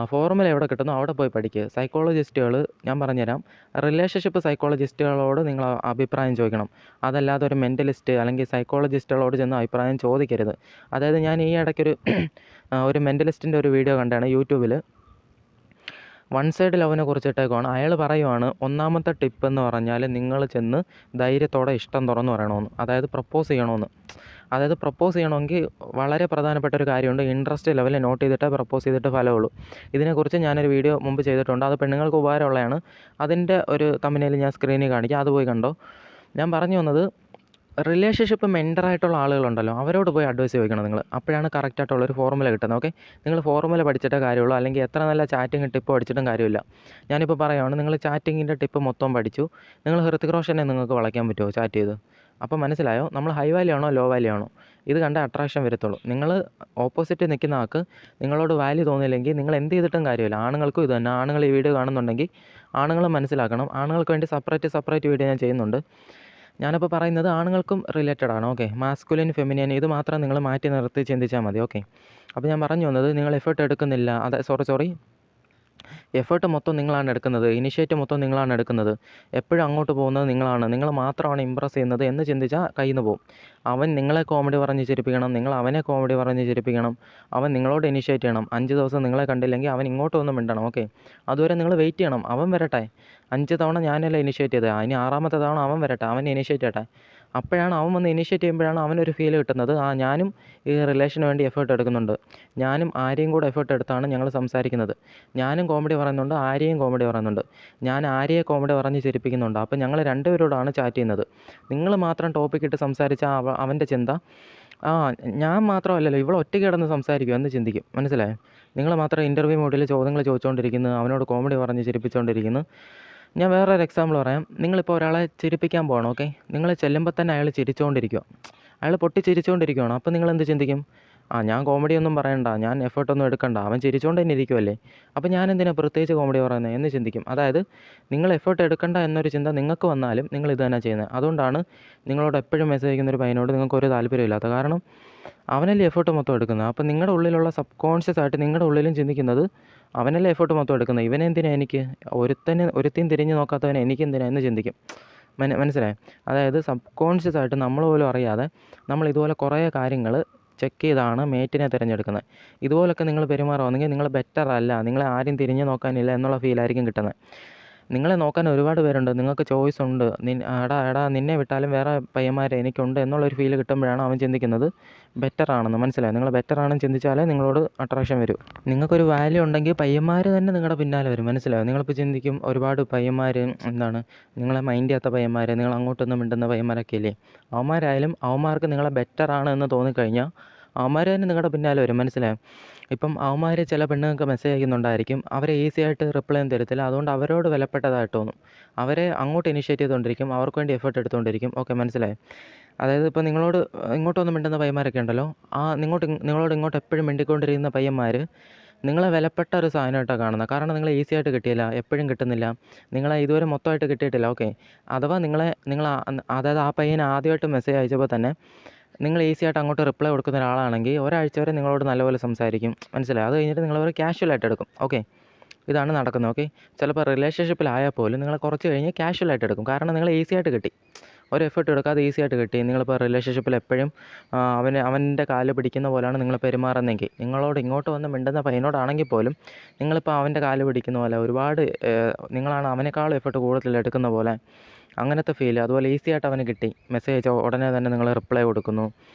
S1: ഫോർമുല എവിടെ കിട്ടുന്നോ അവിടെ പോയി പഠിക്കുക. സൈക്കോളജിസ്റ്റുകൾ, ഞാൻ പറഞ്ഞുതരാം, റിലേഷൻഷിപ്പ് സൈക്കോളജിസ്റ്റുകളോട് നിങ്ങൾ അഭിപ്രായം ചോദിക്കണം. അതല്ലാതെ ഒരു മെൻ്റലിസ്റ്റ് അല്ലെങ്കിൽ സൈക്കോളജിസ്റ്റുകളോട് ചെന്ന് അഭിപ്രായം ചോദിക്കരുത്. അതായത് ഞാൻ ഈ ഇടയ്ക്കൊരു ഒരു മെൻ്റലിസ്റ്റിൻ്റെ ഒരു വീഡിയോ കണ്ടാണ് യൂട്യൂബിൽ. വൺ സൈഡ് ലവിനെ കുറിച്ചിട്ടേക്കുവാണ്. അയാൾ പറയുവാണ്, ഒന്നാമത്തെ ടിപ്പ് എന്ന് പറഞ്ഞാൽ നിങ്ങൾ ചെന്ന് ധൈര്യത്തോടെ ഇഷ്ടം തുറന്ന് പറയണമെന്ന്. അതായത് പ്രപ്പോസ് ചെയ്യണമെന്ന്. അതായത് പ്രപ്പോസ് ചെയ്യണമെങ്കിൽ വളരെ പ്രധാനപ്പെട്ട ഒരു കാര്യമുണ്ട്, ഇൻട്രസ്റ്റ് ലെവൽ നോട്ട് ചെയ്തിട്ട് പ്രപ്പോസ് ചെയ്തിട്ട് ഫലമുള്ളൂ. ഇതിനെക്കുറിച്ച് ഞാനൊരു വീഡിയോ മുമ്പ് ചെയ്തിട്ടുണ്ട്. അത് പെണ്ണുങ്ങൾക്ക് ഉപകാരമുള്ളതാണ്. അതിൻ്റെ ഒരു തമ്പനയിൽ ഞാൻ സ്ക്രീനിൽ കാണിക്കാം, അത് പോയി കണ്ടോ. ഞാൻ പറഞ്ഞു വന്നത്, റിലേഷൻഷിപ്പ് മെൻ്ററായിട്ടുള്ള ആളുകളുണ്ടല്ലോ, അവരോട് പോയി അഡ്വൈസ് ചോദിക്കണം നിങ്ങൾ. അപ്പോഴാണ് കറക്റ്റായിട്ടുള്ളൊരു ഫോർമുല കിട്ടുന്നത്. ഓക്കെ. നിങ്ങൾ ഫോർമുല പഠിച്ചിട്ടേ കാര്യമുള്ളൂ, അല്ലെങ്കിൽ എത്ര നല്ല ചാറ്റിങ് ടിപ്പ് പഠിച്ചിട്ടും കാര്യമില്ല. ഞാനിപ്പോൾ പറയുകയാണ്, നിങ്ങൾ ചാറ്റിങ്ങിൻ്റെ ടിപ്പ് മൊത്തം പഠിച്ചു, നിങ്ങൾ ഹൃതിക് റോഷനെ നിങ്ങൾക്ക് വളയ്ക്കാൻ പറ്റുമോ ചാറ്റ് ചെയ്ത്? അപ്പോൾ മനസ്സിലായോ, നമ്മൾ ഹൈ വാല്യൂ ആണോ ലോ വാല്യൂ ആണോ, ഇത് കണ്ട അട്രാക്ഷൻ വരത്തുള്ളൂ. നിങ്ങൾ ഓപ്പോസിറ്റ് നിൽക്കുന്ന ആൾക്ക് നിങ്ങളോട് വാല്യൂ തോന്നിയില്ലെങ്കിൽ നിങ്ങൾ എന്ത് ചെയ്തിട്ടും കാര്യമില്ല. ആണുങ്ങൾക്കും ഇത് തന്നെ. ആണുങ്ങൾ ഈ വീഡിയോ കാണുന്നുണ്ടെങ്കിൽ ആണുങ്ങൾ മനസ്സിലാക്കണം. ആണുങ്ങൾക്ക് വേണ്ടി സെപ്പറേറ്റ് വീഡിയോ ഞാൻ ചെയ്യുന്നുണ്ട്. ഞാനിപ്പോൾ പറയുന്നത് ആണുങ്ങൾക്കും റിലേറ്റഡ് ആണ്. ഓക്കെ. മാസ്കുലിൻ, ഫെമിനിയൻ, ഇത് മാത്രം നിങ്ങൾ മാറ്റി നിർത്തി ചിന്തിച്ചാൽ മതി. ഓക്കെ. അപ്പോൾ ഞാൻ പറഞ്ഞു വന്നത്, നിങ്ങൾ എഫേർട്ട് എടുക്കുന്നില്ല, എഫേർട്ട് മൊത്തം നിങ്ങളാണ് എടുക്കുന്നത്, ഇനിഷ്യേറ്റീവ് മൊത്തം നിങ്ങളാണ് എടുക്കുന്നത്, എപ്പോഴും അങ്ങോട്ട് പോകുന്നത് നിങ്ങളാണ്, നിങ്ങൾ മാത്രമാണ് ഇമ്പ്രസ് ചെയ്യുന്നത് എന്ന് ചിന്തിച്ചാൽ കയ്യിൽ നിന്ന് പോകും. അവൻ നിങ്ങളെ കോമഡി പറഞ്ഞ് ചിരിപ്പിക്കണം, നിങ്ങൾ അവനെ കോമഡി പറഞ്ഞ് ചിരിപ്പിക്കണം, അവൻ നിങ്ങളോട് ഇനിഷ്യേറ്റ് ചെയ്യണം. 5 ദിവസം നിങ്ങളെ കണ്ടില്ലെങ്കിൽ അവൻ ഇങ്ങോട്ട് വന്ന് മിണ്ടണം. ഓക്കെ. അതുവരെ നിങ്ങൾ വെയിറ്റ് ചെയ്യണം, അവൻ വരട്ടെ. 5 തവണ ഞാനല്ല ഇനിഷ്യേറ്റ് ചെയ്തത്, ഇനി 6ാമത്തെ തവണ അവൻ വരട്ടെ, അവൻ ഇനിഷ്യേറ്റ് ചെയ്യട്ടെ. അപ്പോഴാണ് അവൻ വന്ന് ഇനിഷ്യേറ്റ് ചെയ്യുമ്പോഴാണ് അവനൊരു ഫീൽ കിട്ടുന്നത്, ഞാനും ഈ റിലേഷന് വേണ്ടി എഫേർട്ട് എടുക്കുന്നുണ്ട്, ഞാനും ആരെയും കൂടെ എഫേർട്ട് എടുത്താണ് ഞങ്ങൾ സംസാരിക്കുന്നത്, ഞാനും കോമഡി പറയുന്നുണ്ട്, ആരെയും കോമഡി പറയുന്നുണ്ട്, ഞാൻ ആരെയെ കോമഡി പറഞ്ഞ് ചിരിപ്പിക്കുന്നുണ്ട്, അപ്പോൾ ഞങ്ങൾ രണ്ടുപേരോടാണ് ചാറ്റ് ചെയ്യുന്നത്. നിങ്ങൾ മാത്രം ടോപ്പിക് ഇട്ട് സംസാരിച്ചാൽ അവൻ്റെ ചിന്ത, ഞാൻ മാത്രമല്ലല്ലോ, ഇവൾ ഒറ്റയ്ക്ക് കിടന്ന് സംസാരിക്കും എന്ന് ചിന്തിക്കും. മനസ്സിലായോ? നിങ്ങൾ മാത്രം ഇൻ്റർവ്യൂ മോഡിൽ ചോദ്യങ്ങൾ ചോദിച്ചുകൊണ്ടിരിക്കുന്നു, അവനോട് കോമഡി പറഞ്ഞ് ചിരിപ്പിച്ചുകൊണ്ടിരിക്കുന്നു. ഞാൻ വേറൊരു എക്സാമ്പിൾ പറയാം. നിങ്ങളിപ്പോൾ ഒരാളെ ചിരിപ്പിക്കാൻ പോകണം. ഓക്കെ. നിങ്ങൾ ചെല്ലുമ്പോൾ തന്നെ അയാൾ ചിരിച്ചുകൊണ്ടിരിക്കുക, അയാൾ പൊട്ടി ചിരിച്ചുകൊണ്ടിരിക്കുകയാണ്. അപ്പോൾ നിങ്ങൾ എന്ത് ചിന്തിക്കും? ഞാൻ കോമഡിയൊന്നും പറയണ്ട, ഞാൻ എഫേർട്ടൊന്നും എടുക്കണ്ട, അവൻ ചിരിച്ചുകൊണ്ട് തന്നെ ഇരിക്കുമല്ലേ, അപ്പോൾ ഞാൻ എന്തിനാണ് പ്രത്യേകിച്ച് കോമഡി പറയുന്നത് എന്ന് ചിന്തിക്കും. അതായത് നിങ്ങൾ എഫേർട്ട് എടുക്കണ്ട എന്നൊരു ചിന്ത നിങ്ങൾക്ക് വന്നാലും നിങ്ങൾ ഇത് തന്നെ ചെയ്യുന്നത്. അതുകൊണ്ടാണ് നിങ്ങളോട് എപ്പോഴും മെസ്സേജ് അയക്കുന്ന ഒരു പയ്യനോട് നിങ്ങൾക്ക് ഒരു താല്പര്യമില്ലാത്ത. കാരണം അവനല്ലേ എഫേർട്ട് മൊത്തം എടുക്കുന്നത്. അപ്പോൾ നിങ്ങളുടെ ഉള്ളിലുള്ള സബ് കോൺഷ്യസ് ആയിട്ട് നിങ്ങളുടെ ഉള്ളിലും ചിന്തിക്കുന്നത്, അവനല്ലേ എഫേർട്ട് മൊത്തം എടുക്കുന്നത്, ഇവനെന്തിനാ എനിക്ക്, ഒരുത്തിയും തിരിഞ്ഞ് നോക്കാത്തവനെ എനിക്കെന്തിനാ എന്ന് ചിന്തിക്കും. മനസ്സിലായി? അതായത് സബ് കോൺഷ്യസ് ആയിട്ട് നമ്മൾ പോലും അറിയാതെ നമ്മൾ ഇതുപോലെ കുറേ കാര്യങ്ങൾ ചെക്ക് ചെയ്താണ് മേറ്റിനെ തിരഞ്ഞെടുക്കുന്നത്. ഇതുപോലൊക്കെ നിങ്ങൾ പെരുമാറുകയാണെങ്കിൽ നിങ്ങൾ ബെറ്റർ അല്ല, നിങ്ങളെ ആരും തിരിഞ്ഞ് നോക്കാനില്ല എന്നുള്ള ഫീലായിരിക്കും കിട്ടുന്നത്. നിങ്ങളെ നോക്കാൻ ഒരുപാട് പേരുണ്ട്, നിങ്ങൾക്ക് ചോയ്സ് ഉണ്ട്, എടാ നിന്നെ വിട്ടാലും വേറെ പയ്യന്മാർ എനിക്കുണ്ട് എന്നുള്ളൊരു ഫീൽ കിട്ടുമ്പോഴാണ് അവൻ ചിന്തിക്കുന്നത് ബെറ്റർ ആണെന്ന്. മനസ്സിലായി? നിങ്ങൾ ബെറ്റർ ആണെന്ന് ചിന്തിച്ചാലേ നിങ്ങളോട് അട്രാക്ഷൻ വരും. നിങ്ങൾക്കൊരു വാല്യൂ ഉണ്ടെങ്കിൽ പയ്യന്മാർ തന്നെ നിങ്ങളുടെ പിന്നാലെ വരും. മനസ്സിലായോ? നിങ്ങളിപ്പോൾ ചിന്തിക്കും, ഒരുപാട് പയ്യന്മാർ നിങ്ങളെ മൈൻഡ് ചെയ്യാത്ത പയ്യന്മാർ, നിങ്ങൾ അങ്ങോട്ടൊന്നും മിണ്ടുന്ന പയ്യന്മാരൊക്കെ ഇല്ലേ, അവന്മാരായാലും അവന്മാർക്ക് നിങ്ങളെ ബെറ്റർ ആണ് എന്ന് തോന്നിക്കഴിഞ്ഞാൽ അവന്മാർ തന്നെ നിങ്ങളുടെ പിന്നാലെ വരും, മനസ്സിലായോ? ഇപ്പം അവന്മാർ ചില പെണ്ണുങ്ങൾക്ക് മെസ്സേജ് അയക്കുന്നുണ്ടായിരിക്കും, അവരെ ഈസി ആയിട്ട് റിപ്ലൈ ഒന്നും തരത്തില്ല. അതുകൊണ്ട് അവരോട് വിലപ്പെട്ടതായിട്ട് തോന്നും, അവരെ അങ്ങോട്ട് ഇനിഷ്യേറ്റ് ചെയ്തുകൊണ്ടിരിക്കും, അവർക്ക് വേണ്ടി എഫേർട്ട് എടുത്തുകൊണ്ടിരിക്കും. ഓക്കെ, മനസ്സിലായോ? അതായത് ഇപ്പോൾ നിങ്ങളോട് ഇങ്ങോട്ടൊന്നും മിണ്ടുന്ന പയ്യന്മാരൊക്കെ ഉണ്ടല്ലോ, നിങ്ങളോട് ഇങ്ങോട്ട് എപ്പോഴും മിണ്ടിക്കൊണ്ടിരിക്കുന്ന പയ്യന്മാർ നിങ്ങളെ വിലപ്പെട്ട ഒരു സാധനമായിട്ടാണ് കാണുന്നത്. കാരണം നിങ്ങളെ ഈസി ആയിട്ട് കിട്ടിയില്ല, എപ്പോഴും കിട്ടുന്നില്ല, നിങ്ങളെ ഇതുവരെ മൊത്തമായിട്ട് കിട്ടിയിട്ടില്ല. ഓക്കെ, അഥവാ അതായത് ആ പയ്യനെ ആദ്യമായിട്ട് മെസ്സേജ് അയച്ചപ്പോൾ തന്നെ നിങ്ങൾ ഈസി ആയിട്ട് അങ്ങോട്ട് റിപ്ലൈ കൊടുക്കുന്ന ഒരാളാണെങ്കിൽ ഒരാഴ്ച വരെ നിങ്ങളോട് നല്ലപോലെ സംസാരിക്കും, മനസ്സിലായി? അത് കഴിഞ്ഞിട്ട് നിങ്ങളൊരു കാഷ്വലായിട്ട് എടുക്കും. ഓക്കെ, ഇതാണ് നടക്കുന്നത്. ഓക്കെ, ചിലപ്പോൾ റിലേഷൻഷിപ്പിലായാൽ പോലും നിങ്ങളെ കുറച്ച് കഴിഞ്ഞ് കാഷ്വലായിട്ട് എടുക്കും. കാരണം നിങ്ങൾ ഈസി ആയിട്ട് കിട്ടി, ഒരു എഫേർട്ട് എടുക്കാതെ ഈസി ആയിട്ട് കിട്ടി. നിങ്ങളിപ്പോൾ റിലേഷൻഷിപ്പിൽ എപ്പോഴും അവൻ്റെ കാല് പിടിക്കുന്ന പോലെയാണ് നിങ്ങൾ പെരുമാറുന്നതെങ്കിൽ, നിങ്ങളോട് ഇങ്ങോട്ട് വന്ന് മിണ്ടുന്ന പയ്യനോടാണെങ്കിൽ പോലും നിങ്ങളിപ്പോൾ അവൻ്റെ കാല് പിടിക്കുന്ന പോലെ ഒരുപാട് നിങ്ങളാണ് അവനേക്കാളും എഫേർട്ട് കൂടുതൽ എടുക്കുന്ന പോലെ അങ്ങനത്തെ ഫീൽ. അതുപോലെ ഈസി ആയിട്ട് അവന് കിട്ടി, മെസ്സേജ് അയച്ചാൽ ഉടനെ തന്നെ നിങ്ങൾ റിപ്ലൈ കൊടുക്കുന്നു.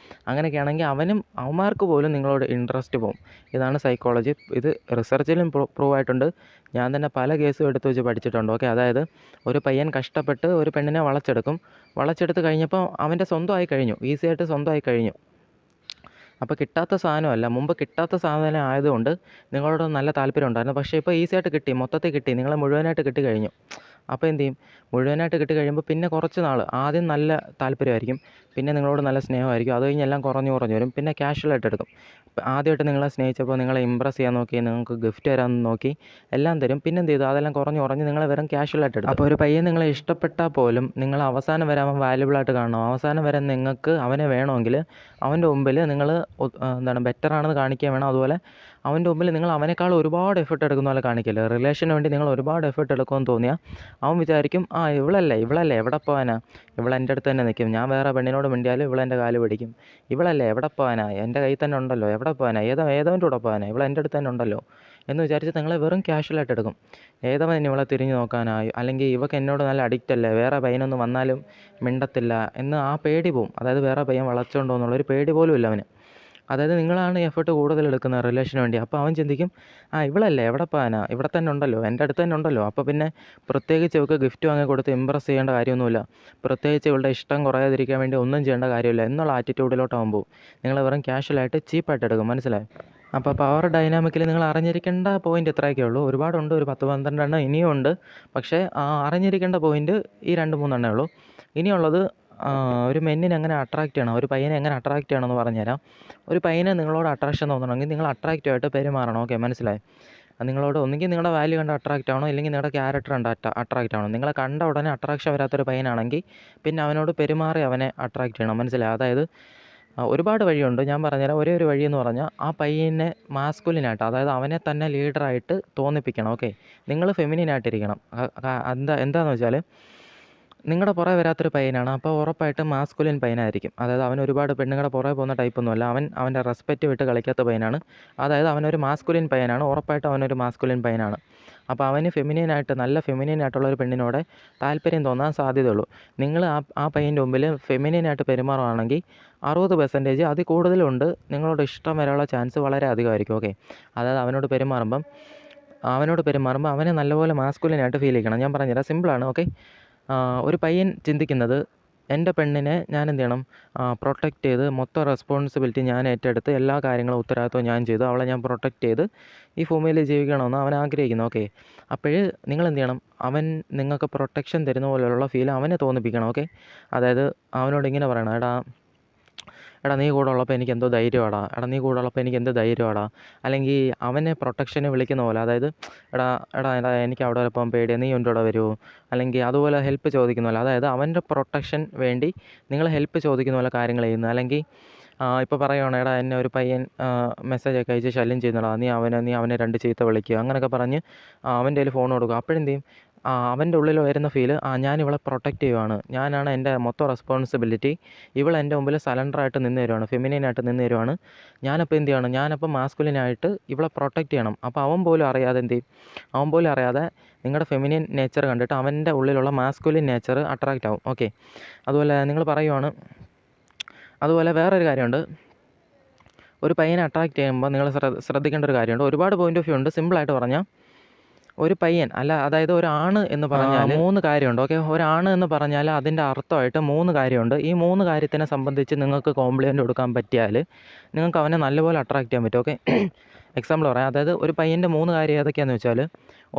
S1: അങ്ങനെയൊക്കെയാണെങ്കിൽ അവന്മാർക്ക് പോലും നിങ്ങളോട് ഇൻട്രസ്റ്റ് പോകും. ഇതാണ് സൈക്കോളജി. ഇത് റിസർച്ചിലും പ്രൂവ് ആയിട്ടുണ്ട്. ഞാൻ തന്നെ പല കേസും എടുത്ത് വെച്ച് പഠിച്ചിട്ടുണ്ട്. ഓക്കെ, അതായത് ഒരു പയ്യൻ കഷ്ടപ്പെട്ട് ഒരു പെണ്ണിനെ വളച്ചെടുത്ത് കഴിഞ്ഞപ്പോൾ അവൻ്റെ സ്വന്തമായി കഴിഞ്ഞു, ഈസി ആയിട്ട് സ്വന്തമായി കഴിഞ്ഞു. അപ്പോൾ കിട്ടാത്ത സാധനമല്ല, മുമ്പ് കിട്ടാത്ത സാധനം ആയതുകൊണ്ട് നിങ്ങളോട് നല്ല താല്പര്യം ഉണ്ടായിരുന്നു. പക്ഷേ ഇപ്പോൾ ഈസി ആയിട്ട് കിട്ടി, മൊത്തത്തിൽ കിട്ടി, നിങ്ങളെ മുഴുവനായിട്ട് കിട്ടി കഴിഞ്ഞു. അപ്പോൾ എന്ത് ചെയ്യും? മുഴുവനായിട്ട് കിട്ടി കഴിയുമ്പോൾ പിന്നെ കുറച്ച് നാൾ ആദ്യം നല്ല താല്പര്യമായിരിക്കും, പിന്നെ നിങ്ങളോട് നല്ല സ്നേഹമായിരിക്കും. അത് കഴിഞ്ഞ് എല്ലാം കുറഞ്ഞു വരും. പിന്നെ കാഷ്വലായിട്ട് എടുക്കും. ആദ്യമായിട്ട് നിങ്ങളെ സ്നേഹിച്ചപ്പോൾ നിങ്ങളെ ഇമ്പ്രസ് ചെയ്യാൻ നോക്കി, നിങ്ങൾക്ക് ഗിഫ്റ്റ് തരാൻ നോക്കി, എല്ലാം തരും. പിന്നെ എന്ത് ചെയ്തു? അതെല്ലാം കുറഞ്ഞ് നിങ്ങളെ വെറും കാഷ്വലായിട്ട് എടുക്കും. അപ്പോൾ ഒരു പയ്യൻ നിങ്ങളെ ഇഷ്ടപ്പെട്ടാൽ പോലും നിങ്ങൾ അവസാനം വരെ അവൻ വാല്യുബിളായിട്ട് കാണണം. അവസാനം വരെ നിങ്ങൾക്ക് അവനെ വേണമെങ്കിൽ അവൻ്റെ മുമ്പിൽ നിങ്ങൾ ബെറ്ററാണെന്ന് കാണിക്കാൻ വേണം. അതുപോലെ അവൻ്റെ മുമ്പിൽ നിങ്ങൾ അവനേക്കാൾ ഒരുപാട് എഫേർട്ട് എടുക്കുന്ന പോലെ കാണിക്കില്ല. റിലേഷന് വേണ്ടി നിങ്ങൾ ഒരുപാട് എഫേർട്ട് എടുക്കുമെന്ന് തോന്നിയാൽ അവൻ വിചാരിക്കും, ഇവളല്ലേ എവിടെ പോകാനാ, ഇവളെൻ്റെ അടുത്ത് തന്നെ നിൽക്കും, ഞാൻ വേറെ പെണ്ണിനോട് മിണ്ടിയാലും ഇവളെൻ്റെ കാല് പിടിക്കും, ഇവളല്ലേ എവിടെ പോകാനാ, എൻ്റെ കയ്യിൽ തന്നെ ഉണ്ടല്ലോ, എവിടെ പോകാനാ, ഏതവൻ്റെ കൂടെ പോകാനാ, ഇവളെൻ്റെ അടുത്ത് തന്നെ ഉണ്ടല്ലോ എന്ന് വിചാരിച്ച് നിങ്ങളെ വെറും കാഷ്വലായിട്ട് എടുക്കും. ഏതവൻ ഇവളെ തിരിഞ്ഞു നോക്കാനായി, അല്ലെങ്കിൽ ഇവക്ക് എന്നോട് നല്ല അഡിക്റ്റ് അല്ലേ, വേറെ പയ്യനൊന്നും വന്നാലും മിണ്ടത്തില്ല എന്ന് ആ പേടി പോവും. അതായത് വേറെ പയ്യൻ വളച്ചോണ്ടോ എന്നുള്ളൊരു പേടി പോലും ഇല്ല അവന്. അതായത് നിങ്ങളാണ് എഫേർട്ട് കൂടുതൽ എടുക്കുന്നത് റിലേഷന് വേണ്ടി. അപ്പോൾ അവൻ ചിന്തിക്കും, ഇവളല്ലേ എവിടെ പോകാനാ, ഇവിടെ തന്നെ ഉണ്ടല്ലോ, എൻ്റെ അടുത്ത് തന്നെ ഉണ്ടല്ലോ, അപ്പോൾ പിന്നെ പ്രത്യേകിച്ച് ഇവൾക്ക് ഗിഫ്റ്റ് വാങ്ങി കൊടുത്ത് ഇമ്പ്രസ് ചെയ്യേണ്ട കാര്യമൊന്നുമില്ല, പ്രത്യേകിച്ച് ഇവളുടെ ഇഷ്ടം കുറയാതിരിക്കാൻ വേണ്ടി ഒന്നും ചെയ്യേണ്ട കാര്യമില്ല എന്നുള്ള ആറ്റിറ്റ്യൂഡിലോട്ടാകുമ്പോൾ നിങ്ങൾ വെറും കാഷ്വലായിട്ട് ചീപ്പായിട്ട് എടുക്കും, മനസ്സിലായി? അപ്പോൾ പവർ ഡൈനാമിക്കിൽ നിങ്ങൾ അറിഞ്ഞിരിക്കേണ്ട പോയിൻ്റ് ഇത്രയൊക്കെ ഉള്ളൂ. ഒരുപാടുണ്ട്, ഒരു 10-12 എണ്ണം ഇനിയും ഉണ്ട്. പക്ഷേ അറിഞ്ഞിരിക്കേണ്ട പോയിൻ്റ് ഈ 2-3 എണ്ണേ ഉള്ളൂ. ഇനിയുള്ളത് ഒരു മെന്നിനെ എങ്ങനെ അട്രാക്റ്റ് ചെയ്യണം, ഒരു പയ്യനെ എങ്ങനെ അട്രാക്റ്റ് ചെയ്യണമെന്ന് പറഞ്ഞുതരാം. ഒരു പയ്യനെ നിങ്ങളോട് അട്രാക്ഷൻ തോന്നണമെങ്കിൽ നിങ്ങൾ അട്രാക്റ്റീവായിട്ട് പെരുമാറണം. ഓക്കെ, മനസ്സിലായി? നിങ്ങളോട് ഒന്നുകിൽ നിങ്ങളുടെ വാല്യൂ കണ്ട് അട്രാക്റ്റ് ആവണം, ഇല്ലെങ്കിൽ നിങ്ങളുടെ ക്യാരക്ടർ കണ്ട് അട്രാക്റ്റ് ആവണം. നിങ്ങളെ കണ്ട ഉടനെ അട്രാക്ഷൻ വരാത്തൊരു പയ്യനാണെങ്കിൽ പിന്നെ അവനോട് പെരുമാറി അവനെ അട്രാക്റ്റ് ചെയ്യണം, മനസ്സിലായി? അതായത് ഒരുപാട് വഴിയുണ്ട്, ഞാൻ പറഞ്ഞുതരാം. ഒരേ ഒരു വഴിയെന്ന് പറഞ്ഞാൽ ആ പയ്യനെ മാസ്കുലിനായിട്ട്, അതായത് അവനെ തന്നെ ലീഡറായിട്ട് തോന്നിപ്പിക്കണം. ഓക്കെ, നിങ്ങൾ ഫെമിനിനായിട്ടിരിക്കണം. എന്താണെന്ന് വെച്ചാൽ നിങ്ങളുടെ പുറകെ വരാത്തൊരു പയ്യനാണ്, അപ്പോൾ ഉറപ്പായിട്ടും മാസ്കുലിൻ പയ്യനായിരിക്കും. അതായത് അവൻ ഒരുപാട് പെണ്ണുങ്ങളുടെ പുറകെ പോകുന്ന ടൈപ്പൊന്നുമല്ല, അവൻ്റെ റെസ്പെക്റ്റ് വിട്ട് കളിക്കാത്ത പയ്യനാണ്. അതായത് അവനൊരു മാസ്കുലിൻ പയ്യനാണ്, ഉറപ്പായിട്ടും അവനൊരു മാസ്കുലിൻ പയ്യനാണ്. അപ്പോൾ അവന് നല്ല ഫെമിനിനായിട്ടുള്ള ഒരു പെണ്ണിനോട് താല്പര്യം തോന്നാൻ സാധ്യതയുള്ളൂ. നിങ്ങൾ ആ പയ്യൻ്റെ മുമ്പിൽ ഫെമിനിനായിട്ട് പെരുമാറുകയാണെങ്കിൽ 60% അതിൽ കൂടുതലുണ്ട് നിങ്ങളോട് ഇഷ്ടം വരാനുള്ള ചാൻസ് വളരെ അധികമായിരിക്കും. ഓക്കെ, അതായത് അവനോട് പെരുമാറുമ്പം അവനെ നല്ലപോലെ മാസ്കുലിനായിട്ട് ഫീൽ ചെയ്യണം. ഞാൻ പറഞ്ഞുതരാം, സിമ്പിളാണ്. ഓക്കെ, ഒരു പയ്യൻ ചിന്തിക്കുന്നത്, എൻ്റെ പെണ്ണിനെ ഞാൻ എന്ത് ചെയ്യണം, പ്രൊട്ടക്റ്റ് ചെയ്ത് മൊത്തം റെസ്പോൺസിബിലിറ്റി ഞാൻ ഏറ്റെടുത്ത് എല്ലാ കാര്യങ്ങളും ഉത്തരവാദിത്വം ഞാൻ ചെയ്തു അവളെ ഞാൻ പ്രൊട്ടക്റ്റ് ചെയ്ത് ഈ ഭൂമിയിൽ ജീവിക്കണമെന്ന് അവൻ ആഗ്രഹിക്കുന്നു. ഓക്കെ, അപ്പോൾ നിങ്ങൾ എന്ത് ചെയ്യണം, അവൻ നിങ്ങൾക്ക് പ്രൊട്ടക്ഷൻ തരുന്ന പോലെയുള്ള ഫീൽ അവനെ തോന്നിപ്പിക്കണം. ഓക്കെ, അതായത് അവനോട് ഇങ്ങനെ പറയണം, എടാ നീ കൂടെ ഉള്ളപ്പോൾ എനിക്ക് എന്തോ ധൈര്യമാടാ, നീ കൂടെ ഉള്ളപ്പോൾ എനിക്ക് എന്ത് ധൈര്യമാടാ, അല്ലെങ്കിൽ അവനെ പ്രൊട്ടക്ഷന് വിളിക്കുന്ന പോലെ, അതായത് എടാ എനിക്ക് അവിടെ വരെ പോകാൻ പേടിയാണ്, നീ എൻ്റെ കൂടെ വരുമോ, അല്ലെങ്കിൽ അതുപോലെ ഹെൽപ്പ് ചോദിക്കുന്ന പോലെ, അതായത് അവൻ്റെ പ്രൊട്ടക്ഷൻ വേണ്ടി നിങ്ങൾ ഹെൽപ്പ് ചോദിക്കുന്ന പോലെ കാര്യങ്ങൾ ചെയ്യുന്നു. അല്ലെങ്കിൽ ഇപ്പോൾ പറയുവാണ്, എന്നെ ഒരു പയ്യൻ മെസ്സേജൊക്കെ അയച്ച് ശല്യം ചെയ്യുന്നടാ, നീ അവനെ 2 ചീത്ത വിളിക്കുക, അങ്ങനെയൊക്കെ പറഞ്ഞ് അവൻ്റെ കയ്യിൽ ഫോൺ കൊടുക്കുക. അപ്പോഴെന്ത് ചെയ്യും, അവൻ്റെ ഉള്ളിൽ വരുന്ന ഫീല്, ഞാൻ ഇവളെ പ്രൊട്ടക്റ്റ് ചെയ്യുവാണ്, ഞാനാണ് എൻ്റെ മൊത്തം റെസ്പോൺസിബിലിറ്റി, ഇവൾ എൻ്റെ മുമ്പിൽ സലണ്ടറായിട്ട് നിന്ന് തരുവാണ്, ഫെമിനിനായിട്ട് നിന്ന് തരുവാണ്, ഞാനപ്പോൾ എന്ത് ചെയ്യണം, ഞാനപ്പോൾ മാസ്കുലിനായിട്ട് ഇവളെ പ്രൊട്ടക്റ്റ് ചെയ്യണം. അപ്പോൾ അവൻ പോലും അറിയാതെ നിങ്ങളുടെ ഫെമിനിൻ നേച്ചർ കണ്ടിട്ട് അവൻ്റെ ഉള്ളിലുള്ള മാസ്കുലിൻ നേച്ചർ അട്രാക്റ്റ് ആവും. ഓക്കെ, അതുപോലെ നിങ്ങൾ പറയുവാണ്, അതുപോലെ വേറൊരു കാര്യമുണ്ട്, ഒരു പയ്യനെ അട്രാക്റ്റ് ചെയ്യുമ്പോൾ നിങ്ങൾ ശ്രദ്ധിക്കേണ്ട ഒരു കാര്യമുണ്ട്. ഒരുപാട് പോയിൻ്റ് ഓഫ് വ്യൂ ഉണ്ട്. സിമ്പിളായിട്ട് പറഞ്ഞാൽ ഒരു പയ്യൻ അല്ല, അതായത് ഒരാണ് എന്ന് പറഞ്ഞാൽ 3 കാര്യമുണ്ട്. ഓക്കെ, ഒരാണ് എന്ന് പറഞ്ഞാൽ അതിൻ്റെ അർത്ഥമായിട്ട് 3 കാര്യമുണ്ട്. ഈ 3 കാര്യത്തിനെ സംബന്ധിച്ച് നിങ്ങൾക്ക് കോംപ്ലിമെൻ്റ് കൊടുക്കാൻ പറ്റിയാൽ നിങ്ങൾക്ക് അവനെ നല്ലപോലെ അട്രാക്റ്റ് ചെയ്യാൻ പറ്റും. ഓക്കെ, എക്സാമ്പിൾ പറയാം. അതായത് ഒരു പയ്യൻ്റെ 3 കാര്യം ഏതൊക്കെയാണെന്ന് വെച്ചാൽ,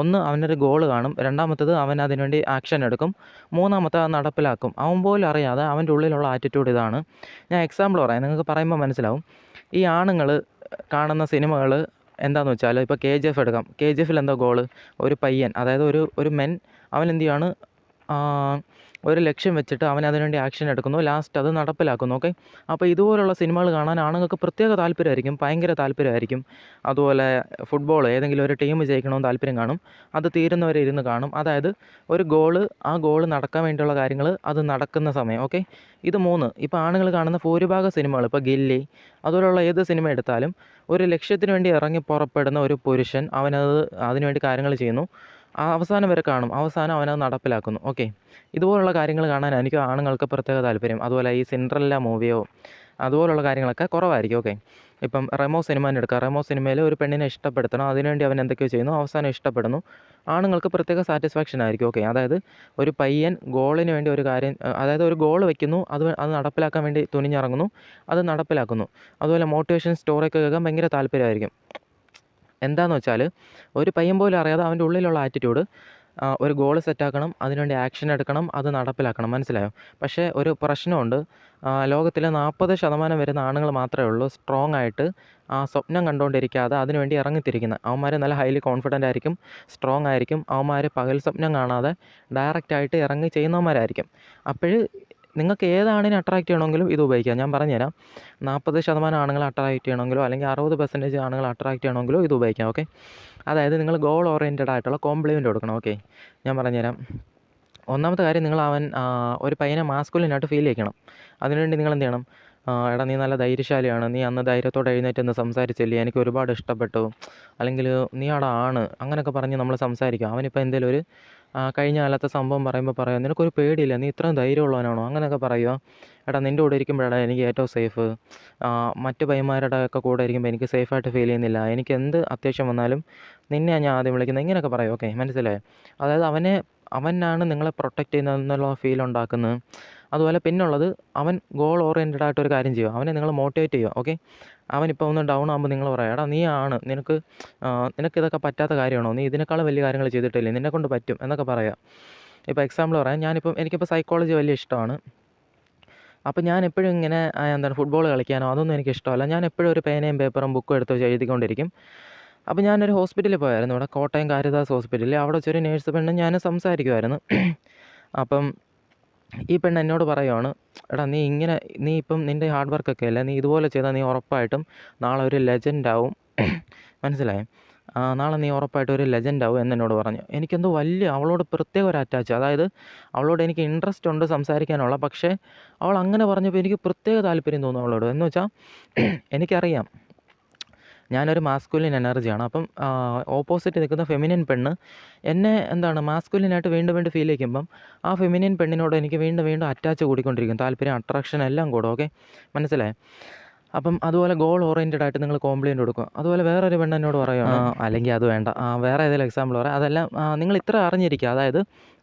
S1: ഒന്ന് അവനൊരു ഗോൾ കാണും, രണ്ടാമത്തത് അവൻ അതിനുവേണ്ടി ആക്ഷൻ എടുക്കും, മൂന്നാമത്തെ അത് നടപ്പിലാക്കും. അവൻ പോലും അറിയാതെ അവൻ്റെ ഉള്ളിലുള്ള ആറ്റിറ്റ്യൂഡ് ഇതാണ്. ഞാൻ എക്സാമ്പിൾ പറയാം, നിങ്ങൾക്ക് പറയുമ്പോൾ മനസ്സിലാവും. ഈ ആണുങ്ങൾ കാണുന്ന സിനിമകൾ എന്താണെന്ന് വെച്ചാൽ, ഇപ്പോൾ KGF എടുക്കാം. KGFൽ എന്താ ഗോള്? ഒരു പയ്യൻ, അതായത് ഒരു മെൻ, അവൻ എന്ത് ചെയ്യാണ്, ഒരു ലക്ഷ്യം വെച്ചിട്ട് അവൻ അതിനുവേണ്ടി ആക്ഷൻ എടുക്കുന്നു, ലാസ്റ്റ് അത് നടപ്പിലാക്കുന്നു. ഓക്കെ, അപ്പോൾ ഇതുപോലുള്ള സിനിമകൾ കാണാൻ ആണുങ്ങൾക്ക് പ്രത്യേക താല്പര്യമായിരിക്കും, ഭയങ്കര താല്പര്യമായിരിക്കും. അതുപോലെ ഫുട്ബോൾ, ഏതെങ്കിലും ഒരു ടീം ജയിക്കണമെന്ന് താല്പര്യം കാണും, അത് തീരുന്നവരെ ഇരുന്ന് കാണും. അതായത് ഒരു ഗോള്, ആ ഗോള് നടക്കാൻ വേണ്ടിയുള്ള കാര്യങ്ങൾ അത് നടക്കുന്ന സമയം. ഓക്കെ, ഇത് 3. ഇപ്പോൾ ആണുങ്ങൾ കാണുന്ന ഭൂരിഭാഗം സിനിമകൾ, ഇപ്പോൾ ഗില്ലി അതുപോലുള്ള ഏത് സിനിമ എടുത്താലും ഒരു ലക്ഷ്യത്തിന് വേണ്ടി ഇറങ്ങി പുറപ്പെടുന്ന ഒരു പുരുഷൻ, അതിനുവേണ്ടി കാര്യങ്ങൾ ചെയ്യുന്നു, അവസാനം വരെ കാണും, അവസാനം അവനത് നടപ്പിലാക്കുന്നു. ഓക്കെ, ഇതുപോലുള്ള കാര്യങ്ങൾ കാണാൻ എനിക്ക് ആണുങ്ങൾക്ക് പ്രത്യേക താല്പര്യം. അതുപോലെ ഈ സിൻഡ്രല്ല മൂവിയോ അതുപോലുള്ള കാര്യങ്ങളൊക്കെ കുറവായിരിക്കും. ഓക്കെ, ഇപ്പം റെമോ സിനിമ തന്നെ എടുക്കുക. റെമോ സിനിമയിൽ ഒരു പെണ്ണിനെ ഇഷ്ടപ്പെടുത്തണം, അതിനുവേണ്ടി അവൻ എന്തൊക്കെയോ ചെയ്യുന്നു, അവസാനം ഇഷ്ടപ്പെടുന്നു. ആണുങ്ങൾക്ക് പ്രത്യേക സാറ്റിസ്ഫാക്ഷൻ ആയിരിക്കും. ഓക്കെ, അതായത് ഒരു പയ്യൻ ഗോളിന് വേണ്ടി ഒരു കാര്യം, അതായത് ഒരു ഗോൾ വയ്ക്കുന്നു, അത് നടപ്പിലാക്കാൻ വേണ്ടി തുനിഞ്ഞിറങ്ങുന്നു, അത് നടപ്പിലാക്കുന്നു. അതുപോലെ മോട്ടിവേഷൻ സ്റ്റോറിയൊക്കെ കേൾക്കാൻ ഭയങ്കര താല്പര്യമായിരിക്കും. എന്താണെന്ന് വെച്ചാൽ, ഒരു പയ്യൻ പോലും അറിയാതെ അവൻ്റെ ഉള്ളിലുള്ള ആറ്റിറ്റ്യൂഡ്, ഒരു ഗോൾ സെറ്റാക്കണം, അതിനുവേണ്ടി ആക്ഷൻ എടുക്കണം, അത് നടപ്പിലാക്കണം. മനസ്സിലായോ? പക്ഷേ ഒരു പ്രശ്നമുണ്ട്. ലോകത്തിലെ 40% വരുന്ന ആണുങ്ങൾ മാത്രമേ ഉള്ളൂ സ്ട്രോങ് ആയിട്ട് ആ സ്വപ്നം കണ്ടുകൊണ്ടിരിക്കാതെ അതിനുവേണ്ടി ഇറങ്ങിത്തിരിക്കുന്നത്. അവന്മാർ നല്ല ഹൈലി കോൺഫിഡൻ്റ് ആയിരിക്കും, സ്ട്രോങ് ആയിരിക്കും. അവന്മാർ പകൽ സ്വപ്നം കാണാതെ ഡയറക്റ്റായിട്ട് ഇറങ്ങി ചെയ്യുന്നവന്മാരായിരിക്കും. അപ്പോൾ നിങ്ങൾക്ക് ഏതാണിനെ അട്രാക്റ്റ് ചെയ്യണമെങ്കിലും ഇത് ഉപയോഗിക്കാം. ഞാൻ പറഞ്ഞുതരാം. 40% ആണുങ്ങളെ അട്രാക്റ്റ് ചെയ്യണമെങ്കിലോ അല്ലെങ്കിൽ 60% ആണുങ്ങളെ അട്രാക്റ്റ് ചെയ്യണമെങ്കിലോ ഇത് ഉപയോഗിക്കാം. ഓക്കെ, അതായത് നിങ്ങൾ ഗോൾ ഓറിയൻറ്റഡ് ആയിട്ടുള്ള കോംപ്ലിമെൻ്റ് കൊടുക്കണം. ഓക്കെ, ഞാൻ പറഞ്ഞുതരാം. ഒന്നാമത്തെ കാര്യം, ഒരു പയ്യനെ മാസ്കുലിനായിട്ട് ഫീൽ ചെയ്യിക്കണം. അതിനുവേണ്ടി നിങ്ങൾ എന്ത് ചെയ്യണം? എടാ, നീ നല്ല ധൈര്യശാലിയാണ്, നീ അന്ന് ധൈര്യത്തോടെ എഴുന്നേറ്റ് നിന്ന് സംസാരിച്ചില്ലേ, എനിക്ക് ഒരുപാട് ഇഷ്ടപ്പെട്ടു, അല്ലെങ്കിൽ നീ അവിടെ ആണ്, അങ്ങനെയൊക്കെ പറഞ്ഞ് നമ്മൾ സംസാരിക്കുക. അവനിപ്പോൾ എന്തെങ്കിലും ഒരു കഴിഞ്ഞ കാലത്തെ സംഭവം പറയുമ്പോൾ നിനക്കൊരു പേടിയില്ല, നീ ഇത്രയും ധൈര്യമുള്ളവനാണോ, അങ്ങനെയൊക്കെ പറയുക. എടാ, നിൻ്റെ കൂടെ ഇരിക്കുമ്പോഴാണ് എനിക്ക് ഏറ്റവും സേഫ്, മറ്റു പയ്യന്മാരുടെ ഒക്കെ കൂടെ ഇരിക്കുമ്പോൾ എനിക്ക് സേഫായിട്ട് ഫീൽ ചെയ്യുന്നില്ല, എനിക്ക് എന്ത് അത്യാവശ്യം വന്നാലും നിന്നെയാണ് ഞാൻ ആദ്യം വിളിക്കുന്നത്, ഇങ്ങനെയൊക്കെ പറയും. ഓക്കെ, മനസ്സിലായോ? അതായത് അവനാണ് നിങ്ങളെ പ്രൊട്ടക്റ്റ് ചെയ്യുന്നതെന്നുള്ള ഫീൽ ഉണ്ടാക്കുന്നത്. അതുപോലെ പിന്നുള്ളത്, അവൻ ഗോൾ ഓറിയൻറ്റഡ് ആയിട്ടൊരു കാര്യം ചെയ്യുക, അവനെ നിങ്ങൾ മോട്ടിവേറ്റ് ചെയ്യുക. ഓക്കെ, അവനിപ്പോൾ ഒന്ന് ഡൗൺ ആകുമ്പോൾ നിങ്ങൾ പറയുക, എടാ, നിനക്കിതൊക്കെ പറ്റാത്ത കാര്യമാണോ, നീ ഇതിനേക്കാളും വലിയ കാര്യങ്ങൾ ചെയ്തിട്ടില്ലേ, നിന്നെക്കൊണ്ട് പറ്റും എന്നൊക്കെ പറയുക. ഇപ്പോൾ എക്സാമ്പിൾ പറയാം, എനിക്കിപ്പോൾ സൈക്കോളജി വലിയ ഇഷ്ടമാണ്. അപ്പോൾ ഞാൻ എപ്പോഴും ഇങ്ങനെ ഫുട്ബോൾ കളിക്കാനോ അതൊന്നും എനിക്ക് ഇഷ്ടമല്ല. ഞാൻ എപ്പോഴും ഒരു പേനയും പേപ്പറും ബുക്കും എടുത്ത് വെച്ച് എഴുതിക്കൊണ്ടിരിക്കും. അപ്പോൾ ഞാനൊരു ഹോസ്പിറ്റലിൽ പോയായിരുന്നു, ഇവിടെ കോട്ടയം കാരിതാസ് ഹോസ്പിറ്റലിൽ. അവിടെ വെച്ചൊരു നേഴ്സ് പെണ്ണ് ഞാൻ സംസാരിക്കുമായിരുന്നു. അപ്പം ഈ പെണ്ണ് എന്നോട് പറയുവാണ്, എടാ, നീ ഇപ്പം നിൻ്റെ ഹാർഡ് വർക്കൊക്കെ അല്ലേ, നീ ഇതുപോലെ ചെയ്താൽ നീ ഉറപ്പായിട്ടും നാളെ ഒരു ലെജൻഡാവും, മനസ്സിലായോ? നാളെ നീ ഉറപ്പായിട്ടും ഒരു ലെജൻഡാവും എന്നോട് പറഞ്ഞു. എനിക്കെന്തോ അവളോട് പ്രത്യേക ഒരു അറ്റാച്ച്, അതായത് അവളോട് എനിക്ക് ഇൻട്രസ്റ്റ് ഉണ്ട് സംസാരിക്കാനുള്ള. പക്ഷേ അവൾ അങ്ങനെ പറഞ്ഞപ്പോൾ എനിക്ക് പ്രത്യേക താല്പര്യം തോന്നും അവളോട്. എന്ന് വെച്ചാൽ എനിക്കറിയാം ഞാനൊരു മാസ്കുലിൻ എനർജിയാണ്. അപ്പം ഓപ്പോസിറ്റ് നിൽക്കുന്ന ഫെമിനിൻ പെണ്ണ് എന്നെ മാസ്കുലിനായിട്ട് വീണ്ടും വീണ്ടും ഫീൽ ചെയ്യിക്കുമ്പം ആ ഫെമിനിൻ പെണ്ണിനോട് എനിക്ക് വീണ്ടും വീണ്ടും അറ്റാച്ച് കൂടിക്കൊണ്ടിരിക്കും, താല്പര്യം, അട്രാക്ഷൻ എല്ലാം കൂടും. ഓക്കെ, മനസ്സിലായോ? അപ്പം അതുപോലെ ഗോൾ ഓറിയൻറ്റഡ് ആയിട്ട് നിങ്ങൾ കോംപ്ലിമെൻ്റ് കൊടുക്കുക. അതുപോലെ വേറൊരു പെണ്ണ് എന്നോട് പറയുകയാണ്, അല്ലെങ്കിൽ അത് വേണ്ട, വേറെ ഏതെങ്കിലും എക്സാമ്പിൾ പറയാം. അതെല്ലാം നിങ്ങൾ ഇത്ര അറിഞ്ഞിരിക്കുക. അതായത്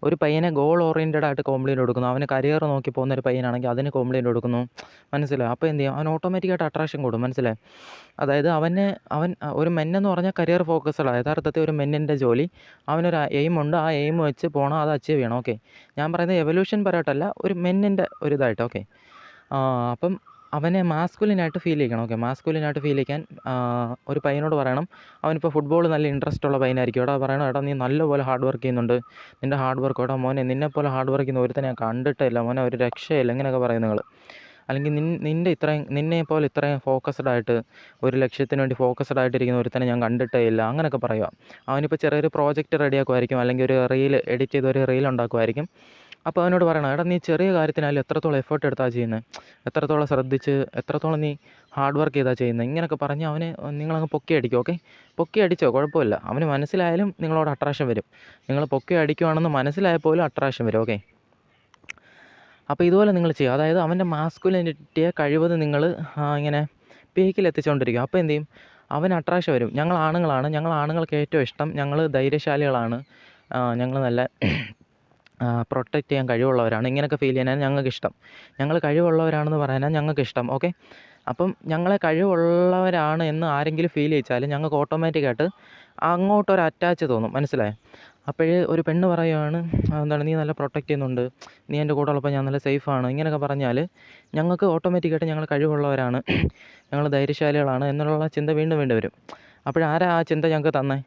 S1: ഒരു പയ്യനെ ഗോൾ ഓറിയൻറ്റഡ് ആയിട്ട് കോംപ്ലിമെൻ്റ് കൊടുക്കുന്നു, അവന് കരിയർ നോക്കി പോകുന്ന ഒരു പയ്യനാണെങ്കിൽ അതിന് കോംപ്ലിമെൻ്റ് കൊടുക്കുന്നു, മനസ്സിലായോ? അപ്പോൾ എന്ത് ചെയ്യും? അവൻ ഓട്ടോമാറ്റിക്കായിട്ട് അട്രാക്ഷൻ കൂടും, മനസ്സിലായോ? അതായത് അവൻ ഒരു മെന്നെന്ന് പറഞ്ഞാൽ കരിയർ ഫോക്കസ്ഡാണ്. യഥാർത്ഥത്തിൽ ഒരു മെന്നിൻ്റെ ജോലി, അവനൊരു എയിമുണ്ട്, ആ എയിം വെച്ച് പോകണം, അത് അച്ചീവ് ചെയ്യണം. ഓക്കെ, ഞാൻ പറയുന്നത് എവല്യൂഷൻ പരമായിട്ടല്ല, ഒരു മെന്നിൻ്റെ ഒരു ഇതായിട്ട്. ഓക്കെ, അപ്പം അവനെ മാസ്കുലിനായിട്ട് ഫീൽ ചെയ്യണം. ഓക്കെ, മാസ്കുലിനായിട്ട് ഫീൽ ചെയ്യാൻ ഒരു പയ്യനോട് പറയണം, അവനിപ്പോൾ ഫുട്ബോൾ നല്ല ഇൻട്രസ്റ്റ് ഉള്ള പയ്യനായിരിക്കും. എടാ പറയണം, എടാ, നീ നല്ലപോലെ ഹാർഡ് വർക്ക് ചെയ്യുന്നുണ്ട്, നിൻ്റെ ഹാർഡ് വർക്ക്, എടാ മോനെ, നിന്നെപ്പോലെ ഹാർഡ് വർക്ക് ചെയ്യുന്ന ഒരുത്തനെ ഞാൻ കണ്ടിട്ടില്ല മോനെ, ഒരു രക്ഷയില്ല, ഇങ്ങനെയൊക്കെ പറയും നിങ്ങൾ. അല്ലെങ്കിൽ നിന്നെപ്പോലെ ഇത്രയും ഫോക്കസ്ഡ് ആയിട്ട് ഒരു ലക്ഷ്യത്തിന് വേണ്ടി ഫോക്കസ്ഡ് ആയിട്ടിരിക്കുന്ന ഒരുത്തനെ ഞാൻ കണ്ടിട്ടേ ഇല്ല, അങ്ങനെയൊക്കെ പറയുക. അവനിപ്പോൾ ചെറിയൊരു പ്രോജക്റ്റ് റെഡിയാക്കുമായിരിക്കും, അല്ലെങ്കിൽ ഒരു റീൽ എഡിറ്റ് ചെയ്ത് ഒരു റീൽ ഉണ്ടാക്കുമായിരിക്കും. അപ്പോൾ അവനോട് പറയണം, എടാ, നീ ചെറിയ കാര്യത്തിനായാലും എത്രത്തോളം എഫേർട്ട് എടുത്താൽ ചെയ്യുന്നത്, എത്രത്തോളം ശ്രദ്ധിച്ച്, എത്രത്തോളം നീ ഹാർഡ് വർക്ക് ചെയ്താൽ ചെയ്യുന്നത്, ഇങ്ങനെയൊക്കെ പറഞ്ഞ് അവനെ നിങ്ങളങ്ങ് പൊക്കി അടിക്കും. ഓക്കെ, പൊക്കി അടിച്ചോ, കുഴപ്പമില്ല, അവന് മനസ്സിലായാലും നിങ്ങളോട് അട്രാക്ഷൻ വരും. നിങ്ങൾ പൊക്കി അടിക്കുവാണെന്ന് മനസ്സിലായപ്പോലും അട്രാക്ഷൻ വരും. ഓക്കെ, അപ്പോൾ ഇതുപോലെ നിങ്ങൾ ചെയ്യുക. അതായത് അവൻ്റെ മാസ്കുലിനിറ്റിയെ കഴിവത് നിങ്ങൾ ഇങ്ങനെ പീക്കിൽ എത്തിച്ചുകൊണ്ടിരിക്കുക. അപ്പോൾ എന്ത് ചെയ്യും? അവന് അട്രാക്ഷൻ വരും. ഞങ്ങൾ ആണുങ്ങളാണ്, ഞങ്ങൾ ആണുങ്ങൾക്ക് ഏറ്റവും ഇഷ്ടം, ഞങ്ങൾ ധൈര്യശാലികളാണ്, ഞങ്ങൾ നല്ല പ്രൊട്ടക്റ്റ് ചെയ്യാൻ കഴിവുള്ളവരാണ്, ഇങ്ങനെയൊക്കെ ഫീൽ ചെയ്യാനാണ് ഞങ്ങൾക്കിഷ്ടം. ഞങ്ങൾ കഴിവുള്ളവരാണെന്ന് പറയാനാണ് ഞങ്ങൾക്കിഷ്ടം. ഓക്കെ, അപ്പം ഞങ്ങളെ കഴിവുള്ളവരാണ് എന്ന് ആരെങ്കിലും ഫീൽ ചെയ്യിച്ചാൽ ഞങ്ങൾക്ക് ഓട്ടോമാറ്റിക്കായിട്ട് അങ്ങോട്ടൊരു അറ്റാച്ച് തോന്നും. മനസ്സിലായോ? അപ്പോഴേ ഒരു പെണ്ണ് പറയുകയാണ്, എന്താണ്, നീ നല്ല പ്രൊട്ടക്റ്റ് ചെയ്യുന്നുണ്ട്, നീ എൻ്റെ കൂടെ ഉള്ളപ്പോൾ ഞാൻ നല്ല സേഫാണ്, ഇങ്ങനെയൊക്കെ പറഞ്ഞാൽ ഞങ്ങൾക്ക് ഓട്ടോമാറ്റിക്കായിട്ട് ഞങ്ങൾ കഴിവുള്ളവരാണ്, ഞങ്ങൾ ധൈര്യശാലികളാണ് എന്നുള്ള ചിന്ത വീണ്ടും വീണ്ടും വരും. അപ്പോഴാരാ ആ ചിന്ത ഞങ്ങൾക്ക് തന്നേ?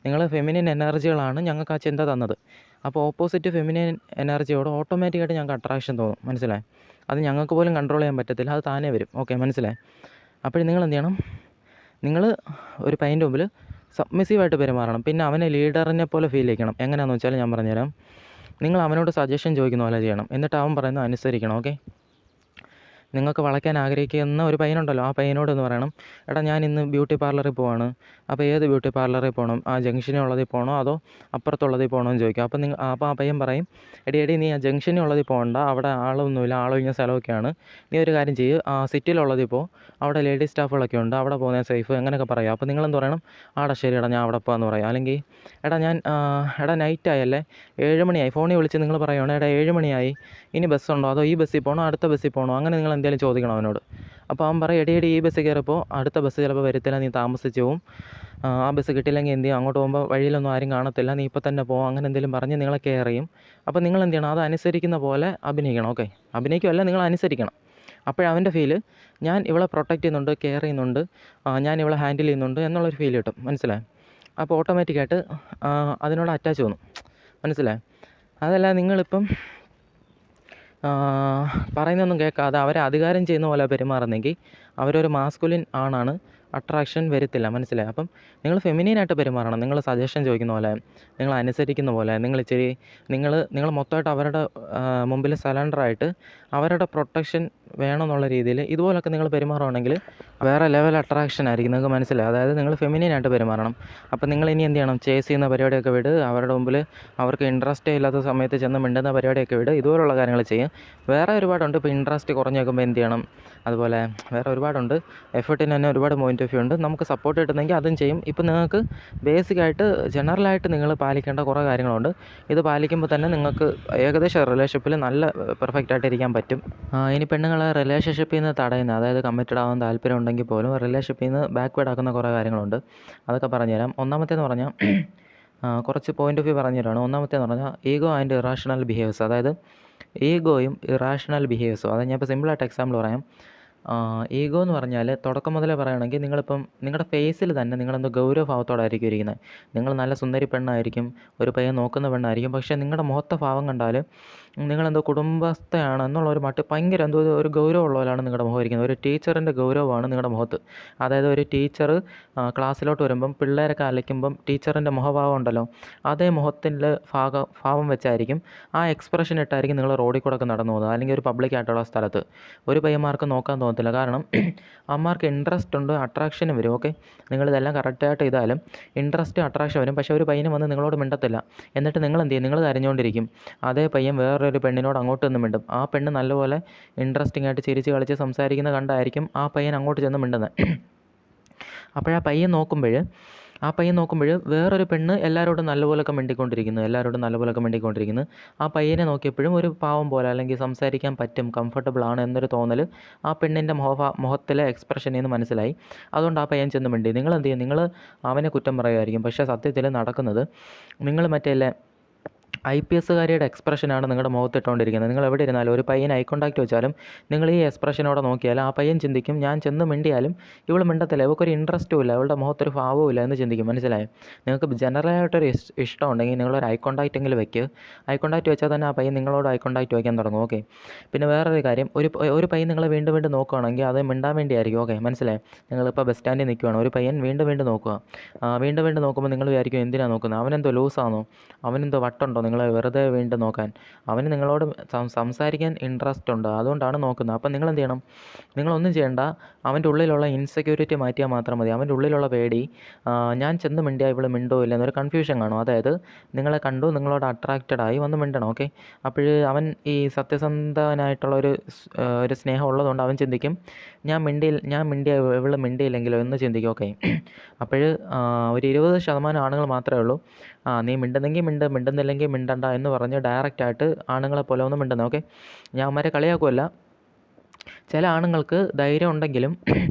S1: നിങ്ങൾ ഫെമിനിൻ എനർജികളാണ് ഞങ്ങൾക്ക് ആ ചിന്ത തന്നത്. അപ്പോൾ ഓപ്പോസിറ്റ് ഫെമിനിൻ എനർജിയോട് ഓട്ടോമാറ്റിക്കായിട്ട് ഞങ്ങൾക്ക് അട്രാക്ഷൻ തോന്നും. മനസ്സിലായി? അത് ഞങ്ങൾക്ക് പോലും കൺട്രോൾ ചെയ്യാൻ പറ്റത്തില്ല, അത് താനേ വരും. ഓക്കെ, മനസ്സിലായി? അപ്പോൾ നിങ്ങൾ എന്ത് ചെയ്യണം? നിങ്ങൾ ഒരു പയ്യൻ്റെ മുമ്പിൽ സബ്മിസീവായിട്ട് പെരുമാറണം. പിന്നെ അവനെ ലീഡറിനെ പോലെ ഫീൽ ചെയ്യിക്കണം. എങ്ങനെയാണെന്ന് വെച്ചാൽ ഞാൻ പറഞ്ഞുതരാം. നിങ്ങൾ അവനോട് സജഷൻ ചോദിക്കുന്ന പോലെ ചെയ്യണം, എന്നിട്ട് അവൻ പറയുന്നത് അനുസരിക്കണം. ഓക്കെ, നിങ്ങൾക്ക് വളയ്ക്കാൻ ആഗ്രഹിക്കുന്ന ഒരു പയ്യനുണ്ടല്ലോ, ആ പയ്യനോടൊന്ന് പറയണം, എടാ ഞാൻ ഇന്ന് ബ്യൂട്ടി പാർലറിൽ പോവാണ്, അപ്പോൾ ഏത് ബ്യൂട്ടി പാർലറിൽ പോകണം, ആ ജംഗ്ഷനിൽ ഉള്ളതിൽ പോകണോ അതോ അപ്പുറത്തുള്ളതിൽ പോകണോ എന്ന് ചോദിക്കും. അപ്പോൾ ആ പയ്യൻ പറയും, എടി നീ ആ ജംഗ്ഷനിൽ ഉള്ളതിൽ പോകണ്ട, അവിടെ ആളൊന്നുമില്ല, ആളൊഴിഞ്ഞ സ്ഥലമൊക്കെയാണ്, നീ ഒരു കാര്യം ചെയ്യ്, ആ സിറ്റിയിലുള്ളതിൽ പോ, അവിടെ ലേഡി സ്റ്റാഫുകളൊക്കെ ഉണ്ട്, അവിടെ പോകുന്നത് സേഫ്, അങ്ങനെയൊക്കെ പറയാം. അപ്പോൾ നിങ്ങളെന്ത് പറയണം? ആടാ ശരിയെടാ ഞാൻ അവിടെ പോകാമെന്ന് പറയാം. അല്ലെങ്കിൽ എടാ നൈറ്റായല്ലേ, 7 മണിയായി, ഫോണിൽ വിളിച്ച് നിങ്ങൾ പറയുകയാണ്, എടാ 7 മണിയായി, ഇനി ബസ്സുണ്ടോ അതോ ഈ ബസ്സിൽ പോകണോ അടുത്ത ബസ്സിൽ പോകണോ, അങ്ങനെ നിങ്ങൾ എന്തെങ്കിലും ചോദിക്കണം അവനോട്. അപ്പോൾ അവൻ പറയും, എടി ഈ ബസ്സിൽ കയറിയപ്പോൾ അടുത്ത ബസ് ചിലപ്പോൾ വരത്തില്ല, നീ താമസിച്ച് പോവും, ആ ബസ് കിട്ടിയില്ലെങ്കിൽ എന്ത് ചെയ്യും, അങ്ങോട്ട് പോകുമ്പോൾ വഴിയിലൊന്നും ആരും കാണത്തില്ല, നീ ഇപ്പോൾ തന്നെ പോകും, അങ്ങനെ എന്തെങ്കിലും പറഞ്ഞ് നിങ്ങളെ കെയർ ചെയ്യും. അപ്പോൾ നിങ്ങൾ എന്ത് ചെയ്യണം? അത് അനുസരിക്കുന്ന പോലെ അഭിനയിക്കണം. ഓക്കെ, അഭിനയിക്കുമല്ല, നിങ്ങൾ അനുസരിക്കണം. അപ്പോഴവൻ്റെ ഫീല്, ഞാൻ ഇവളെ പ്രൊട്ടക്റ്റ് ചെയ്യുന്നുണ്ട്, കെയർ ചെയ്യുന്നുണ്ട്, ഞാൻ ഇവളെ ഹാൻഡിൽ ചെയ്യുന്നുണ്ട് എന്നുള്ളൊരു ഫീൽ കിട്ടും. മനസ്സിലായി? അപ്പോൾ ഓട്ടോമാറ്റിക്കായിട്ട് അതിനോട് അറ്റാച്ച് തോന്നും. മനസ്സിലായി? അതല്ല നിങ്ങളിപ്പം പറയുന്നതൊന്നും കേൾക്കാതെ അവരെ അധികാരം ചെയ്യുന്ന പോലെ പെരുമാറുന്നെങ്കിൽ അവരൊരു മാസ്കുലിൻ ആണാണ്, അട്രാക്ഷൻ വരത്തില്ല. മനസ്സിലായി? അപ്പം നിങ്ങൾ ഫെമിനീനായിട്ട് പെരുമാറണം. നിങ്ങൾ സജഷൻ ചോദിക്കുന്ന പോലെ, നിങ്ങൾ അനുസരിക്കുന്ന പോലെ, നിങ്ങൾ മൊത്തമായിട്ട് അവരുടെ മുമ്പിൽ സറണ്ടറായിട്ട് അവരുടെ പ്രൊട്ടക്ഷൻ വേണമെന്നുള്ള രീതിയിൽ ഇതുപോലൊക്കെ നിങ്ങൾ പെരുമാറുകയാണെങ്കിൽ വേറെ ലെവൽ അട്രാക്ഷൻ ആയിരിക്കും. നിങ്ങൾക്ക് മനസ്സിലായി? അതായത് നിങ്ങൾ ഫെമിനീനായിട്ട് പെരുമാറണം. അപ്പം നിങ്ങൾ ഇനി എന്ത് ചെയ്യണം? ചേസ് ചെയ്യുന്ന പരിപാടിയൊക്കെ വിട്, അവരുടെ മുമ്പിൽ അവർക്ക് ഇൻട്രസ്റ്റേ ഇല്ലാത്ത സമയത്ത് ചെന്ന് മിണ്ടുന്ന പരിപാടിയൊക്കെ വിട്, ഇതുപോലുള്ള കാര്യങ്ങൾ ചെയ്യും. വേറെ ഒരുപാടുണ്ട്. ഇപ്പോൾ ഇൻട്രസ്റ്റ് കുറഞ്ഞ് നിൽക്കുമ്പോൾ എന്ത് ചെയ്യണം, അതുപോലെ വേറെ ഒരുപാടുണ്ട്. എഫേർട്ടിന് തന്നെ ഒരുപാട് പോയിൻ്റ് ഓഫ് വ്യൂ ഉണ്ട്. നമുക്ക് സപ്പോർട്ട് കിട്ടുന്നെങ്കിൽ അതും ചെയ്യും. ഇപ്പം നിങ്ങൾക്ക് ബേസിക്കായിട്ട് ജനറലായിട്ട് നിങ്ങൾ പാലിക്കേണ്ട കുറേ കാര്യങ്ങളുണ്ട്. ഇത് പാലിക്കുമ്പോൾ തന്നെ നിങ്ങൾക്ക് ഏകദേശം റിലേഷൻഷിപ്പിൽ നല്ല പെർഫെക്റ്റായിട്ട് ഇരിക്കാൻ പറ്റും. ഇനി പെണ്ണുങ്ങളെ റിലേഷൻഷിപ്പിൽ നിന്ന് തടയുന്ന, അതായത് കമ്മിറ്റഡ് ആവാൻ താല്പര്യം ഉണ്ടെങ്കിൽ പോലും റിലേഷൻഷിപ്പിൽ നിന്ന് ബാക്ക്വേഡ് ആക്കുന്ന കുറേ കാര്യങ്ങളുണ്ട്. അതൊക്കെ പറഞ്ഞുതരാം. ഒന്നാമത്തേന്ന് പറഞ്ഞാൽ കുറച്ച് പോയിൻ്റ് ഓഫ് വ്യൂ പറഞ്ഞുതരാണ്. ഒന്നാമത്തേന്ന് പറഞ്ഞാൽ ഈഗോ ആൻഡ് ഇറാഷണൽ ബിഹേവിയേഴ്സ്. അതായത് ഈഗോയും ഇറാഷണൽ ബിഹേവിയേഴ്സും. അതായത് ഞാൻ ഇപ്പോൾ സിമ്പിളായിട്ട് എക്സാമ്പിൾ പറയാം. ഈഗോ എന്ന് പറഞ്ഞാൽ തുടക്കം മുതലേ പറയുകയാണെങ്കിൽ നിങ്ങളിപ്പം നിങ്ങളുടെ ഫേസിൽ തന്നെ നിങ്ങളെന്തോ ഗൗരവഭാവത്തോടായിരിക്കും ഇരിക്കുന്നത്. നിങ്ങൾ നല്ല സുന്ദരി പെണ്ണായിരിക്കും, ഒരു പയ്യൻ നോക്കുന്ന പെണ്ണായിരിക്കും, പക്ഷേ നിങ്ങളുടെ മുഖത്തെ ഭാവം കണ്ടാൽ നിങ്ങളെന്തോ കുടുംബസ്ഥയാണ് എന്നുള്ള ഒരു മട്ട് ഭയങ്കര എന്തോ ഒരു ഗൗരവമുള്ള പോലെയാണ് നിങ്ങളുടെ മുഖം ഇരിക്കുന്നത്. ഒരു ടീച്ചറിൻ്റെ ഗൗരവമാണ് നിങ്ങളുടെ മുഖത്ത്. അതായത് ഒരു ടീച്ചർ ക്ലാസ്സിലോട്ട് വരുമ്പം പിള്ളേരൊക്കെ അലയ്ക്കുമ്പം ടീച്ചറിൻ്റെ മുഖഭാവം ഉണ്ടല്ലോ, അതേ മുഖത്തിൻ്റെ ഭാവം വെച്ചായിരിക്കും, ആ എക്സ്പ്രഷൻ ഇട്ടായിരിക്കും നിങ്ങൾ റോഡിൽ കൂടെ ഒക്കെ നടന്നു പോകുന്നത്, അല്ലെങ്കിൽ ഒരു പബ്ലിക് ആയിട്ടുള്ള സ്ഥലത്ത് ഒരു പയ്യന്മാർക്ക് നോക്കാൻ തോന്നത്തില്ല. കാരണം അമ്മമാർക്ക് ഇൻട്രസ്റ്റ് ഉണ്ട്, അട്രാക്ഷനും വരും. ഓക്കെ, നിങ്ങളിതെല്ലാം കറക്റ്റായിട്ട് ചെയ്താലും ഇൻട്രസ്റ്റ് അട്രാക്ഷൻ വരും. പക്ഷേ ഒരു പയ്യന് വന്ന് നിങ്ങളോട് മിണ്ടത്തില്ല. എന്നിട്ട് നിങ്ങൾ എന്ത് ചെയ്യും? നിങ്ങൾ കരഞ്ഞുകൊണ്ടിരിക്കും. അതേ പയ്യൻ വേറൊരു പെണ്ണിനോട് അങ്ങോട്ട് നിന്ന് മിണ്ടും. ആ പെണ്ണ് നല്ലപോലെ ഇൻട്രസ്റ്റിംഗ് ആയിട്ട് ചിരിച്ച് കളിച്ച് സംസാരിക്കുന്ന കണ്ടായിരിക്കും ആ പയ്യൻ അങ്ങോട്ട് ചെന്ന് മിണ്ടുന്നത്. അപ്പോഴാ പയ്യൻ നോക്കുമ്പോൾ വേറൊരു പെണ്ണ് എല്ലാവരോടും നല്ലപോലൊക്കെ മിണ്ടിക്കൊണ്ടിരിക്കുന്നു. ആ പയ്യനെ നോക്കിയപ്പോഴും ഒരു പാവം പോലെ, അല്ലെങ്കിൽ സംസാരിക്കാൻ പറ്റും, കംഫർട്ടബിൾ ആണ് എന്നൊരു തോന്നൽ ആ പെണ്ണിൻ്റെ മുഖത്തിലെ എക്സ്പ്രഷനിൽ നിന്ന് മനസ്സിലായി. അതുകൊണ്ട് ആ പയ്യൻ ചെന്ന് മിണ്ടി. നിങ്ങൾ എന്ത് ചെയ്യും? നിങ്ങൾ അവനെ കുറ്റം പറയുമായിരിക്കും. പക്ഷേ സത്യത്തിൽ നടക്കുന്നത് നിങ്ങൾ IPSകാരിയുടെ എക്സ്പ്രഷനാണ് നിങ്ങളുടെ മുഖത്തിട്ടുകൊണ്ടിരിക്കുന്നത്. നിങ്ങൾ എവിടെ ഇരുന്നാലും ഒരു പയ്യൻ ഐ കോൺടാക്റ്റ് വെച്ചാലും നിങ്ങൾ ഈ എക്സ്പ്രഷനോടെ നോക്കിയാൽ ആ പയ്യൻ ചിന്തിക്കും, ഞാൻ ചെന്ന് മിണ്ടിയാലും ഇവൾ മിണ്ടത്തില്ല, ഇവൾക്കൊരു ഇൻട്രസ്റ്റും ഇല്ല, ഇവളുടെ മുഖത്തൊരു ഭാവവും ഇല്ല എന്ന് ചിന്തിക്കും. മനസ്സിലായോ? നിങ്ങൾക്ക് ജനറലായിട്ടൊരു ഇഷ്ടം ഉണ്ടെങ്കിൽ നിങ്ങളൊരു ഐ കോൺടാക്റ്റ് എങ്കിലും വെക്കുക. ഐ കോൺടാക്റ്റ് വെച്ചാൽ തന്നെ ആ പയ്യൻ നിങ്ങളോട് ഐ കോൺടാക്റ്റ് വയ്ക്കാൻ തുടങ്ങും. ഓക്കെ, പിന്നെ വേറൊരു കാര്യം, ഒരു പയ്യൻ നിങ്ങളെ വീണ്ടും നോക്കുകയാണെങ്കിൽ അത് മിണ്ടാൻ വേണ്ടിയായിരിക്കും. ഓക്കെ, മനസ്സിലായി? നിങ്ങളിപ്പോൾ ബസ് സ്റ്റാൻഡിൽ നിൽക്കുകയാണ്, ഒരു പയ്യൻ വീണ്ടും നോക്കുക. വീണ്ടും നോക്കുമ്പോൾ നിങ്ങൾ വിചാരിക്കും എന്തിനാണ് നോക്കുന്നത്, അവനെന്തോ ലൂസാണോ, അവനെന്തോ വട്ടുണ്ടോ നിങ്ങളെ വെറുതെ വീണ്ടും നോക്കാൻ. അവന് നിങ്ങളോട് സംസാരിക്കാൻ ഇൻട്രസ്റ്റ് ഉണ്ട്, അതുകൊണ്ടാണ് നോക്കുന്നത്. അപ്പം നിങ്ങൾ എന്ത് ചെയ്യണം? നിങ്ങളൊന്നും ചെയ്യണ്ട. അവൻ്റെ ഉള്ളിലുള്ള ഇൻസെക്യൂരിറ്റി മാറ്റിയാൽ മാത്രം മതി. അവൻ്റെ ഉള്ളിലുള്ള പേടി, ഞാൻ ചെന്ന് മിണ്ടിയാൽ ഇവൾ മിണ്ടോ ഇല്ല എന്നൊരു കൺഫ്യൂഷൻ കാണും. അതായത് നിങ്ങളെ കണ്ടു, നിങ്ങളോട് അട്രാക്റ്റഡ് ആയി വന്ന് മിണ്ടണം. ഓക്കെ, അപ്പോൾ അവൻ ഈ സത്യസന്ധനായിട്ടുള്ള ഒരു സ്നേഹം ഉള്ളതുകൊണ്ട് അവൻ ചിന്തിക്കും, ഞാൻ മിണ്ടിയ ഇവൾ മിണ്ടിയില്ലെങ്കിലോ എന്ന് ചിന്തിക്കും. ഓക്കെ, അപ്പോൾ ഒരു 20% ആണുങ്ങൾ മാത്രമേ ഉള്ളൂ നീ മിണ്ടുന്നെങ്കിൽ മിണ്ടുന്നില്ലെങ്കിൽ മിണ്ടണ്ട എന്ന് പറഞ്ഞ് ഡയറക്റ്റായിട്ട് ആണുങ്ങളെ പോലെ ഒന്ന് മിണ്ടുന്നത്. ഓക്കെ, ഞാൻ അവന്മാരെ കളിയാക്കുമല്ല. ചില ആണുങ്ങൾക്ക് ധൈര്യം ഉണ്ടെങ്കിലും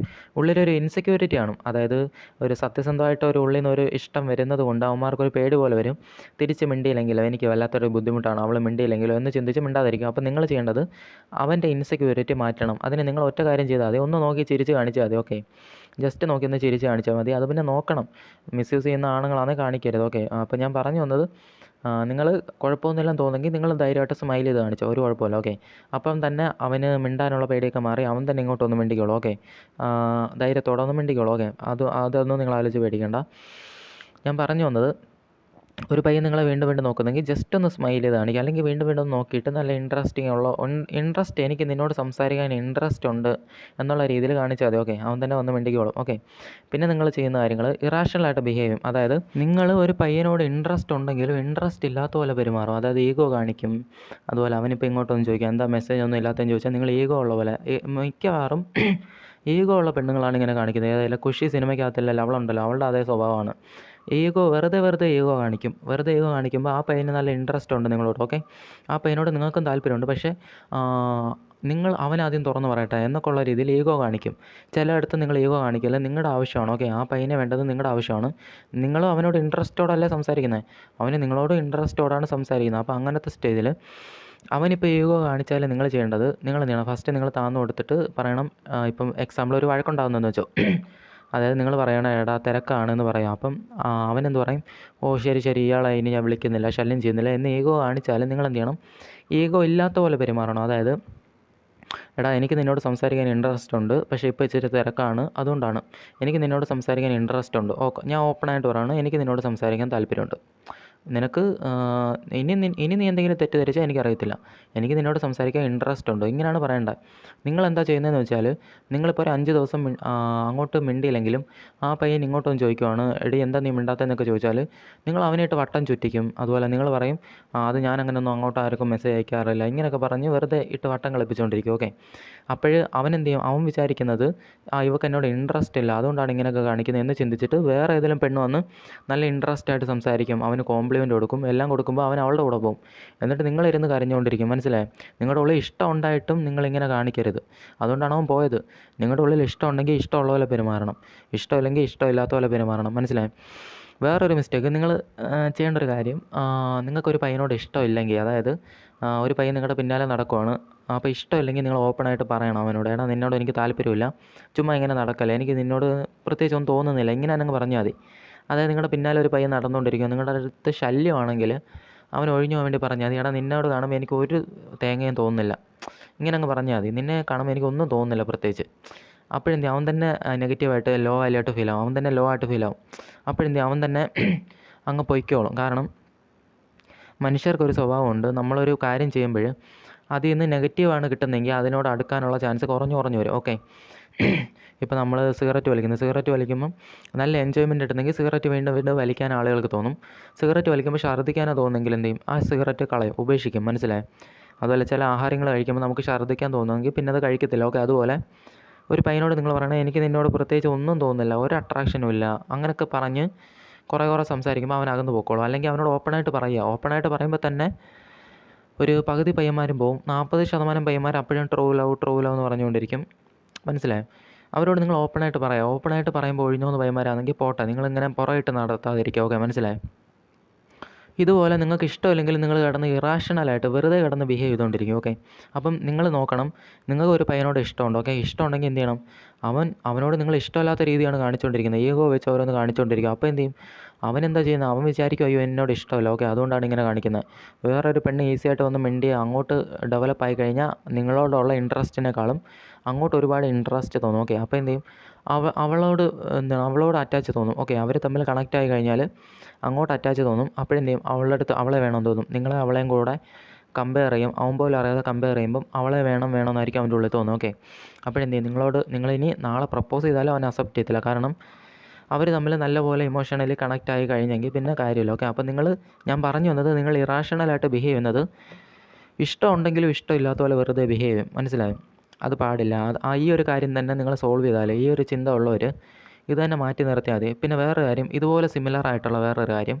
S1: ഉള്ളിലൊരു ഇൻസെക്യൂരിറ്റി കാണും. അതായത് ഒരു സത്യസന്ധമായിട്ട് ഒരു ഉള്ളിൽ നിന്ന് ഒരു ഇഷ്ടം വരുന്നത് കൊണ്ട് അവന്മാർക്കൊരു പേടി പോലെ വരും. തിരിച്ച് മിണ്ടിയില്ലെങ്കിലോ, എനിക്ക് വല്ലാത്തൊരു ബുദ്ധിമുട്ടാണ് അവൾ മിണ്ടിയില്ലെങ്കിലോ എന്ന് ചിന്തിച്ച് മിണ്ടാതിരിക്കും. അപ്പോൾ നിങ്ങൾ ചെയ്യേണ്ടത് അവൻ്റെ ഇൻസെക്യൂരിറ്റി മാറ്റണം. അതിന് നിങ്ങൾ ഒറ്റ കാര്യം ചെയ്താൽ മതി, ഒന്ന് നോക്കി ചിരിച്ച് കാണിച്ചാൽ മതി. ഓക്കെ, ജസ്റ്റ് നോക്കി ഒന്ന് ചിരിച്ച് കാണിച്ചാൽ മതി. അത് പിന്നെ നോക്കണം, മിസ്യൂസ് ചെയ്യുന്ന ആണുങ്ങളാണെങ്കിൽ കാണിക്കരുത്. ഓക്കെ, അപ്പോൾ ഞാൻ പറഞ്ഞു വന്നത്, നിങ്ങൾ കുഴപ്പമൊന്നുമില്ലെന്ന് തോന്നുമെങ്കിൽ നിങ്ങൾ ധൈര്യമായിട്ട് സ്മൈൽ ചെയ്ത് കാണിച്ചോ, ഒരു കുഴപ്പമില്ല. ഓക്കെ, അപ്പം തന്നെ അവന് മിണ്ടാനുള്ള പേടിയൊക്കെ മാറി അവൻ തന്നെ ഇങ്ങോട്ടൊന്ന് മിണ്ടിക്കോളൂ. ഓക്കെ, ധൈര്യത്തോടെ ഒന്ന് മിണ്ടിക്കോളൂ. ഓക്കെ, അതൊന്നും നിങ്ങൾ ആലോചിച്ച് പേടിക്കണ്ട. ഞാൻ പറഞ്ഞു വന്നത്, ഒരു പയ്യൻ നിങ്ങളെ വീണ്ടും വീണ്ടും നോക്കുന്നെങ്കിൽ ജസ്റ്റ് ഒന്ന് സ്മൈൽ ചെയ്ത് കാണിക്കുക. അല്ലെങ്കിൽ വീണ്ടും വീണ്ടും നോക്കിയിട്ട് നല്ല ഇൻട്രസ്റ്റ്, എനിക്ക് നിന്നോട് സംസാരിക്കാൻ ഇൻട്രസ്റ്റ് ഉണ്ട് എന്നുള്ള രീതിയിൽ കാണിച്ചാൽ മതി. ഓക്കെ, അവൻ തന്നെ വന്ന് മിണ്ടിക്കോളും. ഓക്കെ, പിന്നെ നിങ്ങൾ ചെയ്യുന്ന കാര്യങ്ങൾ ഇറാഷണലായിട്ട് ബിഹേവ് ചെയ്യും. അതായത് നിങ്ങൾ ഒരു പയ്യനോട് ഇൻട്രസ്റ്റ് ഉണ്ടെങ്കിലും ഇൻട്രസ്റ്റ് ഇല്ലാത്ത പോലെ പെരുമാറും. അതായത് ഈഗോ കാണിക്കും. അതുപോലെ അവനിപ്പോൾ ഇങ്ങോട്ടൊന്നും ചോദിക്കാം, എന്താ മെസ്സേജ് ഒന്നും ഇല്ലാത്തതെന്ന് ചോദിച്ചാൽ നിങ്ങൾ ഈഗോ ഉള്ള പോലെ, മിക്കവാറും ഈഗോ ഉള്ള പെണ്ണുങ്ങളാണ് ഇങ്ങനെ കാണിക്കുന്നത്. ഏതായാലും ഖുഷി സിനിമയ്ക്കകത്തില്ലല്ലോ, അവളുണ്ടല്ലോ, അവളുടെ അതേ സ്വഭാവമാണ്. വെറുതെ ഈഗോ കാണിക്കും. വെറുതെ ഈഗോ കാണിക്കുമ്പോൾ ആ പയ്യന് നല്ല ഇൻട്രസ്റ്റ് ഉണ്ട് നിങ്ങളോട്. ഓക്കെ, ആ പയ്യനോട് നിങ്ങൾക്കും താല്പര്യമുണ്ട്. പക്ഷേ അവനാദ്യം തുറന്ന് പറയട്ടെ എന്നൊക്കെയുള്ള രീതിയിൽ ഈഗോ കാണിക്കും. ചിലയിടത്ത് നിങ്ങൾ ഈഗോ കാണിക്കില്ല, നിങ്ങളുടെ ആവശ്യമാണ്. ഓക്കെ, ആ പയ്യനെ വേണ്ടത് നിങ്ങളുടെ ആവശ്യമാണ്. നിങ്ങളും അവനോട് ഇൻട്രസ്റ്റോടല്ലേ സംസാരിക്കുന്നത്, അവന് നിങ്ങളോട് ഇൻട്രസ്റ്റോടാണ് സംസാരിക്കുന്നത്. അപ്പോൾ അങ്ങനത്തെ സ്റ്റേജിൽ അവനിപ്പോൾ ഈഗോ കാണിച്ചാൽ നിങ്ങൾ ചെയ്യേണ്ടത്, നിങ്ങൾ എന്ത് ചെയ്യണം? ഫസ്റ്റ് നിങ്ങൾ താഴ്ന്നു കൊടുത്തിട്ട് പറയണം. ഇപ്പം എക്സാമ്പിൾ ഒരു വഴക്കുണ്ടാകുന്നതെന്ന് വെച്ചോ, അതായത് നിങ്ങൾ പറയണം, എടാ തിരക്കാണെന്ന് പറയാം. അപ്പം അവനെന്ത് പറയും? ഓ ശരി ഇയാളെ ഇനി ഞാൻ വിളിക്കുന്നില്ല, ശല്യം ചെയ്യുന്നില്ല എന്ന് ഈഗോ കാണിച്ചാൽ നിങ്ങൾ എന്ത് ചെയ്യണം? ഈഗോ ഇല്ലാത്ത പോലെ പെരുമാറണം. അതായത്, എടാ എനിക്ക് നിന്നോട് സംസാരിക്കാൻ ഇൻട്രസ്റ്റ് ഉണ്ട്, പക്ഷേ ഇപ്പോൾ ഇച്ചിരി തിരക്കാണ്, അതുകൊണ്ടാണ്. എനിക്ക് നിന്നോട് സംസാരിക്കാൻ ഇൻട്രസ്റ്റ് ഉണ്ട്. ഓക്കെ, ഞാൻ ഓപ്പണായിട്ട് പറയുകയാണ്, എനിക്ക് നിന്നോട് സംസാരിക്കാൻ താല്പര്യമുണ്ട്. നിനക്ക് ഇനി നീ എന്തെങ്കിലും തെറ്റിദ്ധരിച്ചാൽ എനിക്കറിയത്തില്ല, എനിക്ക് നിന്നോട് സംസാരിക്കാൻ ഇൻട്രസ്റ്റ് ഉണ്ട്, ഇങ്ങനെയാണ് പറയേണ്ടത്. നിങ്ങളെന്താ ചെയ്യുന്നതെന്ന് വെച്ചാൽ, നിങ്ങളിപ്പോൾ ഒരു 5 ദിവസം അങ്ങോട്ട് മിണ്ടിയില്ലെങ്കിലും ആ പയ്യൻ ഇങ്ങോട്ടൊന്ന് ചോദിക്കുവാണ്, എടി എന്താ നീ മിണ്ടാത്തതെന്നൊക്കെ ചോദിച്ചാൽ നിങ്ങൾ അവനായിട്ട് വട്ടം ചുറ്റിക്കും. അതുപോലെ നിങ്ങൾ പറയും, അത് ഞാൻ അങ്ങനെയൊന്നും അങ്ങോട്ട് ആർക്കും മെസ്സേജ് അയക്കാറില്ല, ഇങ്ങനെയൊക്കെ പറഞ്ഞ് വെറുതെ ഇട്ട് വട്ടം കളിപ്പിച്ചുകൊണ്ടിരിക്കും. ഓക്കെ, അപ്പോൾ അവനെന്ത് ചെയ്യും? അവൻ വിചാരിക്കുന്നത് ഇവക്ക് എന്നോട് ഇൻട്രസ്റ്റ് ഇല്ല, അതുകൊണ്ടാണ് ഇങ്ങനെയൊക്കെ കാണിക്കുന്നത് എന്ന് ചിന്തിച്ചിട്ട് വേറെ ഏതെങ്കിലും പെണ്ണ് വന്ന് നല്ല ഇൻട്രസ്റ്റ് ആയിട്ട് സംസാരിക്കും, അവന് കോംപ്ലിമെൻ്റ് കൊടുക്കും, എല്ലാം കൊടുക്കുമ്പോൾ അവൻ അവളുടെ കൂടെ പോകും. എന്നിട്ട് നിങ്ങളിരുന്ന് കരഞ്ഞുകൊണ്ടിരിക്കും. മനസ്സിലായി? നിങ്ങളുടെ ഉള്ളിൽ ഇഷ്ടം ഉണ്ടായിട്ടും നിങ്ങളിങ്ങനെ കാണിക്കരുത്. അതുകൊണ്ടാണ് അവൻ പോയത്. നിങ്ങളുടെ ഉള്ളിൽ ഇഷ്ടം ഉണ്ടെങ്കിൽ ഇഷ്ടമുള്ള പോലെ പെരുമാറണം, ഇഷ്ടമില്ലെങ്കിൽ ഇഷ്ടമില്ലാത്ത പോലെ പെരുമാറണം. മനസ്സിലായി? വേറൊരു മിസ്റ്റേക്ക് നിങ്ങൾ ചെയ്യേണ്ട ഒരു കാര്യം, നിങ്ങൾക്കൊരു പയ്യനോട് ഇഷ്ടമില്ലെങ്കിൽ, അതായത് ഒരു പയ്യൻ നിങ്ങളുടെ പിന്നാലെ നടക്കുവാണ്, അപ്പോൾ ഇഷ്ടമില്ലെങ്കിൽ നിങ്ങൾ ഓപ്പണായിട്ട് പറയണം അവനോട്, എടാ നിന്നോട് എനിക്ക് താല്പര്യമില്ല, ചുമ്മാ ഇങ്ങനെ നടക്കല്ലേ, എനിക്ക് നിന്നോട് പ്രത്യേകിച്ച് ഒന്നും തോന്നുന്നില്ല, ഇങ്ങനെ അങ്ങ് പറഞ്ഞാൽ മതി. അതായത് നിങ്ങളുടെ പിന്നാലെ ഒരു പയ്യൻ നടന്നുകൊണ്ടിരിക്കുക, നിങ്ങളുടെ അടുത്ത് ശല്യമാണെങ്കിൽ അവൻ ഒഴിഞ്ഞു പോകാൻ വേണ്ടി പറഞ്ഞാൽ മതി, എടാ നിന്നോട് കാണുമ്പോൾ എനിക്ക് ഒരു തേങ്ങയും തോന്നുന്നില്ല, ഇങ്ങനെ അങ്ങ് പറഞ്ഞാൽ മതി. നിന്നെ കാണുമ്പോൾ എനിക്കൊന്നും തോന്നുന്നില്ല പ്രത്യേകിച്ച്. അപ്പോഴെന്ത് അവൻ തന്നെ നെഗറ്റീവായിട്ട് ലോ ആയിട്ട് ഫീൽ ആവും, അവൻ തന്നെ ലോ ആയിട്ട് ഫീൽ ആവും. അപ്പോഴെന്ത് അവൻ തന്നെ അങ്ങ് പൊയ്ക്കോളും. കാരണം മനുഷ്യർക്കൊരു സ്വഭാവമുണ്ട്, നമ്മളൊരു കാര്യം ചെയ്യുമ്പോൾ അതിൽ നിന്ന് നെഗറ്റീവാണ് കിട്ടുന്നതെങ്കിൽ അതിനോട് അടുക്കാനുള്ള ചാൻസ് കുറഞ്ഞു വരും. ഓക്കെ, ഇപ്പോൾ നമ്മൾ സിഗരറ്റ് വലിക്കുമ്പം നല്ല എൻജോയ്മെൻറ്റ് കിട്ടുന്നെങ്കിൽ സിഗരറ്റ് വീണ്ടും വലിക്കാൻ ആളുകൾക്ക് തോന്നും. സിഗരറ്റ് വലിക്കുമ്പോൾ ഛർദ്ദിക്കാനോ തോന്നുമെങ്കിൽ എന്ത് ചെയ്യും? ആ സിഗരറ്റ് കളയും, ഉപേക്ഷിക്കും. മനസ്സിലായി? അതുപോലെ ചില ആഹാരങ്ങൾ കഴിക്കുമ്പോൾ നമുക്ക് ഛർദ്ദിക്കാൻ തോന്നുമെങ്കിൽ പിന്നെ അത് കഴിക്കത്തില്ല. ഓക്കെ, അതുപോലെ ഒരു പയ്യനോട് നിങ്ങൾ പറയണത്, എനിക്ക് നിന്നോട് പ്രത്യേകിച്ച് ഒന്നും തോന്നുന്നില്ല, ഒരു അട്രാക്ഷനും ഇല്ല, അങ്ങനെയൊക്കെ പറഞ്ഞ് കുറേ സംസാരിക്കുമ്പോൾ അവൻ അകന്ന് പോയിക്കോളും. അല്ലെങ്കിൽ അവനോട് ഓപ്പണായിട്ട് പറയുമ്പോൾ തന്നെ ഒരു പകുതി പയ്യന്മാരും പോവും, 40% പയ്യന്മാർ അപ്പോഴും ട്രൂ ലവ് എന്ന് പറഞ്ഞുകൊണ്ടിരിക്കും. മനസ്സിലായോ? അവരോട് നിങ്ങൾ ഓപ്പണായിട്ട് പറയുമ്പോൾ ഒഴിഞ്ഞോന്ന് പയ്യന്മാരാണെങ്കിൽ പോട്ടെ, നിങ്ങളിങ്ങനെ പുറകിട്ട് നടത്താതിരിക്കുക. ഓക്കെ, മനസ്സിലായോ? ഇതുപോലെ നിങ്ങൾക്ക് ഇഷ്ടമില്ലെങ്കിൽ നിങ്ങൾ കിടന്ന് ഇറാഷണലായിട്ട് വെറുതെ കിടന്ന് ബിഹേവ് ചെയ്തുകൊണ്ടിരിക്കും. ഓക്കെ, അപ്പം നിങ്ങൾ നോക്കണം, നിങ്ങൾക്ക് ഒരു പയ്യനോട് ഇഷ്ടമുണ്ട്. ഓക്കെ, ഇഷ്ടമുണ്ടെങ്കിൽ എന്ത് ചെയ്യണം? അവനോട് നിങ്ങൾ ഇഷ്ടമില്ലാത്ത രീതിയാണ് കാണിച്ചുകൊണ്ടിരിക്കുന്നത്, ഈഗോ വെച്ച് ഓരോന്ന് കാണിച്ചുകൊണ്ടിരിക്കുക. അപ്പോൾ എന്ത് ചെയ്യും? അവനെന്താ ചെയ്യുന്നത്? അവൻ വിചാരിക്കും, അയ്യോ എന്നോട് ഇഷ്ടമില്ല, ഓക്കെ അതുകൊണ്ടാണ് ഇങ്ങനെ കാണിക്കുന്നത്. വേറൊരു പെണ്ണ് ഈസിയായിട്ട് വന്ന് മിണ്ടി അങ്ങോട്ട് ഡെവലപ്പായി കഴിഞ്ഞാൽ നിങ്ങളോടുള്ള ഇൻട്രസ്റ്റിനേക്കാളും അങ്ങോട്ട് ഒരുപാട് ഇൻട്രസ്റ്റ് തോന്നും. ഓക്കെ, അപ്പോൾ എന്ത് ചെയ്യും? അവളോട് അറ്റാച്ച് തോന്നും. ഓക്കെ, അവർ തമ്മിൽ കണക്റ്റ് ആയി കഴിഞ്ഞാൽ അങ്ങോട്ട് അറ്റാച്ച് തോന്നും. അപ്പോഴെന്ത് ചെയ്യും, അവളുടെ അടുത്ത് അവളെ വേണമെന്ന് തോന്നും. നിങ്ങളെ അവളെയും കൂടെ കമ്പയർ ചെയ്യും. അവൻ പോലും അറിയാതെ കമ്പയർ ചെയ്യുമ്പം അവളെ വേണമെന്നായിരിക്കും അവൻ്റെ ഉള്ളിൽ തോന്നും. ഓക്കെ, അപ്പോഴെന്ത് ചെയ്യും, നിങ്ങളിനി നാളെ പ്രപ്പോസ് ചെയ്താലും അവൻ അക്സെപ്റ്റ് ചെയ്യത്തില്ല. കാരണം അവർ തമ്മിൽ നല്ലപോലെ ഇമോഷണലി കണക്റ്റ് ആയി കഴിഞ്ഞെങ്കിൽ പിന്നെ കാര്യമില്ല. ഓക്കെ, അപ്പോൾ ഞാൻ പറഞ്ഞു വന്നത്, നിങ്ങൾ ഇറാഷണലായിട്ട് ബിഹേവ് ചെയ്യുന്നത് ഇഷ്ടമുണ്ടെങ്കിലും ഇഷ്ടമില്ലാത്ത പോലെ വെറുതെ ബിഹേവ് ചെയ്യും. മനസ്സിലായും? അത് പാടില്ല. ഈ ഒരു കാര്യം തന്നെ നിങ്ങൾ സോൾവ് ചെയ്താൽ, ഈ ഒരു ചിന്ത ഉള്ളവർ ഇത് തന്നെ മാറ്റി നിർത്തിയാൽ മതി. പിന്നെ വേറൊരു കാര്യം, ഇതുപോലെ സിമിലർ ആയിട്ടുള്ള വേറൊരു കാര്യം,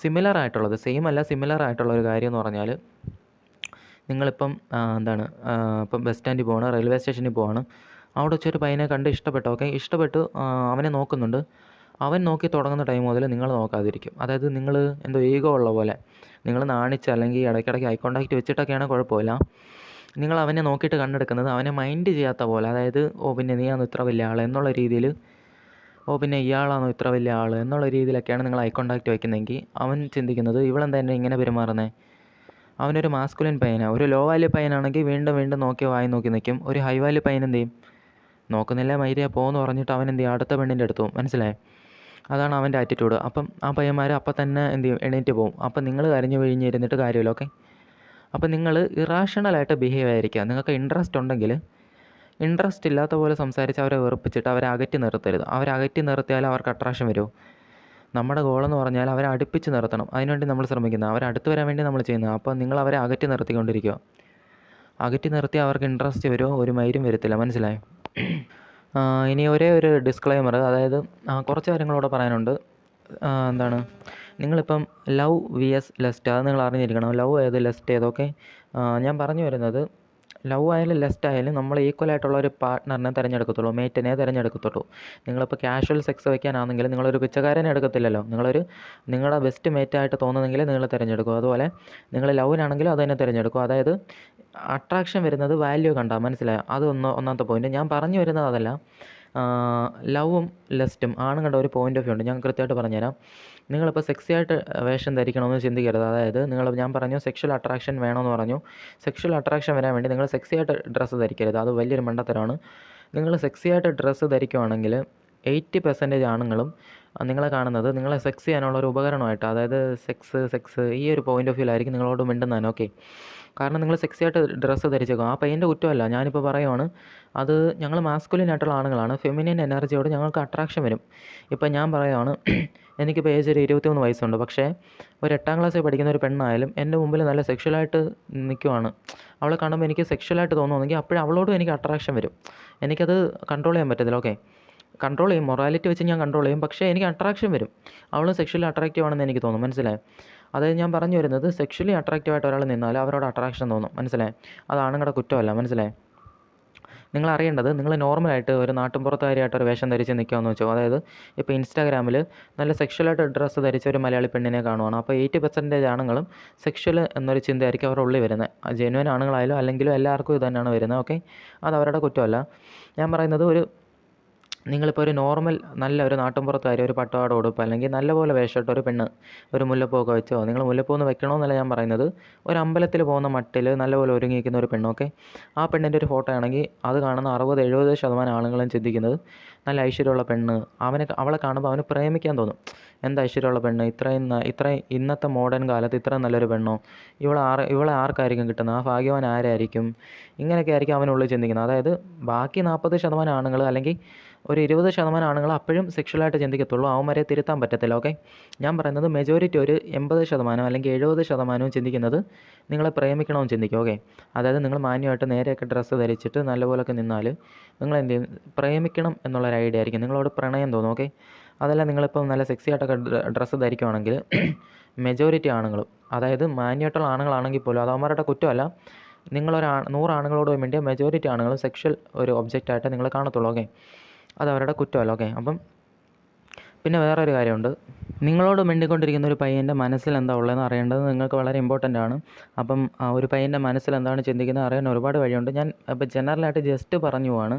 S1: സെയിം അല്ല, സിമിലർ ആയിട്ടുള്ള ഒരു കാര്യം എന്ന് പറഞ്ഞാൽ, നിങ്ങളിപ്പം ഇപ്പം ബസ് സ്റ്റാൻഡിൽ പോവാണ്, റെയിൽവേ സ്റ്റേഷനിൽ പോവാണ്, അവിടെ വെച്ചൊരു പയ്യനെ കണ്ട് ഇഷ്ടപ്പെട്ടു. ഓക്കെ, ഇഷ്ടപ്പെട്ട് അവനെ നോക്കുന്നുണ്ട്. അവൻ നോക്കി തുടങ്ങുന്ന ടൈം മുതൽ നിങ്ങൾ നോക്കാതിരിക്കും. അതായത് നിങ്ങൾ എന്തോ ഈഗോ ഉള്ള പോലെ, നിങ്ങൾ നാണിച്ച് അല്ലെങ്കിൽ ഇടയ്ക്കിടയ്ക്ക് ഐ കോൺടാക്റ്റ് വെച്ചിട്ടൊക്കെയാണ് കുഴപ്പമില്ല. നിങ്ങൾ അവനെ നോക്കിയിട്ട് കണ്ണെടുക്കുന്നത് അവനെ മൈൻഡ് ചെയ്യാത്ത പോലെ, അതായത് പിന്നെ നീയാണോ ഇത്ര വലിയ ആൾ എന്നുള്ള രീതിയിൽ, പിന്നെ ഇയാളാണോ ഇത്ര വലിയ ആൾ എന്നുള്ള രീതിയിലൊക്കെയാണ് നിങ്ങൾ ഐ കോൺടാക്റ്റ് വയ്ക്കുന്നതെങ്കിൽ അവൻ ചിന്തിക്കുന്നത് ഇവളെന്താ എന്നെ ഇങ്ങനെ പെരുമാറുന്നത്. അവനൊരു മാസ്കുലിൻ പയ്യനാണ്. ഒരു ലോ വാല്യൂ പയ്യനാണെങ്കിൽ വീണ്ടും വീണ്ടും വായി നോക്കി നിൽക്കും. ഒരു ഹൈ വാല്യൂ പയ്യൻ എന്ത് ചെയ്യും, നോക്കുന്നില്ല മൈരിയ പോകുമെന്ന് പറഞ്ഞിട്ട് അവൻ എന്ത് ചെയ്യും, അടുത്ത പെണ്ണിൻ്റെ അടുത്ത് പോകും. മനസ്സിലായി? അതാണ് അവൻ്റെ ആറ്റിറ്റ്യൂഡ്. അപ്പം ആ പയ്യന്മാർ അപ്പം തന്നെ എന്ത് ചെയ്യും, എണീറ്റ് പോകും. അപ്പം നിങ്ങൾ കരഞ്ഞു വിഴിഞ്ഞിരുന്നിട്ട് കാര്യമില്ല. ഓക്കെ, അപ്പം നിങ്ങൾ ഇറാഷണലായിട്ട് ബിഹേവ് ആയിരിക്കുക. നിങ്ങൾക്ക് ഇൻട്രസ്റ്റ് ഉണ്ടെങ്കിൽ ഇൻട്രസ്റ്റ് ഇല്ലാത്ത പോലെ സംസാരിച്ച് അവരെ വെറുപ്പിച്ചിട്ട് അവരെ അകറ്റി നിർത്തരുത്. അവരെ അകറ്റി നിർത്തിയാൽ അവർക്ക് അട്രാക്ഷൻ വരുമോ? നമ്മുടെ ഗോളെന്ന് പറഞ്ഞാൽ അവരെ അടുപ്പിച്ച് നിർത്തണം. അതിനുവേണ്ടി നമ്മൾ ശ്രമിക്കുന്നത്, അവരെ അടുത്ത് വരാൻ വേണ്ടി നമ്മൾ ചെയ്യുന്നത്. അപ്പോൾ നിങ്ങൾ അവരെ അകറ്റി നിർത്തിക്കൊണ്ടിരിക്കുക. അകറ്റി നിർത്തി അവർക്ക് ഇൻട്രസ്റ്റ് വരുമോ? ഒരു മൈരും വരത്തില്ല. മനസ്സിലായി? ഇനി ഒരേ ഒരു ഡിസ്ക്ലെയിമർ, അതായത് കുറച്ച് കാര്യങ്ങളോട് പറയാനുണ്ട്. നിങ്ങളിപ്പം ലവ് vs ലെസ്റ്റ്, അത് നിങ്ങൾ അറിഞ്ഞിരിക്കണം. ലവ് ഏത്, ലെസ്റ്റ് ഏതൊക്കെ. ഞാൻ പറഞ്ഞു വരുന്നത്, ലവ് ആയാലും ലെസ്റ്റ് ആയാലും നമ്മൾ ഈക്വലായിട്ടുള്ള ഒരു പാർട്ട്ണറിനെ തിരഞ്ഞെടുക്കത്തുള്ളൂ, മേറ്റിനെ തിരഞ്ഞെടുക്കത്തുള്ളൂ. നിങ്ങളിപ്പോൾ കാഷ്വൽ സെക്സ് വയ്ക്കാനാണെങ്കിൽ നിങ്ങളൊരു പിച്ചക്കാരനെ എടുക്കത്തില്ലല്ലോ. നിങ്ങളുടെ ബെസ്റ്റ് മേറ്റായിട്ട് തോന്നുന്നെങ്കിൽ നിങ്ങൾ തിരഞ്ഞെടുക്കും. അതുപോലെ നിങ്ങൾ ലവിനാണെങ്കിലും അത് തന്നെ തിരഞ്ഞെടുക്കും. അതായത് അട്രാക്ഷൻ വരുന്നത് വാല്യൂ കണ്ടാൽ. മനസ്സിലായോ? അത് ഒന്നാമത്തെ പോയിൻറ്റ്. ഞാൻ പറഞ്ഞു വരുന്നത് അതല്ല, ലവും ലെസ്റ്റും ആണുങ്ങളുടെ ഒരു പോയിൻ്റ് ഓഫ് വ്യൂ ഉണ്ട്. ഞാൻ കൃത്യമായിട്ട് പറഞ്ഞുതരാം. നിങ്ങളിപ്പോൾ സെക്സിയായിട്ട് വേഷം ധരിക്കണമെന്ന് ചിന്തിക്കരുത്. അതായത് ഞാൻ പറഞ്ഞു സെക്ഷൽ അട്രാക്ഷൻ വേണമെന്ന് പറഞ്ഞു. സെക്ഷൽ അട്രാക്ഷൻ വരാൻ വേണ്ടി നിങ്ങൾ സെക്സിയായിട്ട് ഡ്രസ്സ് ധരിക്കരുത്. അത് വലിയൊരു മണ്ടത്തരമാണ്. നിങ്ങൾ സെക്സിയായിട്ട് ഡ്രസ്സ് ധരിക്കുവാണെങ്കിൽ 80% ആണുങ്ങളും നിങ്ങളെ കാണുന്നത് നിങ്ങളെ സെക്സ് ചെയ്യാനുള്ള ഒരു ഉപകരണമായിട്ട്, അതായത് സെക്സ് ഈ ഒരു പോയിൻ്റ് ഓഫ് വ്യൂലായിരിക്കും നിങ്ങളോട് മിണ്ടുന്നതാണ്. ഓക്കെ, കാരണം നിങ്ങൾ സെക്സിയായിട്ട് ഡ്രസ്സ് ധരിച്ചേക്കും. ആ പയ്യൻ്റെ കുറ്റമല്ല, ഞാനിപ്പോൾ പറയുവാണ്. അത് ഞങ്ങൾ മാസ്കുലിൻ ആയിട്ടുള്ള ആണുങ്ങളാണ്. ഫെമിനിൻ എനർജിയോട് ഞങ്ങൾക്ക് അട്രാക്ഷൻ വരും. ഇപ്പം ഞാൻ പറയുവാണ്, എനിക്കിപ്പോൾ ഏജ് ഒരു 23 വയസ്സുണ്ട്. പക്ഷേ ഒരു 8ാം ക്ലാസ്സിൽ പഠിക്കുന്ന ഒരു പെണ്ണായാലും എൻ്റെ മുമ്പിൽ നല്ല സെക്ഷലായിട്ട് നിൽക്കുവാണ്. അവളെ കാണുമ്പോൾ എനിക്ക് സെക്ഷലായിട്ട് തോന്നുമെങ്കിൽ അപ്പോഴും അവളോടും എനിക്ക് അട്രാക്ഷൻ വരും. എനിക്കത് കൺട്രോൾ ചെയ്യാൻ പറ്റത്തില്ല. ഓക്കെ, കൺട്രോൾ ചെയ്യും, മൊറാലിറ്റി വെച്ച് ഞാൻ കൺട്രോൾ ചെയ്യും. പക്ഷേ എനിക്ക് അട്രാക്ഷൻ വരും. അവൾ സെക്ഷലി അട്രാക്റ്റീവ് ആണെന്ന് എനിക്ക് തോന്നും. മനസ്സിലായി? അതായത് ഞാൻ പറഞ്ഞു വരുന്നത്, സെക്ഷലി അട്രാക്റ്റീവായിട്ട് ഒരാൾ നിന്നാൽ അവരോട് അട്രാക്ഷൻ തോന്നും. മനസ്സിലായി? അത് ആണുങ്ങളുടെ കുറ്റമല്ല. മനസ്സിലായി? നിങ്ങൾ അറിയേണ്ടത്, നിങ്ങൾ നോർമലായിട്ട് ഒരു നാട്ടിൻപുറത്തുകാരിയായിട്ട് ഒരു വേഷം ധരിച്ച് നിൽക്കുകയെന്ന് വെച്ചോ. അതായത് ഇപ്പോൾ ഇൻസ്റ്റാഗ്രാമിൽ നല്ല സെക്ഷലായിട്ട് ഡ്രസ്സ് ധരിച്ച ഒരു മലയാളി പെണ്ണിനെ കാണുവാണ്. അപ്പോൾ 80% ആണുങ്ങളും സെക്ഷൽ എന്നൊരു ചിന്തയായിരിക്കും അവരുടെ ഉള്ളിൽ വരുന്നത്. ജെന്യുവൻ ആണുങ്ങളായാലും അല്ലെങ്കിലും എല്ലാവർക്കും ഇത് തന്നെയാണ് വരുന്നത്. ഓക്കെ, അത് അവരുടെ കുറ്റമല്ല. ഞാൻ പറയുന്നത്, നിങ്ങളിപ്പോൾ ഒരു നോർമൽ നല്ല ഒരു നാട്ടിൻപുറത്തുകാരി ഒരു പട്ടുപാവാട ഉടുപ്പ് അല്ലെങ്കിൽ നല്ലപോലെ വേഷമിട്ട ഒരു പെണ്ണ് ഒരു മുല്ലപ്പൂവൊക്കെ വെച്ചോ, നിങ്ങൾ മുല്ലപ്പൂ എന്ന് വെക്കണമെന്നല്ല ഞാൻ പറയുന്നത്, ഒരു അമ്പലത്തിൽ പോകുന്ന മട്ടിൽ നല്ലപോലെ ഒരുങ്ങിയിരിക്കുന്ന ഒരു പെണ്ണ്. ഓക്കെ, ആ പെണ്ണിൻ്റെ ഒരു ഫോട്ടോ ആണെങ്കിൽ അത് കാണുന്ന 60-70% ആളുകളും ചിന്തിക്കുന്നത് നല്ല ഐശ്വര്യമുള്ള പെണ്ണ്, അവളെ കാണുമ്പോൾ അവന് പ്രേമിക്കാൻ തോന്നും. എന്താ ഐശ്വര്യമുള്ള പെണ്ണ്, ഇത്രയും ഇന്നത്തെ മോഡേൺ കാലത്ത് ഇത്രയും നല്ലൊരു പെണ്ണോ, ഇവളെ ആർക്കായിരിക്കും കിട്ടുന്നത്, ആ ഭാഗ്യവാൻ ആരായിരിക്കും, ഇങ്ങനെയൊക്കെ ആയിരിക്കും അവനുള്ളിൽ ചിന്തിക്കുന്നത്. അതായത് ബാക്കി 40% ആണുങ്ങൾ അല്ലെങ്കിൽ ഒരു 20% ആണുങ്ങൾ അപ്പോഴും സെക്ഷലായിട്ട് ചിന്തിക്കത്തുള്ളൂ. അവന്മാരെ തിരുത്താൻ പറ്റത്തില്ല. ഓക്കെ, ഞാൻ പറയുന്നത് മെജോറിറ്റി ഒരു 80% അല്ലെങ്കിൽ 70% ചിന്തിക്കുന്നത് നിങ്ങളെ പ്രേമിക്കണമെന്ന് ചിന്തിക്കും. ഓക്കെ, അതായത് നിങ്ങൾ മാന്യമായിട്ട് നേരെയൊക്കെ ഡ്രസ്സ് ധരിച്ചിട്ട് നല്ലപോലൊക്കെ നിന്നാൽ നിങ്ങൾ എന്ത് ചെയ്യും, പ്രേമിക്കണം എന്നുള്ളൊരു ഐഡിയ ആയിരിക്കും, നിങ്ങളോട് പ്രണയം തോന്നും. ഓക്കെ, അതല്ല നിങ്ങളിപ്പം നല്ല സെക്സിയായിട്ടൊക്കെ ഡ്രസ്സ് ധരിക്കുവാണെങ്കിൽ മെജോറിറ്റി ആണുങ്ങളും, അതായത് മാന്യമായിട്ടുള്ള ആണുങ്ങളാണെങ്കിൽ പോലും അത് അവന്മാരുടെ കുറ്റമല്ല. നിങ്ങളൊരു 100 ആണുങ്ങളോട് വേണ്ടി മെജോറിറ്റി ആണുങ്ങളും സെക്ഷൽ ഒരു ഒബ്ജക്റ്റായിട്ട് നിങ്ങൾ കാണത്തുള്ളൂ. ഓക്കെ, അത് അവരുടെ കുറ്റമല്ല. ഓക്കെ, അപ്പം പിന്നെ വേറൊരു കാര്യമുണ്ട്, നിങ്ങളോട് മിണ്ടിക്കൊണ്ടിരിക്കുന്ന ഒരു പയ്യൻ്റെ മനസ്സിൽ എന്താ ഉള്ളതെന്ന് അറിയേണ്ടത് നിങ്ങൾക്ക് വളരെ ഇമ്പോർട്ടൻ്റ് ആണ്. അപ്പം ഒരു പയ്യൻ്റെ മനസ്സിൽ എന്താണ് ചിന്തിക്കുന്നത് അറിയാൻ ഒരുപാട് വഴിയുണ്ട്. ഞാൻ ഇപ്പോൾ ജനറലായിട്ട് ജസ്റ്റ് പറഞ്ഞു പോവാണ്,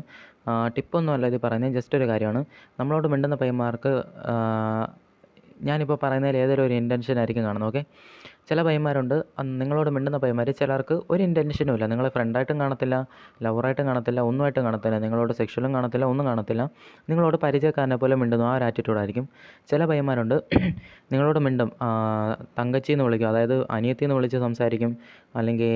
S1: ടിപ്പൊന്നും അല്ല ഇത് പറയുന്നത്, ജസ്റ്റ് ഒരു കാര്യമാണ്. നമ്മളോട് മിണ്ടുന്ന പയ്യന്മാർക്ക് ഞാനിപ്പോൾ പറയുന്നതിൽ ഏതൊരു ഒരു ഇൻറ്റൻഷൻ ആയിരിക്കും കാണുന്നത്. ഓക്കെ, ചില പയ്യന്മാരുണ്ട് നിങ്ങളോട് മിണ്ടുന്ന പയ്യന്മാർ, ചിലർക്ക് ഒരു ഇൻറ്റൻഷനും ഇല്ല, നിങ്ങളെ ഫ്രണ്ടായിട്ടും കാണത്തില്ല, ലവറായിട്ടും കാണത്തില്ല, ഒന്നുമായിട്ടും കാണത്തില്ല, നിങ്ങളോട് സെക്ഷലും കാണത്തില്ല, ഒന്നും കാണത്തില്ല, നിങ്ങളോട് പരിചയക്കാരനെ പോലെ മിണ്ടുന്നു, ആ ഒരു ആറ്റിറ്റ്യൂഡായിരിക്കും. ചില പയ്യന്മാരുണ്ട് നിങ്ങളോട് മിണ്ടും, തങ്കച്ചി എന്ന് വിളിക്കും, അതായത് അനിയത്തി എന്ന് വിളിച്ച് സംസാരിക്കും, അല്ലെങ്കിൽ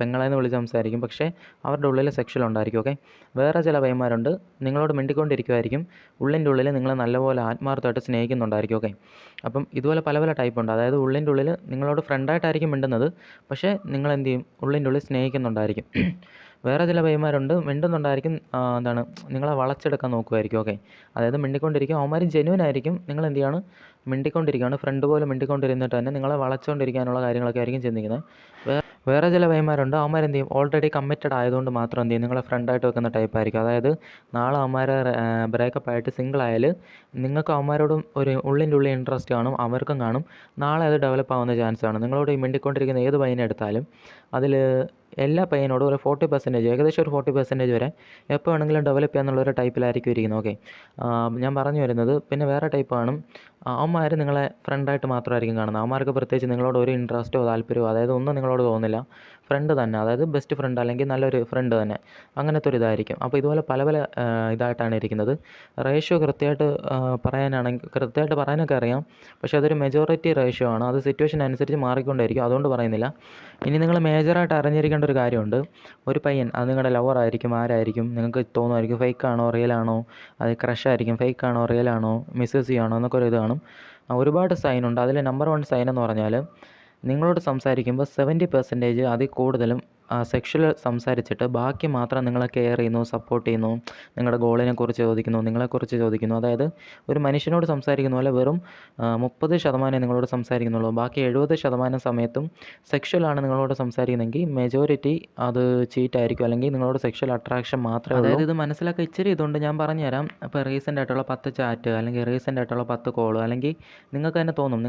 S1: പെങ്ങളെന്ന് വിളിച്ച് സംസാരിക്കും, പക്ഷേ അവരുടെ ഉള്ളിൽ സെക്ഷൽ ഉണ്ടായിരിക്കും. ഓക്കെ, വേറെ ചില പയ്യന്മാരുണ്ട് നിങ്ങളോട് മിണ്ടിക്കൊണ്ടിരിക്കുമായിരിക്കും, ഉള്ളിൻ്റെ ഉള്ളിൽ നിങ്ങൾ നല്ലപോലെ ആത്മാർത്ഥമായിട്ട് സ്നേഹിക്കുന്നുണ്ടായിരിക്കും. ഓക്കെ, അപ്പം ഇതുപോലെ പല പല ടൈപ്പ് ഉണ്ട്. അതായത് ഉള്ളിൻ്റെ ഉള്ളിൽ നിങ്ങളോട് ഫ്രണ്ടായിട്ടായിരിക്കും മിണ്ടുന്നത്, പക്ഷേ നിങ്ങൾ എന്ത് ചെയ്യും, ഉള്ളിൻ്റെ ഉള്ളിൽ സ്നേഹിക്കുന്നുണ്ടായിരിക്കും. വേറെ ചില പയ്യന്മാരുണ്ട് മിണ്ടുന്നുണ്ടായിരിക്കും, എന്താണ് നിങ്ങളെ വളച്ചെടുക്കാൻ നോക്കുമായിരിക്കും. ഓക്കെ, അതായത് മിണ്ടിക്കൊണ്ടിരിക്കും, അവന്മാർ ജെന്യൂൻ ആയിരിക്കും, നിങ്ങൾ എന്ത് ചെയ്യാണ്, മിണ്ടിക്കൊണ്ടിരിക്കുകയാണ്, ഫ്രണ്ട് പോലെ മിണ്ടിക്കൊണ്ടിരുന്നിട്ട് തന്നെ നിങ്ങളെ വളച്ചുകൊണ്ടിരിക്കാനുള്ള കാര്യങ്ങളൊക്കെ ആയിരിക്കും ചിന്തിക്കുന്നത്. വേറെ ചില പയ്യന്മാരുണ്ട്, അവന്മാർ എന്ത് ചെയ്യും, ഓൾറെഡി കമ്മിറ്റഡ് ആയതുകൊണ്ട് മാത്രം എന്ത് ചെയ്യും, നിങ്ങളെ ഫ്രണ്ടായിട്ട് വെക്കുന്ന ടൈപ്പ് ആയിരിക്കും. അതായത് നാളെ അവന്മാർ ബ്രേക്കപ്പ് ആയിട്ട് സിംഗിൾ ആയാൽ നിങ്ങൾക്ക് അവന്മാരോടും ഒരു ഉള്ളിൻ്റെ ഉള്ളിൽ ഇൻട്രസ്റ്റ് കാണും, അവർക്കും കാണും, നാളെ അത് ഡെവലപ്പ് ആവുന്ന ചാൻസ് ആണ്. നിങ്ങളോട് ഈ മിണ്ടിക്കൊണ്ടിരിക്കുന്ന ഏത് പയ്യനെ എടുത്താലും അതിൽ എല്ലാ പയ്യനോടും ഒരു 40%, ഏകദേശം ഒരു 40% വരെ എപ്പോൾ വേണമെങ്കിലും ഡെവലപ്പ് ചെയ്യാന്നുള്ളൊരു ടൈപ്പിലായിരിക്കും ഇരിക്കുന്നത്. ഓക്കെ, ഞാൻ പറഞ്ഞു വരുന്നത്, പിന്നെ വേറെ ടൈപ്പ് കാണും, അവന്മാർ നിങ്ങളെ ഫ്രണ്ടായിട്ട് മാത്രമായിരിക്കും കാണുന്നത്, അവന്മാർക്ക് പ്രത്യേകിച്ച് നിങ്ങളോട് ഒരു ഇൻട്രസ്റ്റോ താല്പര്യമോ അതായത് ഒന്നും നിങ്ങളോട് തോന്നില്ല, ഫ്രണ്ട് തന്നെ, അതായത് ബെസ്റ്റ് ഫ്രണ്ട് അല്ലെങ്കിൽ നല്ലൊരു ഫ്രണ്ട് തന്നെ, അങ്ങനത്തെ ഒരു ഇതായിരിക്കും. അപ്പോൾ ഇതുപോലെ പല പല ഇതായിട്ടാണ് ഇരിക്കുന്നത്. റേഷ്യോ കൃത്യമായിട്ട് കൃത്യമായിട്ട് പറയാനൊക്കെ അറിയാം, പക്ഷേ അതൊരു മെജോറിറ്റി റേഷ്യോ ആണ്, അത് സിറ്റുവേഷൻ അനുസരിച്ച് മാറിക്കൊണ്ടേയിരിക്കും, അതുകൊണ്ട് പറയുന്നില്ല. ഇനി നിങ്ങൾ മേജറായിട്ട് അറിഞ്ഞിരിക്കേണ്ട ഒരു കാര്യമുണ്ട്, ഒരു പയ്യൻ അത് നിങ്ങളുടെ ലവർ ആയിരിക്കും, ആരായിരിക്കും നിങ്ങൾക്ക് തോന്നുമായിരിക്കും, ഫേക്ക് ആണോ റിയൽ ആണോ, അത് ക്രഷ് ആയിരിക്കും, ഫേക്ക് ആണോ റിയൽ ആണോ, മിസ്സസ് ആണോ എന്നൊക്കെ ഒരു ഇത് കാണും. ഒരുപാട് സൈനുണ്ട്. അതിൽ നമ്പർ 1 സൈൻ എന്ന് പറഞ്ഞാൽ നിങ്ങളോട് സംസാരിക്കുമ്പോൾ 70% അതിൽ കൂടുതലും സെക്ഷൽ സംസാരിച്ചിട്ട് ബാക്കി മാത്രം നിങ്ങളെ കെയർ ചെയ്യുന്നു, സപ്പോർട്ട് ചെയ്യുന്നു, നിങ്ങളുടെ ഗോളിനെക്കുറിച്ച് ചോദിക്കുന്നു, നിങ്ങളെക്കുറിച്ച് ചോദിക്കുന്നു. അതായത് ഒരു മനുഷ്യനോട് സംസാരിക്കുന്ന പോലെ വെറും 30% നിങ്ങളോട് സംസാരിക്കുന്നുള്ളൂ, ബാക്കി 70% സമയത്തും സെക്ഷലാണ് നിങ്ങളോട് സംസാരിക്കുന്നെങ്കിൽ മെജോറിറ്റി അത് ചീറ്റായിരിക്കും, അല്ലെങ്കിൽ നിങ്ങളോട് സെക്ഷൽ അട്രാക്ഷൻ മാത്രമേ ഉള്ളൂ. അതായത് ഇത് മനസ്സിലാക്കാൻ ഇച്ചിരി ഇതുകൊണ്ട് ഞാൻ പറഞ്ഞുതരാം. ഇപ്പോൾ റീസെൻ്റ് ആയിട്ടുള്ള 10 ചാറ്റ് അല്ലെങ്കിൽ റീസെൻ്റ് ആയിട്ടുള്ള 10 കോള്, അല്ലെങ്കിൽ നിങ്ങൾക്ക് തന്നെ തോന്നും,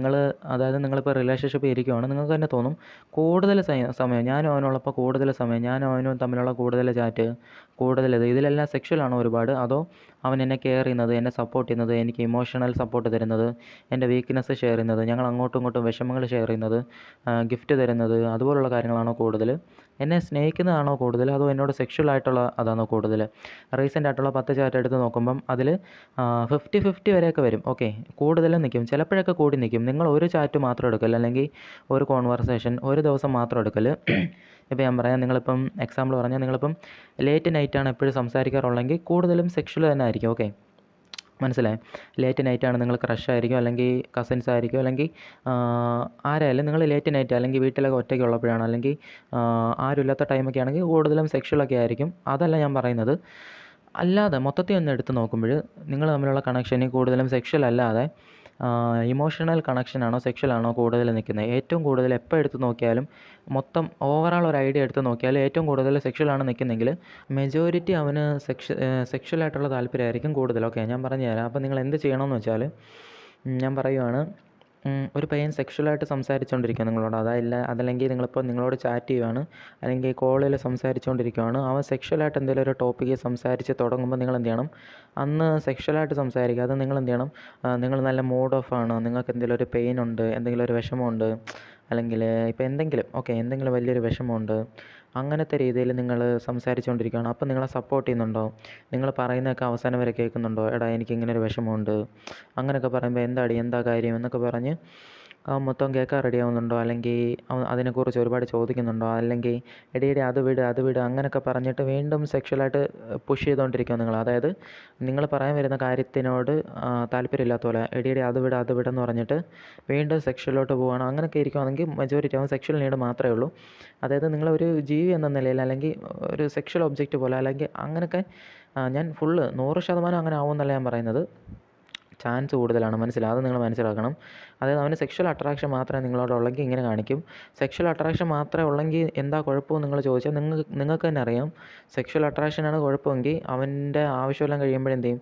S1: അതായത് നിങ്ങളിപ്പോൾ റിലേഷൻഷിപ്പ് ഇരിക്കുവാണ്, നിങ്ങൾക്ക് തന്നെ തോന്നും കൂടുതൽ സമയം ഞാനും അവനുള്ളപ്പോൾ കൂടുതൽ സമയം ഞാനും അവനും തമ്മിലുള്ള കൂടുതൽ ചാറ്റ്, കൂടുതൽ ഇതിലെല്ലാം സെക്ഷലാണോ ഒരുപാട്, അതോ അവൻ എന്നെ കെയർ ചെയ്യുന്നത്, എന്നെ സപ്പോർട്ട് ചെയ്യുന്നത്, എനിക്ക് ഇമോഷണൽ സപ്പോർട്ട് തരുന്നത്, എൻ്റെ വീക്ക്നെസ് ഷെയർ ചെയ്യുന്നത്, ഞങ്ങൾ അങ്ങോട്ടും ഇങ്ങോട്ടും വിഷമങ്ങൾ ഷെയർ ചെയ്യുന്നത്, ഗിഫ്റ്റ് തരുന്നത്, അതുപോലുള്ള കാര്യങ്ങളാണോ കൂടുതൽ, എന്നെ സ്നേഹിക്കുന്നതാണോ കൂടുതൽ, അതോ എന്നോട് സെക്ഷലായിട്ടുള്ള അതാണോ കൂടുതൽ? റീസെൻ്റ് ആയിട്ടുള്ള 10 ചാറ്റ് എടുത്ത് നോക്കുമ്പം അതിൽ 50-50 വരെയൊക്കെ വരും. ഓക്കെ, കൂടുതലും നിൽക്കും, ചിലപ്പോഴൊക്കെ കൂടി നിൽക്കും. നിങ്ങൾ ഒരു ചാറ്റ് മാത്രം എടുക്കൽ, അല്ലെങ്കിൽ ഒരു കോൺവെർസേഷൻ ഒരു ദിവസം മാത്രം എടുക്കൽ. ഇപ്പോൾ ഞാൻ പറയാം, നിങ്ങളിപ്പം എക്സാമ്പിൾ പറഞ്ഞാൽ നിങ്ങളിപ്പം ലേറ്റ് നൈറ്റാണ് എപ്പോഴും സംസാരിക്കാറുള്ളെങ്കിൽ കൂടുതലും സെക്ഷൽ തന്നെ ആയിരിക്കും. ഓക്കെ, മനസ്സിലായി? ലേറ്റ് നൈറ്റാണ് നിങ്ങൾ ക്രഷ് ആയിരിക്കും, അല്ലെങ്കിൽ കസിൻസ് ആയിരിക്കും, അല്ലെങ്കിൽ ആരായാലും നിങ്ങൾ ലേറ്റ് നൈറ്റ് അല്ലെങ്കിൽ വീട്ടിലൊക്കെ ഒറ്റയ്ക്ക് ഉള്ളപ്പോഴാണ്, അല്ലെങ്കിൽ ആരുമില്ലാത്ത ടൈമൊക്കെ ആണെങ്കിൽ കൂടുതലും സെക്ഷലൊക്കെ ആയിരിക്കും. അതല്ല ഞാൻ പറയുന്നത്. അല്ലാതെ മൊത്തത്തിൽ ഒന്ന് എടുത്ത് നോക്കുമ്പോൾ നിങ്ങൾ തമ്മിലുള്ള കണക്ഷന് കൂടുതലും സെക്ഷൽ അല്ലാതെ ഇമോഷണൽ കണക്ഷനാണോ സെക്ഷലാണോ കൂടുതൽ നിൽക്കുന്നത്? ഏറ്റവും കൂടുതൽ എപ്പോൾ എടുത്ത് നോക്കിയാലും മൊത്തം ഓവറാൾ ഒരു ഐഡിയ എടുത്ത് നോക്കിയാൽ ഏറ്റവും കൂടുതൽ സെക്ഷലാണ് നിൽക്കുന്നെങ്കിൽ മെജോറിറ്റി അവന് സെക്ഷലായിട്ടുള്ള താല്പര്യമായിരിക്കും കൂടുതൽ. ഓക്കെ, ഞാൻ പറഞ്ഞു തരാം. അപ്പോൾ നിങ്ങൾ എന്ത് ചെയ്യണമെന്ന് വെച്ചാൽ, ഞാൻ പറയുവാണ്, ഒരു പയ്യൻ സെക്ഷലായിട്ട് സംസാരിച്ചുകൊണ്ടിരിക്കുക നിങ്ങളോട്, അതല്ലെങ്കിൽ നിങ്ങളിപ്പോൾ നിങ്ങളോട് ചാറ്റ് ചെയ്യുകയാണ്, അല്ലെങ്കിൽ കോളിൽ സംസാരിച്ചുകൊണ്ടിരിക്കുകയാണ്, അവൻ സെക്ഷലായിട്ട് എന്തെങ്കിലും ഒരു ടോപ്പിക്ക് സംസാരിച്ച് തുടങ്ങുമ്പോൾ നിങ്ങൾ എന്ത് ചെയ്യണം, അന്ന് സെക്ഷലായിട്ട് സംസാരിക്കുക. അത് നിങ്ങൾ എന്ത് ചെയ്യണം, നിങ്ങൾ നല്ല മൂഡ് ഓഫ് ആണ്, നിങ്ങൾക്ക് എന്തെങ്കിലും ഒരു പെയിൻ ഉണ്ട്, എന്തെങ്കിലും ഒരു വിഷമമുണ്ട്, അല്ലെങ്കിൽ ഇപ്പോൾ എന്തെങ്കിലും വലിയൊരു വിഷമമുണ്ട്, അങ്ങനത്തെ രീതിയിൽ നിങ്ങൾ സംസാരിച്ചുകൊണ്ടിരിക്കുകയാണ്. അപ്പോൾ നിങ്ങളെ സപ്പോർട്ട് ചെയ്യുന്നുണ്ടോ, നിങ്ങൾ പറയുന്നതൊക്കെ അവസാനം വരെ കേൾക്കുന്നുണ്ടോ, എടാ എനിക്കിങ്ങനെ ഒരു വിഷമമുണ്ട്, അങ്ങനെയൊക്കെ പറയുമ്പോൾ എന്താ കാര്യം എന്നൊക്കെ പറഞ്ഞ് മൊത്തം കേൾക്കാൻ റെഡിയാവുന്നുണ്ടോ, അല്ലെങ്കിൽ അതിനെക്കുറിച്ച് ഒരുപാട് ചോദിക്കുന്നുണ്ടോ, അല്ലെങ്കിൽ എടി അത് വിട് അങ്ങനെയൊക്കെ പറഞ്ഞിട്ട് വീണ്ടും സെക്ഷലായിട്ട് പുഷ് ചെയ്തുകൊണ്ടിരിക്കുക നിങ്ങൾ. അതായത് നിങ്ങൾ പറയാൻ വരുന്ന കാര്യത്തിനോട് താല്പര്യമില്ലാത്ത പോലെ എടി അത് വിടെന്ന് പറഞ്ഞിട്ട് വീണ്ടും സെക്ഷലിലോട്ട് പോവുകയാണ്. അങ്ങനെയൊക്കെ ഇരിക്കുകയാണെങ്കിൽ മെജോറിറ്റി അവൻ സെക്ഷൽ നീഡ് മാത്രമേ ഉള്ളൂ. അതായത് നിങ്ങളൊരു ജീവി എന്ന നിലയിൽ, അല്ലെങ്കിൽ ഒരു സെക്ഷൽ ഒബ്ജക്റ്റ് പോലെ, അല്ലെങ്കിൽ അങ്ങനെയൊക്കെ ഞാൻ 100% അങ്ങനെ ആവുമെന്നല്ല ഞാൻ പറയുന്നത്, ചാൻസ് കൂടുതലാണ്. അത് നിങ്ങൾ മനസ്സിലാക്കണം. അതായത് അവന് സെക്ഷൽ അട്രാക്ഷൻ മാത്രമേ നിങ്ങളോടുള്ളെങ്കിൽ ഇങ്ങനെ കാണിക്കും. സെക്ഷൽ അട്രാക്ഷൻ മാത്രമേ ഉള്ളെങ്കിൽ എന്താ കുഴപ്പമെന്ന് നിങ്ങൾ ചോദിച്ചാൽ നിങ്ങൾക്ക് തന്നെ അറിയാം. സെക്ഷൽ അട്രാക്ഷനാണ് കുഴപ്പമെങ്കിൽ അവൻ്റെ ആവശ്യമെല്ലാം കഴിയുമ്പോഴെന്ത് ചെയ്യും,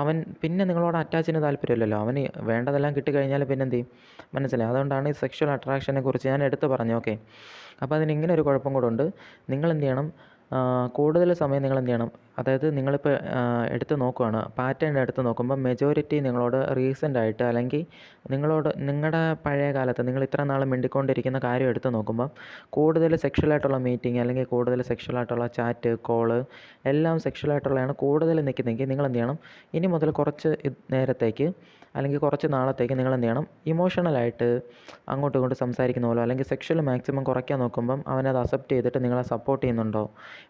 S1: അവൻ പിന്നെ നിങ്ങളോട് അറ്റാച്ചിന് താല്പര്യമില്ലല്ലോ, അവന് വേണ്ടതെല്ലാം കിട്ടിക്കഴിഞ്ഞാൽ പിന്നെ എന്ത് ചെയ്യും, മനസ്സിലായി? അതുകൊണ്ടാണ് ഈ സെക്ഷൽ അട്രാക്ഷനെ കുറിച്ച് ഞാൻ എടുത്ത് പറഞ്ഞു. ഓക്കെ, അപ്പോൾ അതിന് ഇങ്ങനെ ഒരു കുഴപ്പം കൂടെ ഉണ്ട്. നിങ്ങൾ എന്ത് ചെയ്യണം, കൂടുതൽ സമയം നിങ്ങൾ എന്ത് ചെയ്യണം, അതായത് നിങ്ങളിപ്പോൾ എടുത്ത് നോക്കുകയാണ്, പാറ്റേൺ എടുത്ത് നോക്കുമ്പോൾ മെജോറിറ്റി നിങ്ങളോട് റീസെൻ്റായിട്ട് അല്ലെങ്കിൽ നിങ്ങളുടെ പഴയ കാലത്ത് നിങ്ങൾ ഇത്ര നാൾ മിണ്ടിക്കൊണ്ടിരിക്കുന്ന കാര്യം എടുത്ത് നോക്കുമ്പോൾ കൂടുതൽ സെക്ഷലായിട്ടുള്ള മീറ്റിംഗ് അല്ലെങ്കിൽ കൂടുതൽ സെക്ഷലായിട്ടുള്ള ചാറ്റ്, കോള് എല്ലാം സെക്ഷലായിട്ടുള്ളതാണ് കൂടുതൽ നിൽക്കുന്നതെങ്കിൽ നിങ്ങൾ എന്ത് ചെയ്യണം, ഇനി മുതൽ കുറച്ച് നേരത്തേക്ക് അല്ലെങ്കിൽ കുറച്ച് നാളത്തേക്ക് നിങ്ങൾ എന്ത് ചെയ്യണം, ഇമോഷണലായിട്ട് അങ്ങോട്ടും ഇങ്ങോട്ടും സംസാരിക്കുന്ന പോലെ അല്ലെങ്കിൽ സെക്ഷൽ മാക്സിമം കുറയ്ക്കാൻ നോക്കുമ്പം അവനത് അക്സെപ്റ്റ് ചെയ്തിട്ട് നിങ്ങളെ സപ്പോർട്ട് ചെയ്യുന്നുണ്ടോ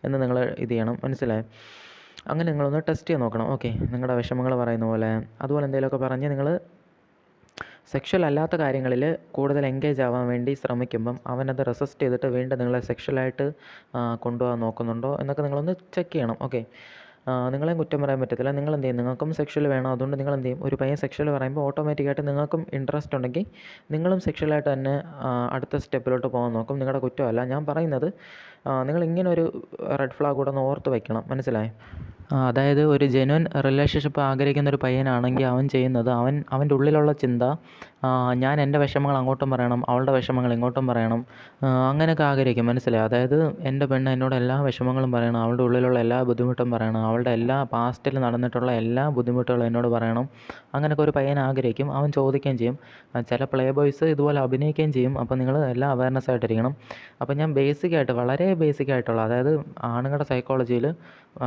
S1: എന്ന് നിങ്ങൾ ഇത് ചെയ്യണം. മനസ്സിലായി? അങ്ങനെ നിങ്ങളൊന്ന് ടെസ്റ്റ് ചെയ്ത് നോക്കണം. ഓക്കെ, നിങ്ങളുടെ വിഷമങ്ങൾ പറയുന്ന പോലെ അതുപോലെ എന്തെങ്കിലുമൊക്കെ പറഞ്ഞ് നിങ്ങൾ സെക്ഷൽ അല്ലാത്ത കാര്യങ്ങളിൽ കൂടുതൽ എൻഗേജ് ആവാൻ വേണ്ടി ശ്രമിക്കുമ്പം അവനത് റെസിസ്റ്റ് ചെയ്തിട്ട് വീണ്ടും നിങ്ങളെ സെക്ഷലായിട്ട് കൊണ്ടുപോകാൻ നോക്കുന്നുണ്ടോ എന്നൊക്കെ നിങ്ങളൊന്ന് ചെക്ക് ചെയ്യണം. ഓക്കെ, നിങ്ങളെയും കുറ്റം പറയാൻ പറ്റത്തില്ല. നിങ്ങളെന്ത് ചെയ്യും, നിങ്ങൾക്കും സെക്ഷൽ വേണം. അതുകൊണ്ട് നിങ്ങളെന്ത് ചെയ്യും, ഒരു പയ്യൻ സെക്ഷൽ പറയുമ്പോൾ ഓട്ടോമാറ്റിക്കായിട്ട് നിങ്ങൾക്കും ഇൻട്രസ്റ്റ് ഉണ്ടെങ്കിൽ നിങ്ങളും സെക്ഷലായിട്ട് തന്നെ അടുത്ത സ്റ്റെപ്പിലോട്ട് പോകാൻ നോക്കും. നിങ്ങളുടെ കുറ്റമല്ല ഞാൻ പറയുന്നത്. നിങ്ങളിങ്ങനൊരു റെഡ് ഫ്ലാഗ് കൂടെ ഒന്ന് ഓർത്ത് വയ്ക്കണം. മനസ്സിലായി? അതായത് ഒരു ജെന്യുവൻ റിലേഷൻഷിപ്പ് ആഗ്രഹിക്കുന്ന ഒരു പയ്യനാണെങ്കിൽ അവൻ ചെയ്യുന്നത്, അവൻ്റെ ഉള്ളിലുള്ള ചിന്ത, ഞാൻ എൻ്റെ വിഷമങ്ങൾ അങ്ങോട്ടും പറയണം, അവളുടെ വിഷമങ്ങൾ ഇങ്ങോട്ടും പറയണം, അങ്ങനെയൊക്കെ ആഗ്രഹിക്കും. മനസ്സിലായി? അതായത് എൻ്റെ പെണ്ണ് എന്നോട് എല്ലാ വിഷമങ്ങളും പറയണം, അവളുടെ ഉള്ളിലുള്ള എല്ലാ ബുദ്ധിമുട്ടും പറയണം, അവളുടെ എല്ലാ പാസ്റ്റിൽ നടന്നിട്ടുള്ള എല്ലാ ബുദ്ധിമുട്ടുകളും എന്നോട് പറയണം. അങ്ങനെയൊക്കെ ഒരു പയ്യൻ ആഗ്രഹിക്കും. അവൻ ചോദിക്കുകയും ചെയ്യും. ചില പ്ലേ ബോയ്സ് ഇതുപോലെ അഭിനയിക്കുകയും ചെയ്യും. അപ്പോൾ നിങ്ങൾ എല്ലാം അവയർനെസ് ആയിട്ടിരിക്കണം. അപ്പോൾ ഞാൻ ബേസിക്കായിട്ട്, വളരെ ബേസിക്കായിട്ടുള്ള, അതായത് ആണുങ്ങളുടെ സൈക്കോളജിയിൽ,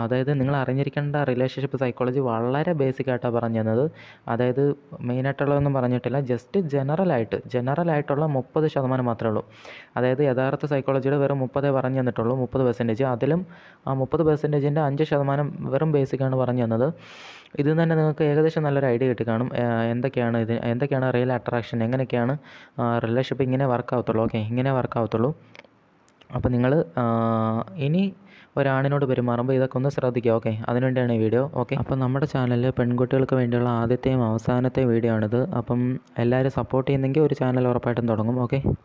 S1: അതായത് നിങ്ങൾ അറിഞ്ഞിരിക്കേണ്ട റിലേഷൻഷിപ്പ് സൈക്കോളജി വളരെ ബേസിക്കായിട്ടാണ് പറഞ്ഞു തന്നത്. അതായത് മെയിനായിട്ടുള്ളതൊന്നും പറഞ്ഞിട്ടില്ല, ജസ്റ്റ് ജനറലായിട്ടുള്ള 30% മാത്രമേ ഉള്ളൂ. അതായത് യഥാർത്ഥ സൈക്കോളജിയുടെ വെറും 30 പറഞ്ഞു തന്നിട്ടുള്ളൂ, 30%. അതിലും ആ 30%-ൻ്റെ 5% വെറും ബേസിക്കാണ് പറഞ്ഞു തന്നത്. ഇതിൽ നിന്ന് തന്നെ നിങ്ങൾക്ക് ഏകദേശം നല്ലൊരു ഐഡിയ കിട്ടി കാണും, എന്തൊക്കെയാണ് റിയൽ അട്രാക്ഷൻ, എങ്ങനെയൊക്കെയാണ് റിലേഷൻഷിപ്പ് ഇങ്ങനെ വർക്കാവത്തുള്ളൂ. ഓക്കെ, ഇങ്ങനെ വർക്കാവത്തുള്ളൂ. അപ്പോൾ നിങ്ങൾ ഇനി ഒരാണിനോട് പെരുമാറുമ്പോൾ ഇതൊക്കെ ഒന്ന് ശ്രദ്ധിക്കുക. ഓക്കെ, അതിനുവേണ്ടിയാണ് ഈ വീഡിയോ. ഓക്കെ, അപ്പോൾ നമ്മുടെ ചാനലിൽ പെൺകുട്ടികൾക്ക് വേണ്ടിയുള്ള ആദ്യത്തെയും അവസാനത്തെയും വീഡിയോ ആണിത്. അപ്പം എല്ലാവരും സപ്പോർട്ട് ചെയ്യുന്നെങ്കിൽ ഒരു ചാനൽ ഉറപ്പായിട്ടും തുടങ്ങും. ഓക്കെ.